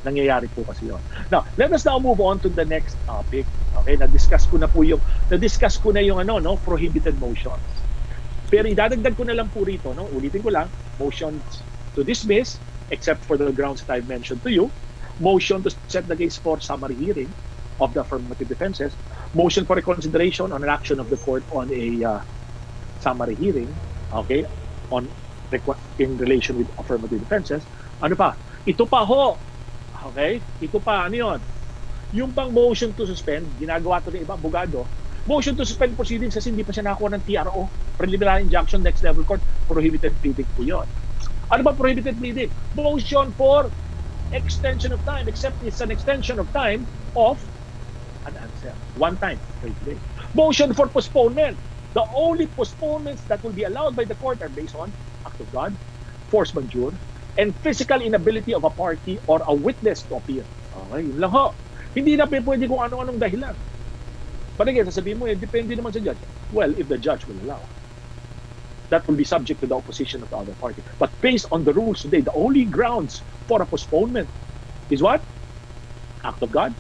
nangyayari po kasi yun. Now, let us now move on to the next topic. Okay, na-discuss ko na yung prohibited motions. Pero idadagdag ko na lang po rito, no? Ulitin ko lang, motions to dismiss, except for the grounds that I've mentioned to you, motion to set the case for summary hearing of the affirmative defenses, motion for reconsideration on an action of the court on a summary hearing, okay, in relation with affirmative defenses. Ano pa? Ito pa ho, okay? Ito pa, ano yun? Yung pang motion to suspend, ginagawa to ng ibang abogado, motion to suspend proceedings kasi hindi pa siya nakakuha ng TRO, preliminary injunction, next level court, prohibited pleading po yun. Ano ba prohibited pleading? Motion for extension of time, except it's an extension of time of an answer. One time, 30 days. Motion for postponement. The only postponements that will be allowed by the court are based on act of God, force majeure, and physical inability of a party or a witness to appear. Okay, yun lang ho. Hindi na pwede kung ano-anong dahilan. But again, sasabihin mo, depende naman sa judge. Well, if the judge will allow, that will be subject to the opposition of the other party. But based on the rules today, the only grounds for a postponement is what? Act of God,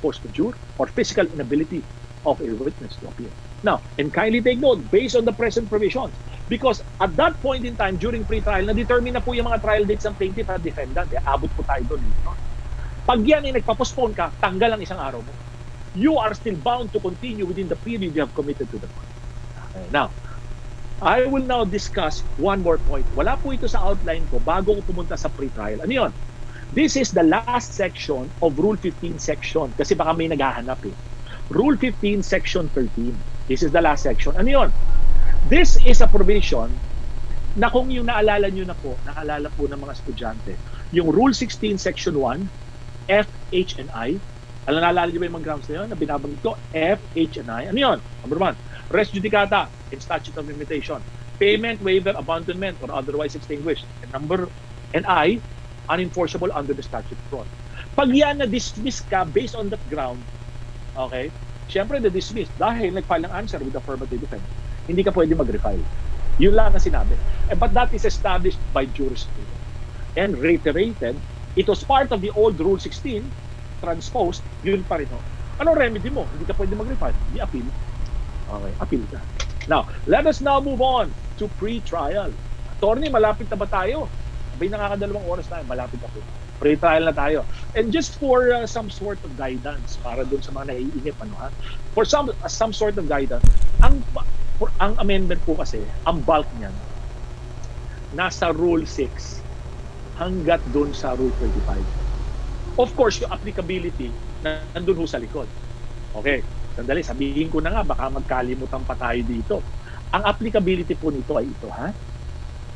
force majeure, or physical inability of a witness to appear. Now, and kindly take note, based on the present provisions, Because at that point in time, during pre-trial, na-determine na po yung mga trial dates ng plaintiff at defendant. Abot po tayo doon. Pag yan ay nagpa-postpone ka, tanggal ang isang araw mo. You are still bound to continue within the period you have committed to the court. Okay, now, I will now discuss one more point. Wala po ito sa outline ko bago ko pumunta sa pre-trial. Ano yun? This is the last section of Rule 15 section kasi baka may naghahanap eh. Rule 15 section 13. This is the last section. Ano yun? This is a provision na kung yung naalala nyo na po, naalala po ng mga estudyante, yung Rule 16 section 1, F, H, and I. Alam, naalala nyo ba yung mga grounds na yun na binabanggit ko? F, H, and I. Ano yun? Number 1, res judicata in statute of limitation. Payment, waiver, abandonment, or otherwise extinguished. And I, unenforceable under the statute fraud. Pag yan na-dismiss ka based on that ground, okay, syempre na-dismiss dahil nag-file ng answer with affirmative defense. Hindi ka pwede mag-refile. Yun lang ang sinabi. But that is established by jurisprudence. And reiterated, it was part of the old Rule 16, transposed, yun pa rin. Anong remedy mo? Hindi ka pwede mag-refile. Hindi appeal. Okay, appeal ka. Now, let us now move on to pre-trial. Attorney, malapit na ba tayo? Abay, nakakadalawang oras tayo. Malapit na po. Pre-trial na tayo. And just for some sort of guidance, para dun sa mga naiinip, for some sort of guidance, ang amendment po kasi, ang bulk niyan, nasa Rule 6 hanggat dun sa Rule 25. Of course, yung applicability nandun ho sa likod. Okay, sandali, sabihin ko na nga, baka magkalimutan pa tayo dito. Ang applicability po nito ay ito, ha?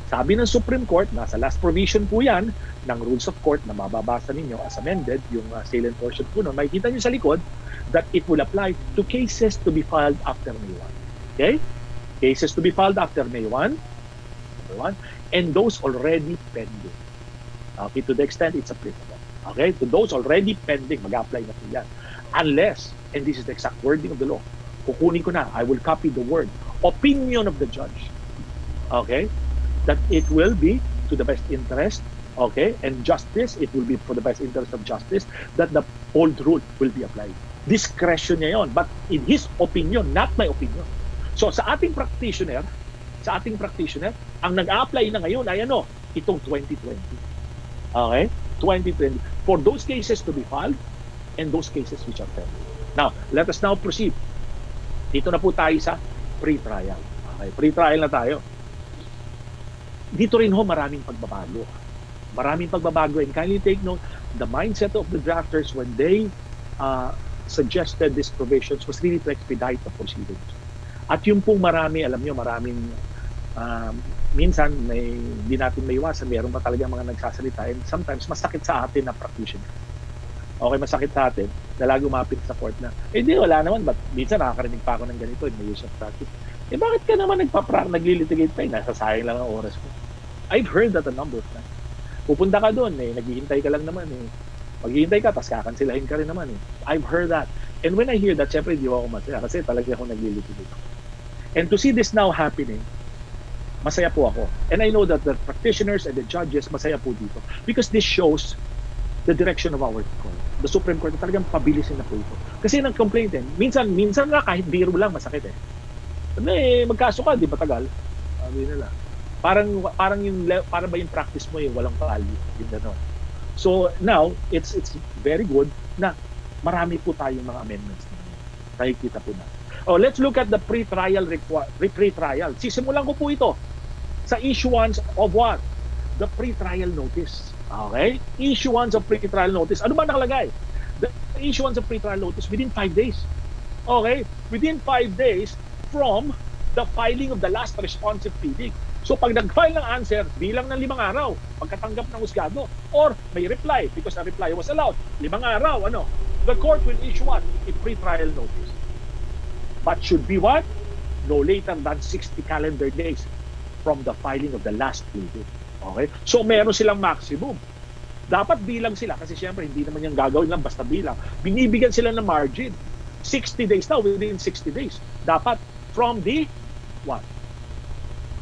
Sabi ng Supreme Court, nasa last provision po yan ng Rules of Court na mababasa ninyo as amended, yung salient portion po nun, makikita nyo sa likod that it will apply to cases to be filed after May 1. Okay? Cases to be filed after May 1, number 1, and those already pending. Okay, to the extent it's applicable. Okay, to those already pending, mag-apply na po yan. Unless, and this is the exact wording of the law, kukunin ko na, I will copy the word, opinion of the judge. Okay, that it will be to the best interest, okay, and justice, it will be for the best interest of justice, that the old rule will be applied. Discretion niya yun, but in his opinion, not my opinion. So sa ating practitioner, ang nag-a-apply na ngayon ay ano, itong 2020. Okay? 2020. For those cases to be filed and those cases which are pending. Now, let us now proceed. Dito na po tayo sa pre-trial. Okay, pre-trial na tayo. Dito rin ho maraming pagbabago. Maraming pagbabago, and kindly take note, the mindset of the drafters when they suggested these provisions was really to expedite the proceedings. At yung pong marami, alam nyo, maraming minsan hindi natin maiwasan, mayroon pa talaga mga nagsasalita, and sometimes masakit sa atin na practitioner. Okay, masakit sa atin na lagi umapit sa court na, di, wala naman, but minsan nakakarinig pa ako ng ganito in the use of practice. Bakit ka naman naglilitigate pa, nasasayang lang ang oras mo. I've heard that a number of times. Pupunta ka doon, naghihintay ka lang naman, maghihintay ka, tapos kakansilahin ka rin naman. I've heard that. And when I hear that, syempre hindi ako masaya kasi talaga ako naglilitigate. And to see this now happening, masaya po ako. And I know that the practitioners and the judges, masaya po dito. Because this shows the direction of our court. The Supreme Court, talagang pabilisin na po ito. Kasi nag-complaint minsan nga kahit biro lang masakit magkaso ka, di ba tagal? Sabi nila. Parang para ba yung practice mo walang value. Yung gano'n. So now, it's very good na marami po tayong mga amendments na nakikita po na. Let's look at the pre-trial. Sisimulan ko po ito sa issuance of what? The pre-trial notice. Okay? Issuance of pre-trial notice. Ano ba nakalagay? The issuance of pre-trial notice within 5 days. Okay? Within 5 days from the filing of the last responsive pleading. So pag nag-file ng answer, bilang ng 5 araw, pagkatanggap ng husgado, or may reply, because a reply was allowed, 5 araw, the court will issue what? A pre-trial notice. But should be what? No later than 60 calendar days from the filing of the last pleading. Okay? So meron silang maximum. Dapat bilang sila, kasi syempre hindi naman yung gagawin lang basta bilang. Binibigyan sila ng margin. 60 days now, within 60 days. Dapat from the what?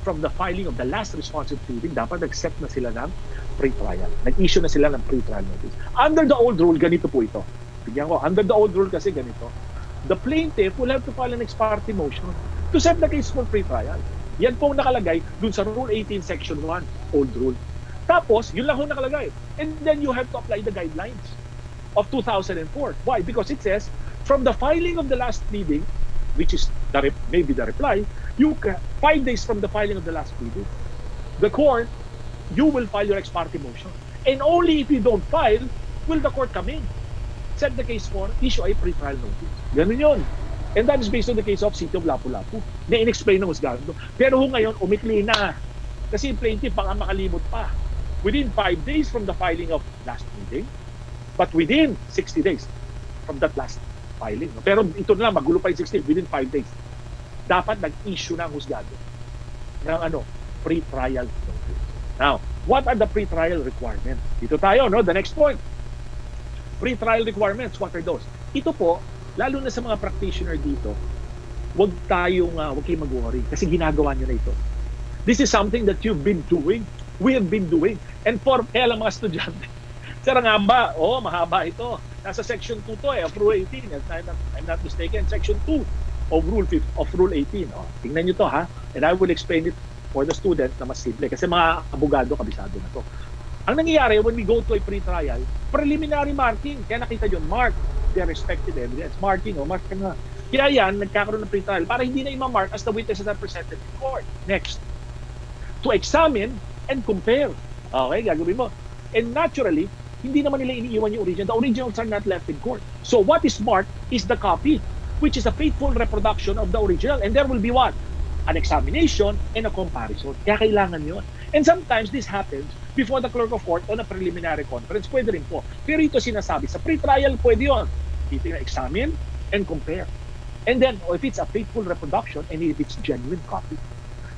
From the filing of the last responsive pleading, dapat nag-set na sila ng pre-trial. Nag-issue na sila ng pre-trial notice. Under the old rule, ganito po ito. Bigyan ko, under the old rule kasi ganito. The plaintiff will have to file an ex parte motion to set the case for pre-trial. Yan po ang nakalagay dun sa Rule 18 Section 1, old rule. Tapos, yun lang ho nakalagay. And then you have to apply the guidelines of 2004. Why? Because it says, from the filing of the last pleading, which is maybe the reply, 5 days from the filing of the last pleading, the court, you will file your ex parte motion. And only if you don't file, will the court come in, set the case for, issue a pre-trial notice. Ganun yun. And that is based on the case of City of Lapu-Lapu na in-explain ng husgado. Pero ngayon, umikli na. Kasi yung plaintiff baka makalimot pa. Within 5 days from the filing of last pleading, but within 60 days from that last filing. Pero ito na lang, magulo pa yung 60, within 5 days. Dapat nag-issue na ang husgado ng pre-trial notice. Now, what are the pre-trial requirements? Dito tayo, no? The next point. Pre-trial requirements, what are those? Ito po, lalo na sa mga practitioner dito, huwag kayong mag-worry kasi ginagawa nyo na ito. This is something that you've been doing. We have been doing. And for kaya lang mga estudyante, sir, nga ba? Mahaba ito. Nasa section 2 to of Rule 18. If I'm not mistaken, section 2 of Rule 18. Tingnan nyo to ha. And I will explain it for the students na mas simple. Kasi mga abogado, kabisado na to. Ang nangyayari when we go to a pre-trial, preliminary marking. Kaya nakita yun, mark their respective evidence. Marking, mark ka na. Kaya yan, nagkakaroon ng pre-trial para hindi na ima-mark as the witnesses are presented in court. Next, to examine and compare. Okay, gagawin mo. And naturally, hindi naman nila iniiwan yung original. The originals are not left in court. So what is marked is the copy, which is a faithful reproduction of the original. And there will be what? An examination and a comparison. Kaya kailangan yun. And sometimes this happens before the clerk of court on a preliminary conference. Pwede rin po. Pero ito sinasabi, sa pre-trial pwede yun. Examine and compare. And then, if it's a faithful reproduction and if it's genuine copy.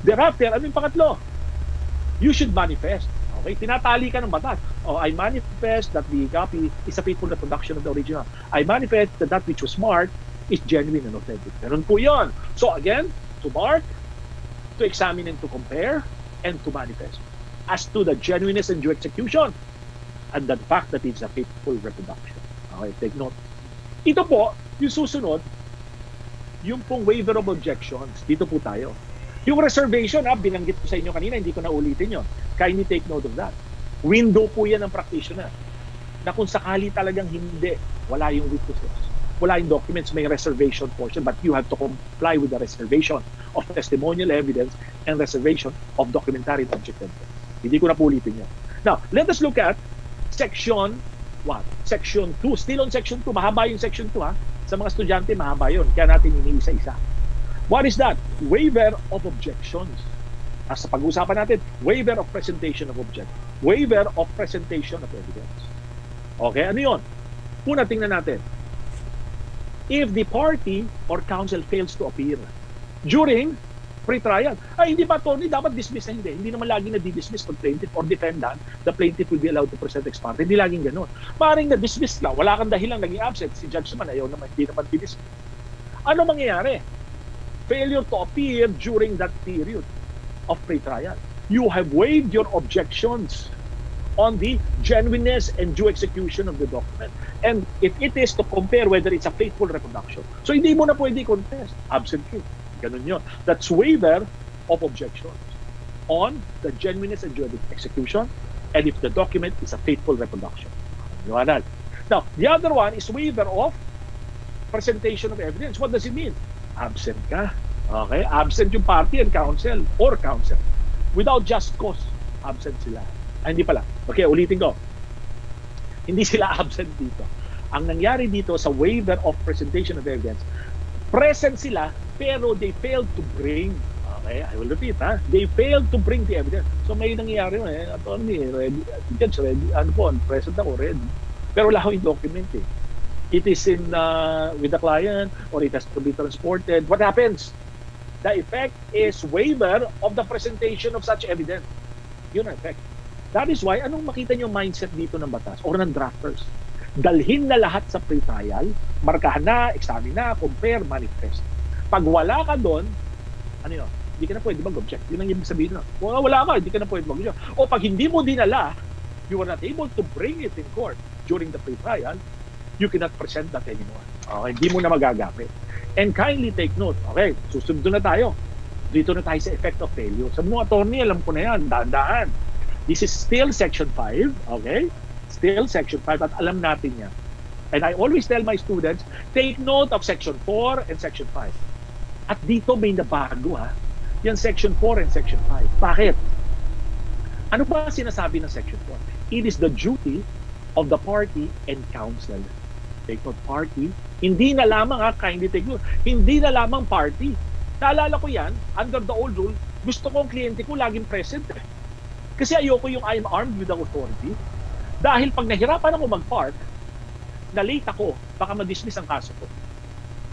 Thereafter, ano yung pangatlo? You should manifest. Okay? Tinatali ka ng batas. I manifest that the copy is a faithful reproduction of the original. I manifest that that which was marked is genuine and authentic. Ganun po yun. So again, to mark, to examine and to compare, and to manifest. As to the genuineness and due execution, and the fact that it's a faithful reproduction. Okay, take note. Ito po, yung susunod, yung pong waiver of objections. Dito po tayo. Yung reservation, binanggit ko sa inyo kanina, hindi ko na ulitin yun. Kindly take note of that. Window po yan ng practitioner. Na kung sakali talagang hindi, wala yung witnesses. Wala yung documents, may reservation portion, but you have to comply with the reservation of testimonial evidence and reservation of documentary and object evidence. Hindi ko na po ulitin yun. Now, let us look at section what? Section 2. Still on section 2. Mahaba yung section 2 ha. Sa mga estudyante, mahaba yun. Kaya natin iniisa-isa. What is that? Waiver of objections. Sa pag-uusapan natin, waiver of presentation of object. Waiver of presentation of evidence. Okay, ano yun? Una, tingnan natin. If the party or counsel fails to appear during pre-trial, hindi ba, Tony, dapat dismiss na hindi. Hindi naman laging na-dismiss pag plaintiff or defendant, the plaintiff will be allowed to present ex parte. Hindi laging ganun. Maring na-dismiss lang, wala kang dahilan naging absent. Si judge naman, ayaw naman, hindi naman dismiss. Ano mangyayari? Failure to appear during that period of pre-trial. You have waived your objections on the genuineness and due execution of the document. And if it is to compare whether it's a faithful reproduction. So hindi mo na pwede contest. Absent you. Ganun yun. That's waiver of objections on the genuineness and due execution and if the document is a faithful reproduction. Now, the other one is waiver of presentation of evidence. What does it mean? Absent ka. Okay? Absent yung party and counsel or counsel. Without just cause, absent sila. Hindi pala. Okay, ulitin ko. Hindi sila absent dito. Ang nangyari dito sa waiver of presentation of evidence, present sila pero they failed to bring. Okay, I will repeat ha. They failed to bring the evidence. So may nangyayari attorney, ready, judge, ready, present ako, ready. Pero wala yung document eh. It is in with the client or it has to be transported. What happens? The effect is waiver of the presentation of such evidence. Yun ang effect. That is why, anong makita nyo mindset dito ng batas or ng drafters? Dalhin na lahat sa pre-trial, markahan na, examine na, compare, manifest. Pag wala ka doon, ano yun? Hindi ka na pwede mag-object. Yun ang ibig sabihin na. Wala ka, hindi ka na pwede mag-object. O pag hindi mo dinala, you are not able to bring it in court during the pre-trial, you cannot present that anymore. Okay, hindi mo na magagamit. And kindly take note. Okay, susunod na tayo. Dito na tayo sa effect of failure. Sa mga attorney, alam ko na yan, daan-daan. This is still Section 5, okay? Still Section 5, at alam natin yan. And I always tell my students, take note of Section 4 and Section 5. At dito may nabago, ha? Yan Section 4 and Section 5. Bakit? Ano ba sinasabi ng Section 4? It is the duty of the party and counsel. Take note, party. Hindi na lamang, kindly take note, hindi na lamang party. Naalala ko yan, under the old rule, gusto ko ang kliyente ko laging present. Kasi ayoko yung I'm armed with the authority. Dahil pag nahirapan ako mag-park, na late ako, baka ma-dismiss ang kaso ko.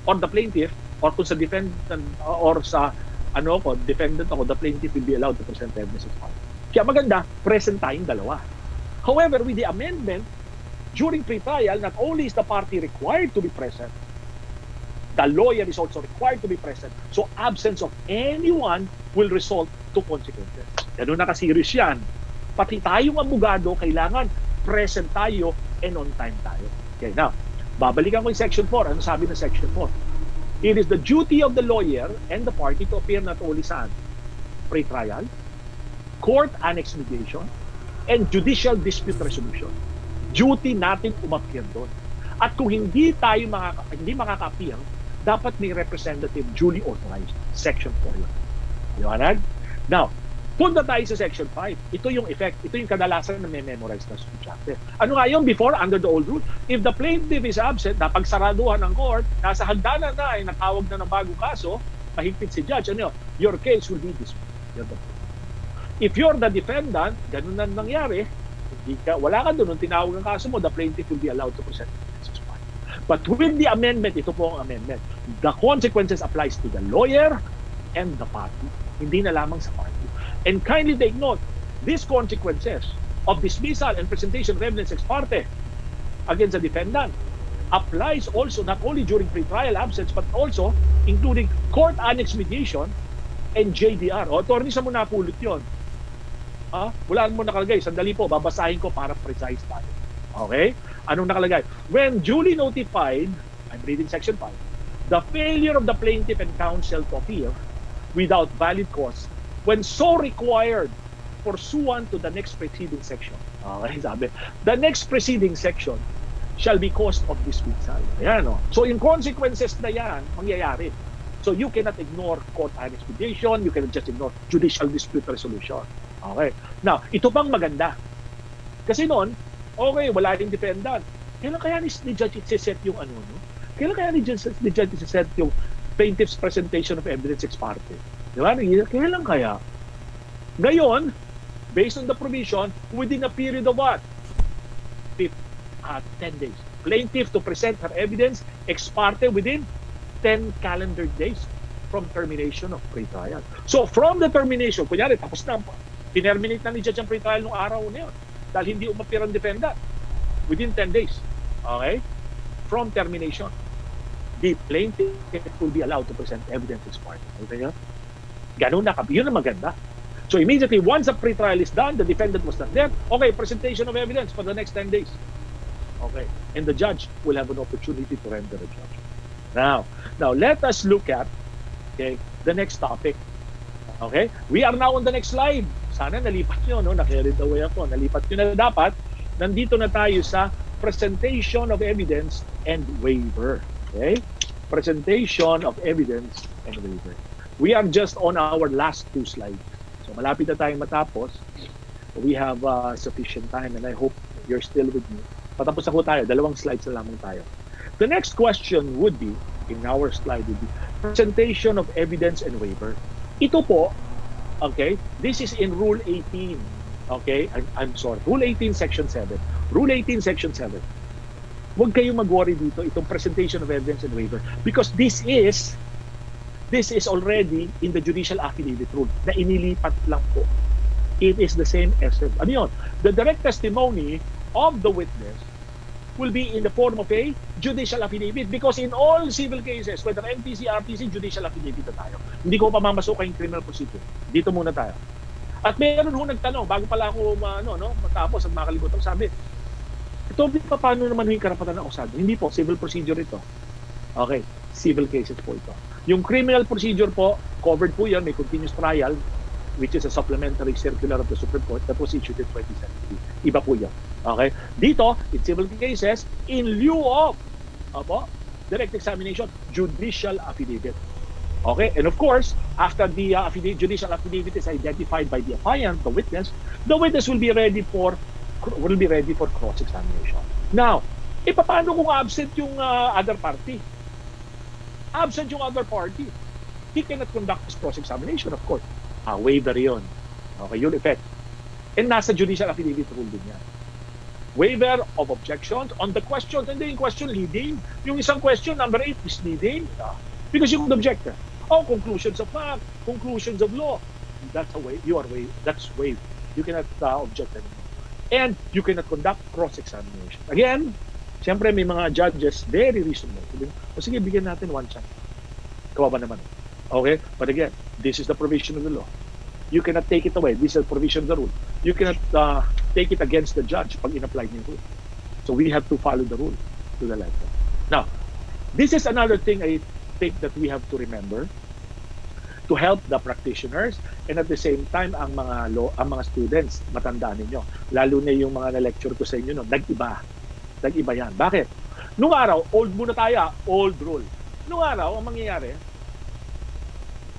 Or the plaintiff, or kung sa defendant, or sa defendant ako, the plaintiff will be allowed to present evidence of part. Kaya maganda, present tayong dalawa. However, with the amendment, during pre-trial, not only is the party required to be present, the lawyer is also required to be present. So absence of anyone will result to consequences. Ganun na ka-serious yan. Pati tayong abogado, kailangan present tayo and on time tayo. Okay, now, babalikan ko yung Section 4. Ano sabi ng Section 4? It is the duty of the lawyer and the party to appear not only sa pre-trial, court annex mediation, and judicial dispute resolution. Duty natin umappear doon. At kung hindi tayo makaka-appear, dapat may representative duly authorized. Section 4 yun. Liwanag? Now, punta tayo sa Section 5. Ito yung effect. Ito yung kadalasan na may memorize na estudyante. Ano nga yung before, under the old rule? If the plaintiff is absent, napagsaraduhan ng court, nasa hagdanan na ay natawag na ng bagong kaso, mahigpit si judge, your case will be dismissed. If you're the defendant, ganun na nangyari, wala ka doon, nung tinawag ang kaso mo, the plaintiff will be allowed to present. But with the amendment, ito po ang amendment, the consequences applies to the lawyer and the party. Hindi na lamang sa party. And kindly take note, these consequences of dismissal and presentation of evidence ex parte against the defendant applies also not only during pre-trial absence but also including court annex mediation and JDR. Attorney, sa mo napulot yun? Wala mo nakalagay. Sandali po, babasahin ko para precise tayo. Okay? Anong nakalagay? When duly notified, I'm reading Section 5, the failure of the plaintiff and counsel to appear without valid cause, when so required, pursuant to the next preceding section. Okay, sabi. The next preceding section shall be cause of dismissal. Ayan, no? So, in consequences na yan, mangyayari. So, you cannot ignore court annex mediation, you cannot just ignore judicial dispute resolution. Okay. Now, ito pang maganda. Kasi noon, okay, wala yung defendant. Kailan kaya ni judge i-set yung no? Kailan kaya ni judge i-set yung plaintiff's presentation of evidence ex parte? Di ba? Kailan kaya? Ngayon, based on the provision, within a period of what? 10 days. Plaintiff to present her evidence ex parte within 10 calendar days from termination of pre-trial. So, from the termination, kunyari, tapos na, tinerminate na ni judge ang pre-trial nung araw na yun dahil hindi umapir ang defendant within 10 days. Okay? From termination, the plaintiff will be allowed to present evidence ex parte. Okay nyo? Ganun na, yun ang maganda. So immediately, once the pre-trial is done, the defendant was not there, okay, presentation of evidence for the next 10 days. Okay. And the judge will have an opportunity to render a judgment. Now, let us look at the next topic. Okay? We are now on the next slide. Sana nalipat nyo, no? Nakirit away ako. Nalipat nyo na dapat. Nandito na tayo sa presentation of evidence and waiver. Okay? Presentation of evidence and waiver. We are just on our last two slides. So malapit na tayong matapos. We have sufficient time and I hope you're still with me. Patapos ako tayo. 2 slides na lamang tayo. The next question would be, in our slide would be, presentation of evidence and waiver. Ito po, okay, this is in Rule 18. Okay, I'm sorry, Rule 18, Section 7. Rule 18, Section 7. Huwag kayong mag-worry dito, itong presentation of evidence and waiver. Because this is already in the judicial affidavit rule na inilipat lang po. It is the same essence. Ano yun? The direct testimony of the witness will be in the form of a judicial affidavit because in all civil cases, whether MTC, RTC, judicial affidavit na tayo. Hindi ko pa mamasukan yung criminal procedure. Dito muna tayo. At meron ho nagtanong, bago pala ako matapos at makalimutan, sabi, ito, paano naman yung karapatan ng akusado? Hindi po, civil procedure ito. Okay. civil cases po ito. Yung criminal procedure po, covered po yan, may continuous trial, which is a supplementary circular of the Supreme Court that was issued in 2017. Iba po yan. Okay? Dito, in civil cases, in lieu of direct examination, judicial affidavit. Okay? And of course, after the judicial affidavit is identified by the affiant, the witness will be ready for cross-examination. Now, paano kung absent yung other party? Absent yung other party. He cannot conduct his cross-examination, of course. Waiver yun. Okay, yun effect. And nasa judicial affidavit rule din yan. Waiver of objections on the questions, and then yung question leading. Yung isang question, number 8, is leading. Because you could object. Conclusions of fact, conclusions of law. That's a way. That's waived. You cannot object anymore. And you cannot conduct cross-examination. Again, siyempre may mga judges very reasonable. Sige, bigyan natin one chance. Kawawa naman. Okay? But again, this is the provision of the law. You cannot take it away. This is the provision of the rule. You cannot take it against the judge pag in-apply niya yung rule. So we have to follow the rule to the letter. Now, this is another thing I think that we have to remember to help the practitioners, and at the same time ang mga students, matandaan ninyo, lalo na yung mga na-lecture ko sa inyo, nag-iba yan. Bakit? Nung araw, old muna tayo, old rule. Nung araw, ang mangyayari,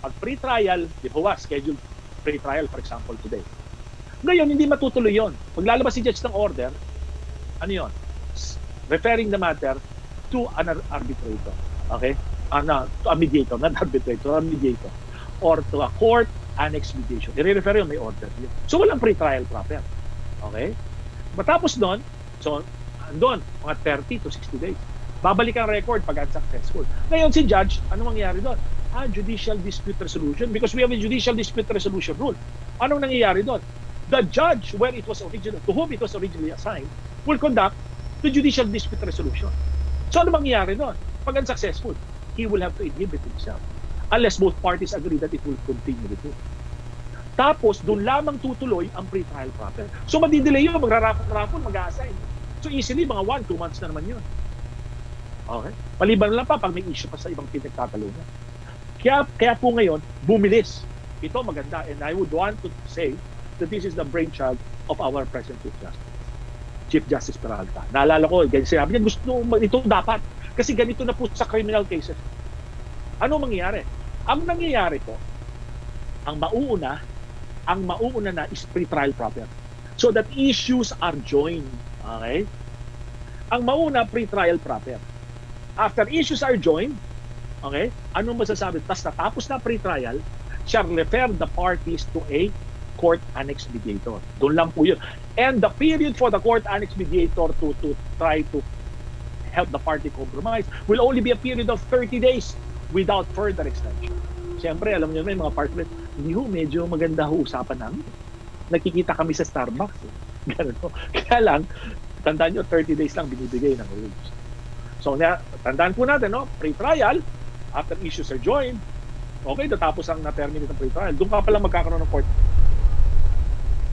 pag pre-trial, di ba, scheduled pre-trial, for example, today. Ngayon, hindi matutuloy yon. Pag lalabas si judge ng order, ano yon? Referring the matter to an arbitrator. Okay? To a mediator, not arbitrator, a mediator. Or to a court annex mediation. I-refer yun, may order yun. So, walang pre-trial proper. Okay? Matapos doon, so, andun, mga 30 to 60 days. Babalik ang record pag unsuccessful. Ngayon, si judge, ano mangyayari doon? Judicial dispute resolution, because we have a judicial dispute resolution rule. Anong nangyayari doon? The judge, to whom it was originally assigned, will conduct the judicial dispute resolution. So, ano mangyayari doon? Pag unsuccessful, he will have to inhibit himself unless both parties agree that it will continue with it. Tapos, doon lamang tutuloy ang pre-trial proper. So, madidelay yun, magrarapon, mag-a-assign. So, easily, mga 1-2 months na naman yun. Okay? Maliban lang pa pag may issue pa sa ibang pinagtatalungan. Kaya po ngayon, bumilis. Ito maganda, and I would want to say that this is the brainchild of our present Chief Justice Peralta. Naalala ko, sinabi niya, ito dapat. Kasi ganito na po sa criminal cases. Ano mangyayari? Ang nangyayari po, ang mauuna na is pre-trial proper. So that issues are joined. Okay? Ang mauna, pre-trial proper. After issues are joined, okay, anong masasabi? Tapos na pre-trial, shall refer the parties to a court annex mediator. Doon lang po yun. And the period for the court annex mediator to try to help the party compromise will only be a period of 30 days without further extension. Siyempre, alam niyo may mga partner, hindi ho, medyo maganda ho usapan namin. Nakikita kami sa Starbucks. Ganun ho. Kaya lang, tandaan nyo, 30 days lang binibigay ng rules. So, tandaan po natin, no? Pre-trial, after issues are joined, okay, tatapos ang na-terminate ng pre-trial, doon ka pala magkakaroon ng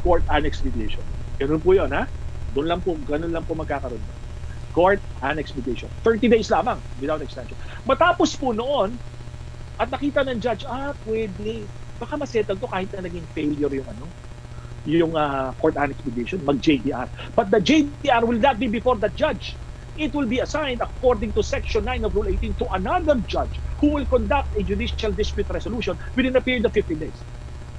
court annex mediation. Ganun po yun, ha? Ganun lang po magkakaroon. Court annex mediation. 30 days lamang, without extension. Matapos po noon, at nakita ng judge, pwede, baka masettle to kahit na naging failure yung court annex mediation, mag-JDR. But the JDR will not be before the judge. It will be assigned according to Section 9 of Rule 18 to another judge who will conduct a judicial dispute resolution within a period of 15 days.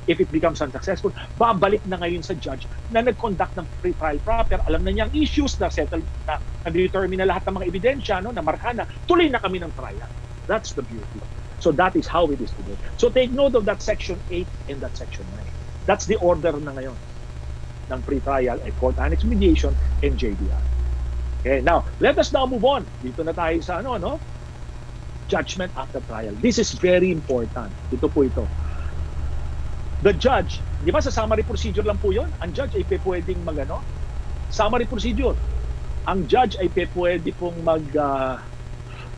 If it becomes unsuccessful, babalik na ngayon sa judge na nag-conduct ng pre-trial proper. Alam na niyang issues na settle, na determine na lahat ng mga ebidensya, na marka na, tuloy na kami ng trial. That's the beauty. So that is how it is today. So take note of that Section 8 and that Section 9. That's the order na ngayon ng pre-trial and court annex mediation and JDR. Okay, now, let us now move on. Dito na tayo sa judgment after trial. This is very important. Ito po ito. The judge, di ba sa summary procedure lang po yun? Ang judge ay pwedeng summary procedure. Ang judge ay pwede pong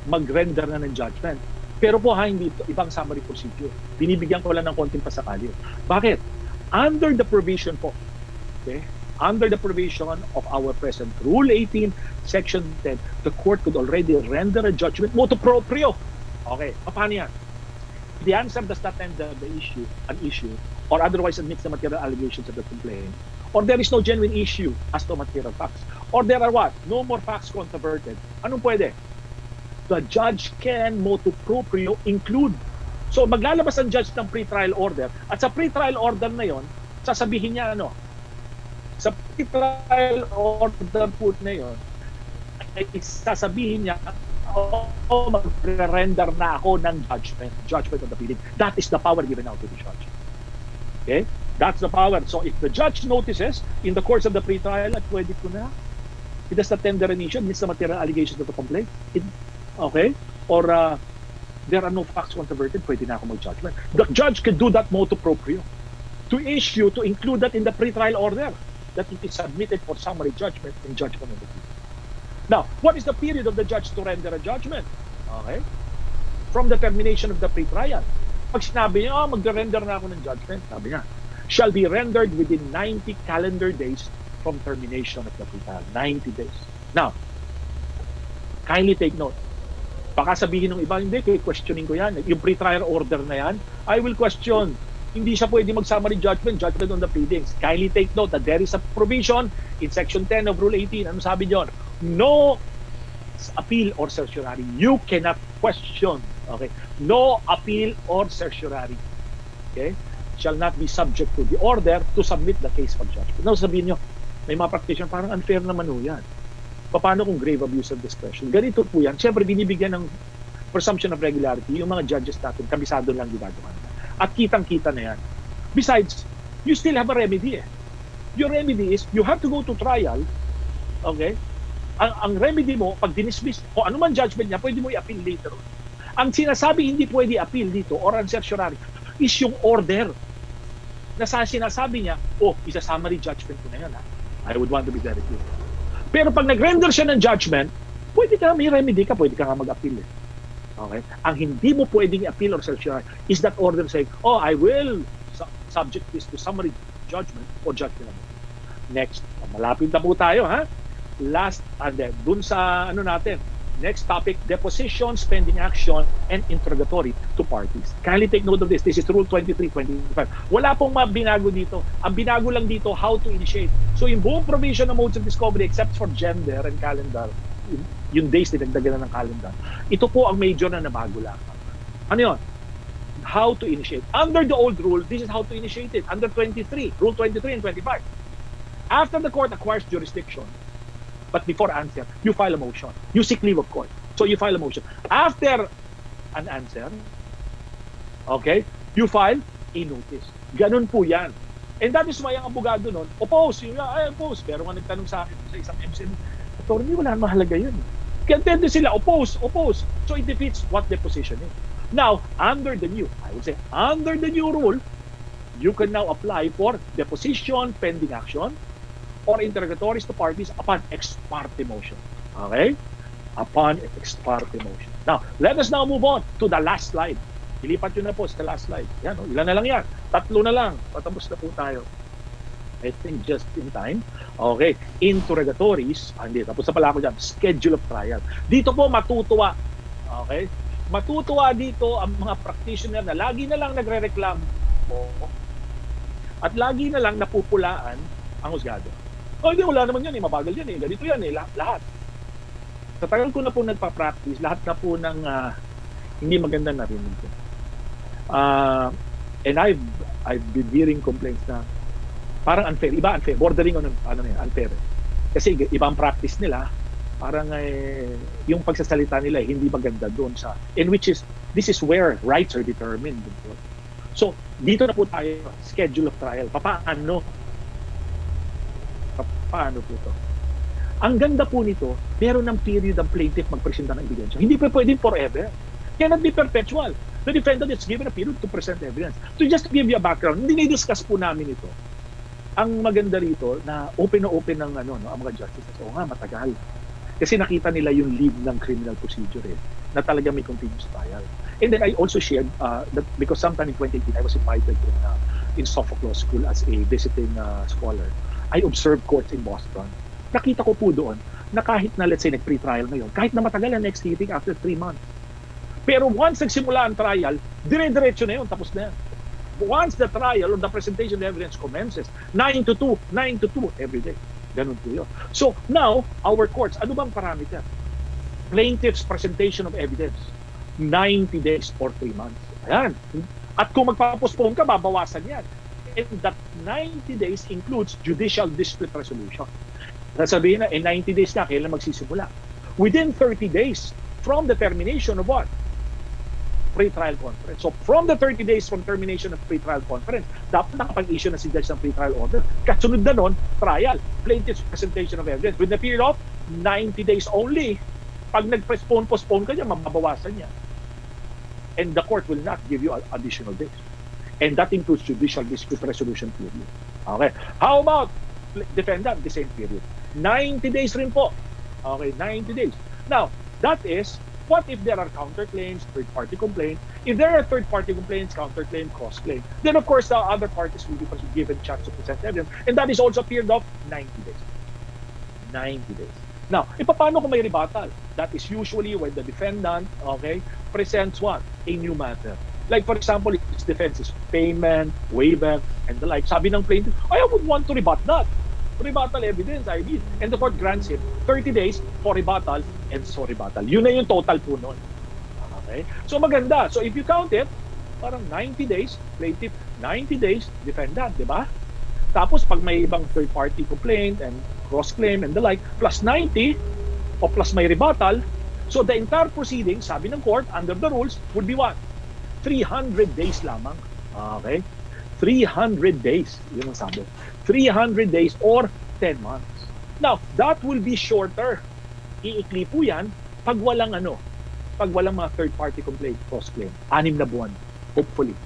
mag-render na ng judgment. Pero po hindi ito, ibang summary procedure. Binibigyan ko lang ng konting pasakali. Bakit? Under the provision po, okay? Under the provision of our present Rule 18, Section 10, the court could already render a judgment motu proprio. Okay, paano yan? The answer does not tender an issue, or otherwise admits the material allegations of the complaint, or there is no genuine issue as to material facts, or there are what? No more facts controverted. Anong pwede? The judge can motu proprio include. So maglalabas ang judge ng pre-trial order, at sa pre-trial order na yon, sasabihin niya ano? Sa pre-trial order po na yon, ay sasabihin niya, magre-render na ako ng judgment on the pleading. That is the power given out to the judge. Okay? That's the power. So if the judge notices in the course of the pre-trial at pwede ko na, it does not tender an issue, meets the material allegations of the complaint, okay? Or there are no facts controverted, pwede na ako mag-judgment. The judge can do that motu proprio to include that in the pre-trial order, that it is submitted for summary judgment and judgment on the pleading. Now, what is the period of the judge to render a judgment? Okay? From the termination of the pre-trial. Pag sinabi niya, mag-render na ako ng judgment, sabi niya, shall be rendered within 90 calendar days from termination of the pre-trial. 90 days. Now, kindly take note. Baka sabihin ng iba, hindi, questioning ko yan. Yung pre-trial order na yan, I will question. Hindi siya pwede mag-summary judgment on the pleadings. Kindly take note that there is a provision in Section 10 of Rule 18. Ano sabi diyon? No appeal or certiorari. You cannot question. Okay? No appeal or certiorari. Okay? Shall not be subject to the order to submit the case for judgment. Now, sabihin nyo, may mga practitioner, parang unfair naman ho yan. Paano kung grave abuse of discretion? Ganito po yan. Siyempre, binibigyan ng presumption of regularity yung mga judges natin, kabisado lang ginagawa nila. At kitang-kita na yan. Besides, you still have a remedy eh. Your remedy is, you have to go to trial, okay? Ang remedy mo, pag dinismiss, o ano man judgment niya, pwede mo i-appeal later. Ang sinasabi hindi pwede i-appeal dito, or ang certiorari, is yung order na sinasabi niya, isa-summary judgment ko na yan. Ha? I would want to be very clear. Pero pag nag-render siya ng judgment, pwede ka, may remedy ka, pwede ka nga mag-appeal. Eh. Okay? Ang hindi mo pwedeng i-appeal or certiorari is that order saying, I will subject this to summary judgment or judgment. Next, malapit na po tayo, ha? Last, and then, dun sa, natin, next topic, depositions, pending action, and interrogatory to parties. Kindly take note of this. This is Rule 23-25. Wala pong binago dito. Ang binago lang dito, how to initiate. So, yung buong provision ng modes of discovery, except for gender and calendar, yung days dinagdagan ng calendar, ito po ang major na nabago lang. Ano yun? How to initiate. Under the old rule, this is how to initiate it. Under 23, Rule 23 and 25. After the court acquires jurisdiction, but before answer, you file a motion. You seek leave of court. So you file a motion. After an answer, okay, you file a notice. Ganun po yan. And that is why ang abogado nun, oppose. Oppose. Pero nga nagtanong sa akin sa isang MCM, attorney, wala nang mahalaga yun. Kaya tendo sila, oppose. So it defeats what the position is. Now, under the new rule, you can now apply for deposition, pending action, or interrogatories to parties upon ex parte motion. Okay? Upon ex parte motion. Now, let us now move on to the last slide. Ilipat yun na po sa last slide. Yan, ilan na lang yan? 3 na lang. Patapos na po tayo. I think just in time. Okay. Interrogatories. Hindi, tapos na pala ako dyan. Schedule of trial. Dito po matutuwa. Okay? Matutuwa dito ang mga practitioner na lagi na lang nagre-reklamo at lagi na lang napupulaan ang husgado. Hindi, wala naman yan. Mabagal yan. Ganito yan. Lahat. Sa tagal ko na po nagpa-practice, lahat na po ng hindi maganda narinig ko. And I've been hearing complaints na parang unfair. Iba unfair. Bordering on unfair. Kasi iba ang practice nila. Parang yung pagsasalita nila hindi maganda doon sa... In which is, this is where rights are determined. So, dito na po tayo. Schedule of trial. Paano po ito? Ang ganda po nito, meron ng period ang plaintiff magpresenta ng ebidensya. Hindi pa pwedeng forever. Cannot be perpetual. The defendant is given a period to present evidence. To just give you a background, hindi na-discuss po namin ito. Ang maganda rito, na open ng ang mga justices. Matagal. Kasi nakita nila yung lead ng criminal procedure na talaga may continuous trial. And then I also shared that because sometime in 2018, I was invited in Suffolk Law School as a visiting scholar. I observed courts in Boston. Nakita ko po doon na kahit na let's say nag-pre-trial ngayon, kahit na matagal ang next hearing after 3 months. Pero once nagsimula ang trial, dire-diretso na yun, tapos na yan. Once the trial or the presentation of evidence commences, 9 to 2, 9 to 2 every day. Ganun po yun. So now, our courts, ano bang parameter? Plaintiff's presentation of evidence, 90 days or 3 months. Ayan. At kung magpapostpone ka, babawasan yan. And that 90 days includes judicial dispute resolution. Sasabihin na, 90 days na, kailan magsisimula? Within 30 days from the termination of what? Pre-trial conference. So from the 30 days from termination of pre-trial conference, dapat nakapag-issue na si judge ng pre-trial order. Kasunod na nun, trial, plaintiff's presentation of evidence. With the period of 90 days only, pag nag-postpone ka niya, mababawasan niya. And the court will not give you additional days. And that includes judicial dispute resolution period. Okay. How about defendant? The same period. 90 days rin po. Okay, 90 days. Now, that is, what if there are counterclaims, third-party complaints? If there are third-party complaints, counterclaim, cross-claim, then of course the other parties will be given chance to present evidence. And that is also a period of 90 days. 90 days. Now, paano kung may rebuttal? That is usually when the defendant, okay, presents what? A new matter. Like for example, his defense is payment, waiver, and the like. Sabi ng plaintiff, I would want to rebut that. Rebuttal evidence, I mean. And the court grants him 30 days for rebuttal and so rebuttal. Yun na yung total po nun. Okay? So maganda. So if you count it, parang 90 days, plaintiff, 90 days, defendant, di ba? Tapos pag may ibang third-party complaint and cross-claim and the like, plus 90 o plus may rebuttal, so the entire proceeding, sabi ng court, under the rules, would be what? 300 days lamang. Okay? 300 days. Yun ang sabi. 300 days or 10 months. Now, that will be shorter. Iikli po yan pag walang pag walang mga third-party complaint, cross-claim. 6 na buwan, hopefully.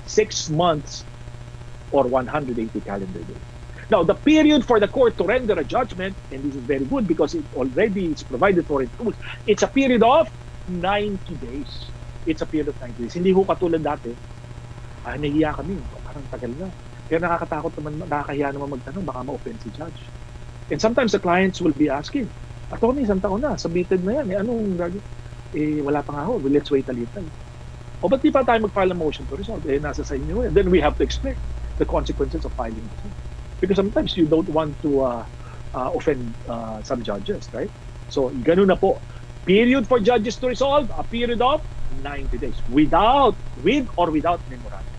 6 months or 180 calendar days. Now, the period for the court to render a judgment, and this is very good because it already is provided for in rules, it's a period of 90 days. It's a period of 90 days. Hindi ko katulad dati, nahiya kami, parang tagal na. Kaya nakakatakot naman, nakakahiya naman magtanong, baka ma-offend si judge. And sometimes the clients will be asking, attorney, isang taon na, submitted na yan, anong gagawin? Wala pa nga ho, let's wait a little. O ba't di pa tayo mag-file a motion to resolve? Nasa sa inyo. And then we have to explain the consequences of filing this. Because sometimes you don't want to offend some judges, right? So, ganun na po. Period for judges to resolve, a period of 90 days. With or without memorandum.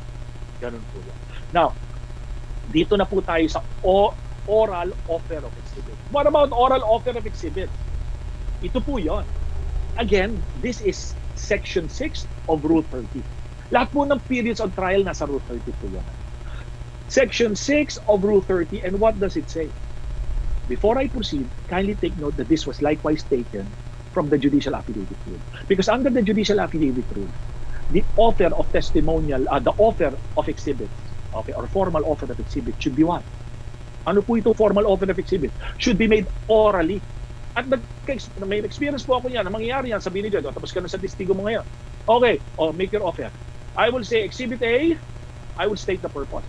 Ganun po yan. Now, dito na po tayo sa oral offer of exhibit. What about oral offer of exhibit? Ito po yon. Again, this is Section 6 of Rule 30. Lahat po ng periods of trial nasa Rule 30 po yan. Section 6 of Rule 30, and what does it say? Before I proceed, kindly take note that this was likewise taken from the Judicial Affidavit Rule. Because under the Judicial Affidavit Rule, the offer of testimonial, the offer of exhibit, okay, or formal offer of exhibit should be what? Ano po ito formal offer of exhibit? Should be made orally. At may experience po ako yan, na mangyayari yan, sabihin ni Judge, tapos ka na sa testigo mo ngayon. Okay, make your offer. I will say, Exhibit A, I will state the purpose.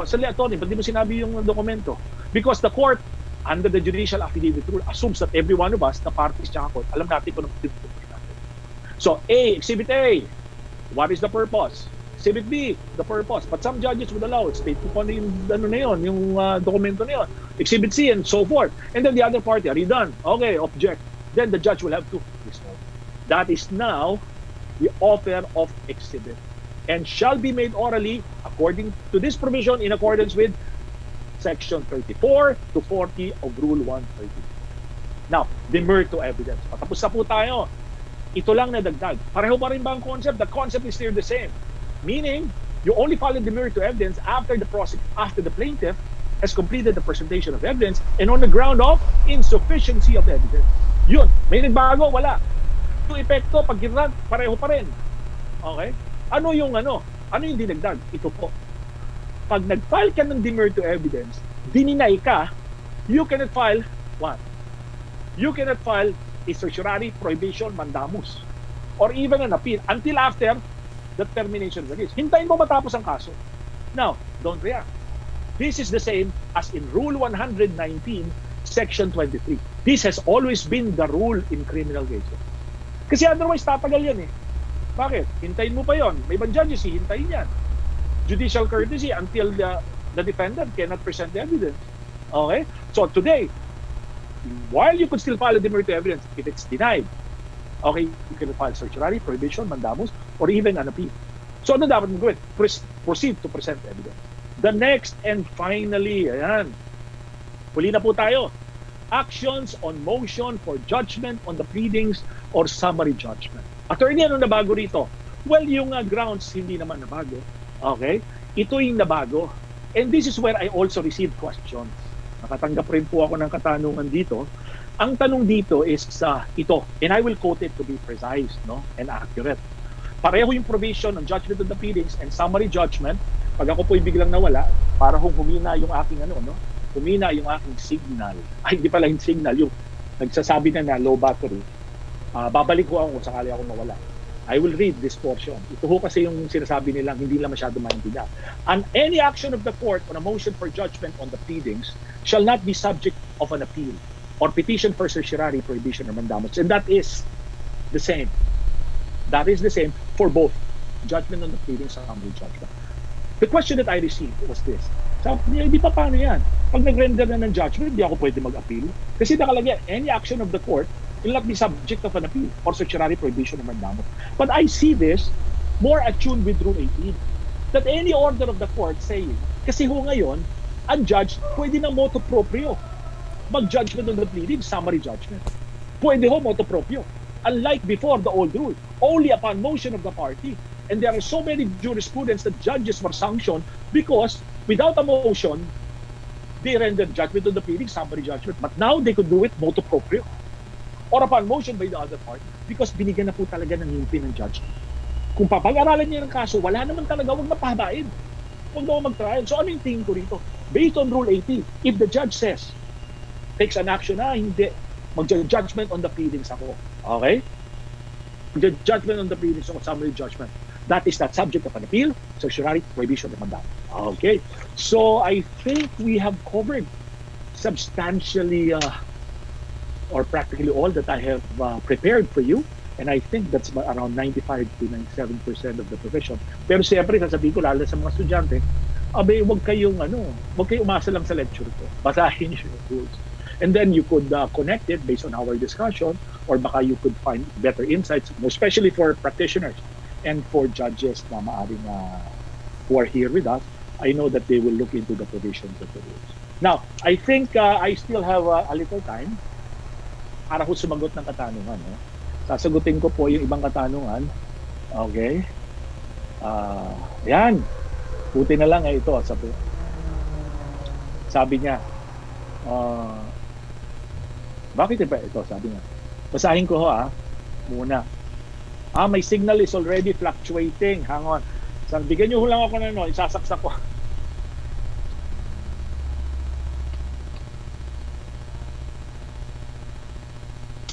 Sali, attorney, ba't di mo sinabi yung dokumento? Because the court, under the Judicial Affidavit Rule, assumes that every one of us, na parties tsaka court, alam natin kung anong purpose natin. So, Exhibit A, what is the purpose? Exhibit B, the purpose. But some judges would allow it. State ko yung yung dokumento na yun. Exhibit C and so forth. And then the other party, are you done? Okay, object. Then the judge will have to resolve. That is now the offer of exhibit. And shall be made orally according to this provision in accordance with Section 34 to 40 of Rule 130. Now, demur to evidence. Patapos na po tayo. Ito lang nadagdag. Pareho pa rin ba ang concept? The concept is still the same. Meaning, you only file a demur to evidence after the plaintiff has completed the presentation of evidence and on the ground of insufficiency of evidence. Yun. May nagbago? Wala. Yung epekto, pag ginrant, pareho pa rin. Okay? Ano yung dinagdag? Ito po. Pag nag-file ka ng demur to evidence, dininay ka, you cannot file what? You cannot file a certiorari, prohibition, mandamus, or even an appeal until after the termination of the case. Hintayin mo matapos ang kaso. Now, don't react. This is the same as in Rule 119, Section 23. This has always been the rule in criminal cases. Kasi otherwise, tatagal yan eh. Bakit? Hintayin mo pa yon. May ibang judges, hintayin yan. Judicial courtesy until the defendant cannot present the evidence. Okay? So today, while you could still file a demurrer evidence, if it's denied, okay, you can file certiorari, prohibition, mandamus, or even an appeal. So ano dapat mo gawin? Proceed to present evidence. The next and finally, ayan, huli na po tayo. Actions on motion for judgment on the pleadings or summary judgment. Attorney, ano nabago rito? Well, yung grounds hindi naman nabago. Okay? Ito yung nabago. And this is where I also received questions. Nakatanggap rin po ako ng katanungan dito. Ang tanong dito is ito, and I will quote it to be precise, no, and accurate. Pareho yung provision ng judgment on the pleadings and summary judgment. Pag ako po'y biglang nawala, para humina yung aking humina yung aking signal. Ay, hindi pala yung signal, yung nagsasabi na low battery. Babalik ko ako kung sakali ako mawala. I will read this portion. Ito ho kasi yung sinasabi nilang hindi lang masyado maintindihan. And any action of the court on a motion for judgment on the pleadings shall not be subject of an appeal or petition for certiorari, prohibition, or mandamus. And that is the same. That is the same for both judgment on the pleadings and summary judgment. The question that I received was this. Sabi niya, hindi pa paano yan? Pag nag-render na ng judgment, hindi ako pwede mag-appeal. Kasi nakalagay, any action of the court will not be subject of an appeal or certiorari, prohibition, or mandamus. But I see this more attuned with Rule 18. That any order of the court saying, kasi ho ngayon, ang judge pwede na motu proprio mag-judgment on the pleading, summary judgment. Pwede ho motu proprio. Unlike before the old rule, only upon motion of the party. And there are so many jurisprudence that judges were sanctioned because without a motion, they rendered judgment on the pleading, summary judgment. But now they could do it motu proprio or upon motion by the other party because binigyan na po talaga ng himpi ng judge. Kung papag-aralan niya ng kaso, wala naman talaga, huwag na pahabain. Huwag na mag-trial. So ano yung tingin ko rito? Based on Rule 80, if the judge says, takes an action hindi, mag-judgment on the pleadings ako. Okay? The judgment on the pleadings ako, summary judgment. That is not subject of an appeal, certiorari, prohibition, or mandamus. Okay. So I think we have covered substantially or practically all that I have prepared for you. And I think that's around 95 to 97% of the provision. Pero siyempre, sasabihin ko lalo sa mga estudyante, huwag kayong umasa lang sa lecture ko. Basahin niyo yung rules. And then you could connect it based on our discussion, or baka you could find better insights, especially for practitioners and for judges na maaring who are here with us. I know that they will look into the provisions of the rules. Now, I think I still have a little time para ko sumagot ng katanungan. Sasagutin ko po yung ibang katanungan. Okay. Yan. Buti na lang ito. Sabi niya, bakit ba ito? Sabi niya. Basahin ko muna. My signal is already fluctuating. Hang on. Bigyan niyo lang ako isasaksak ko.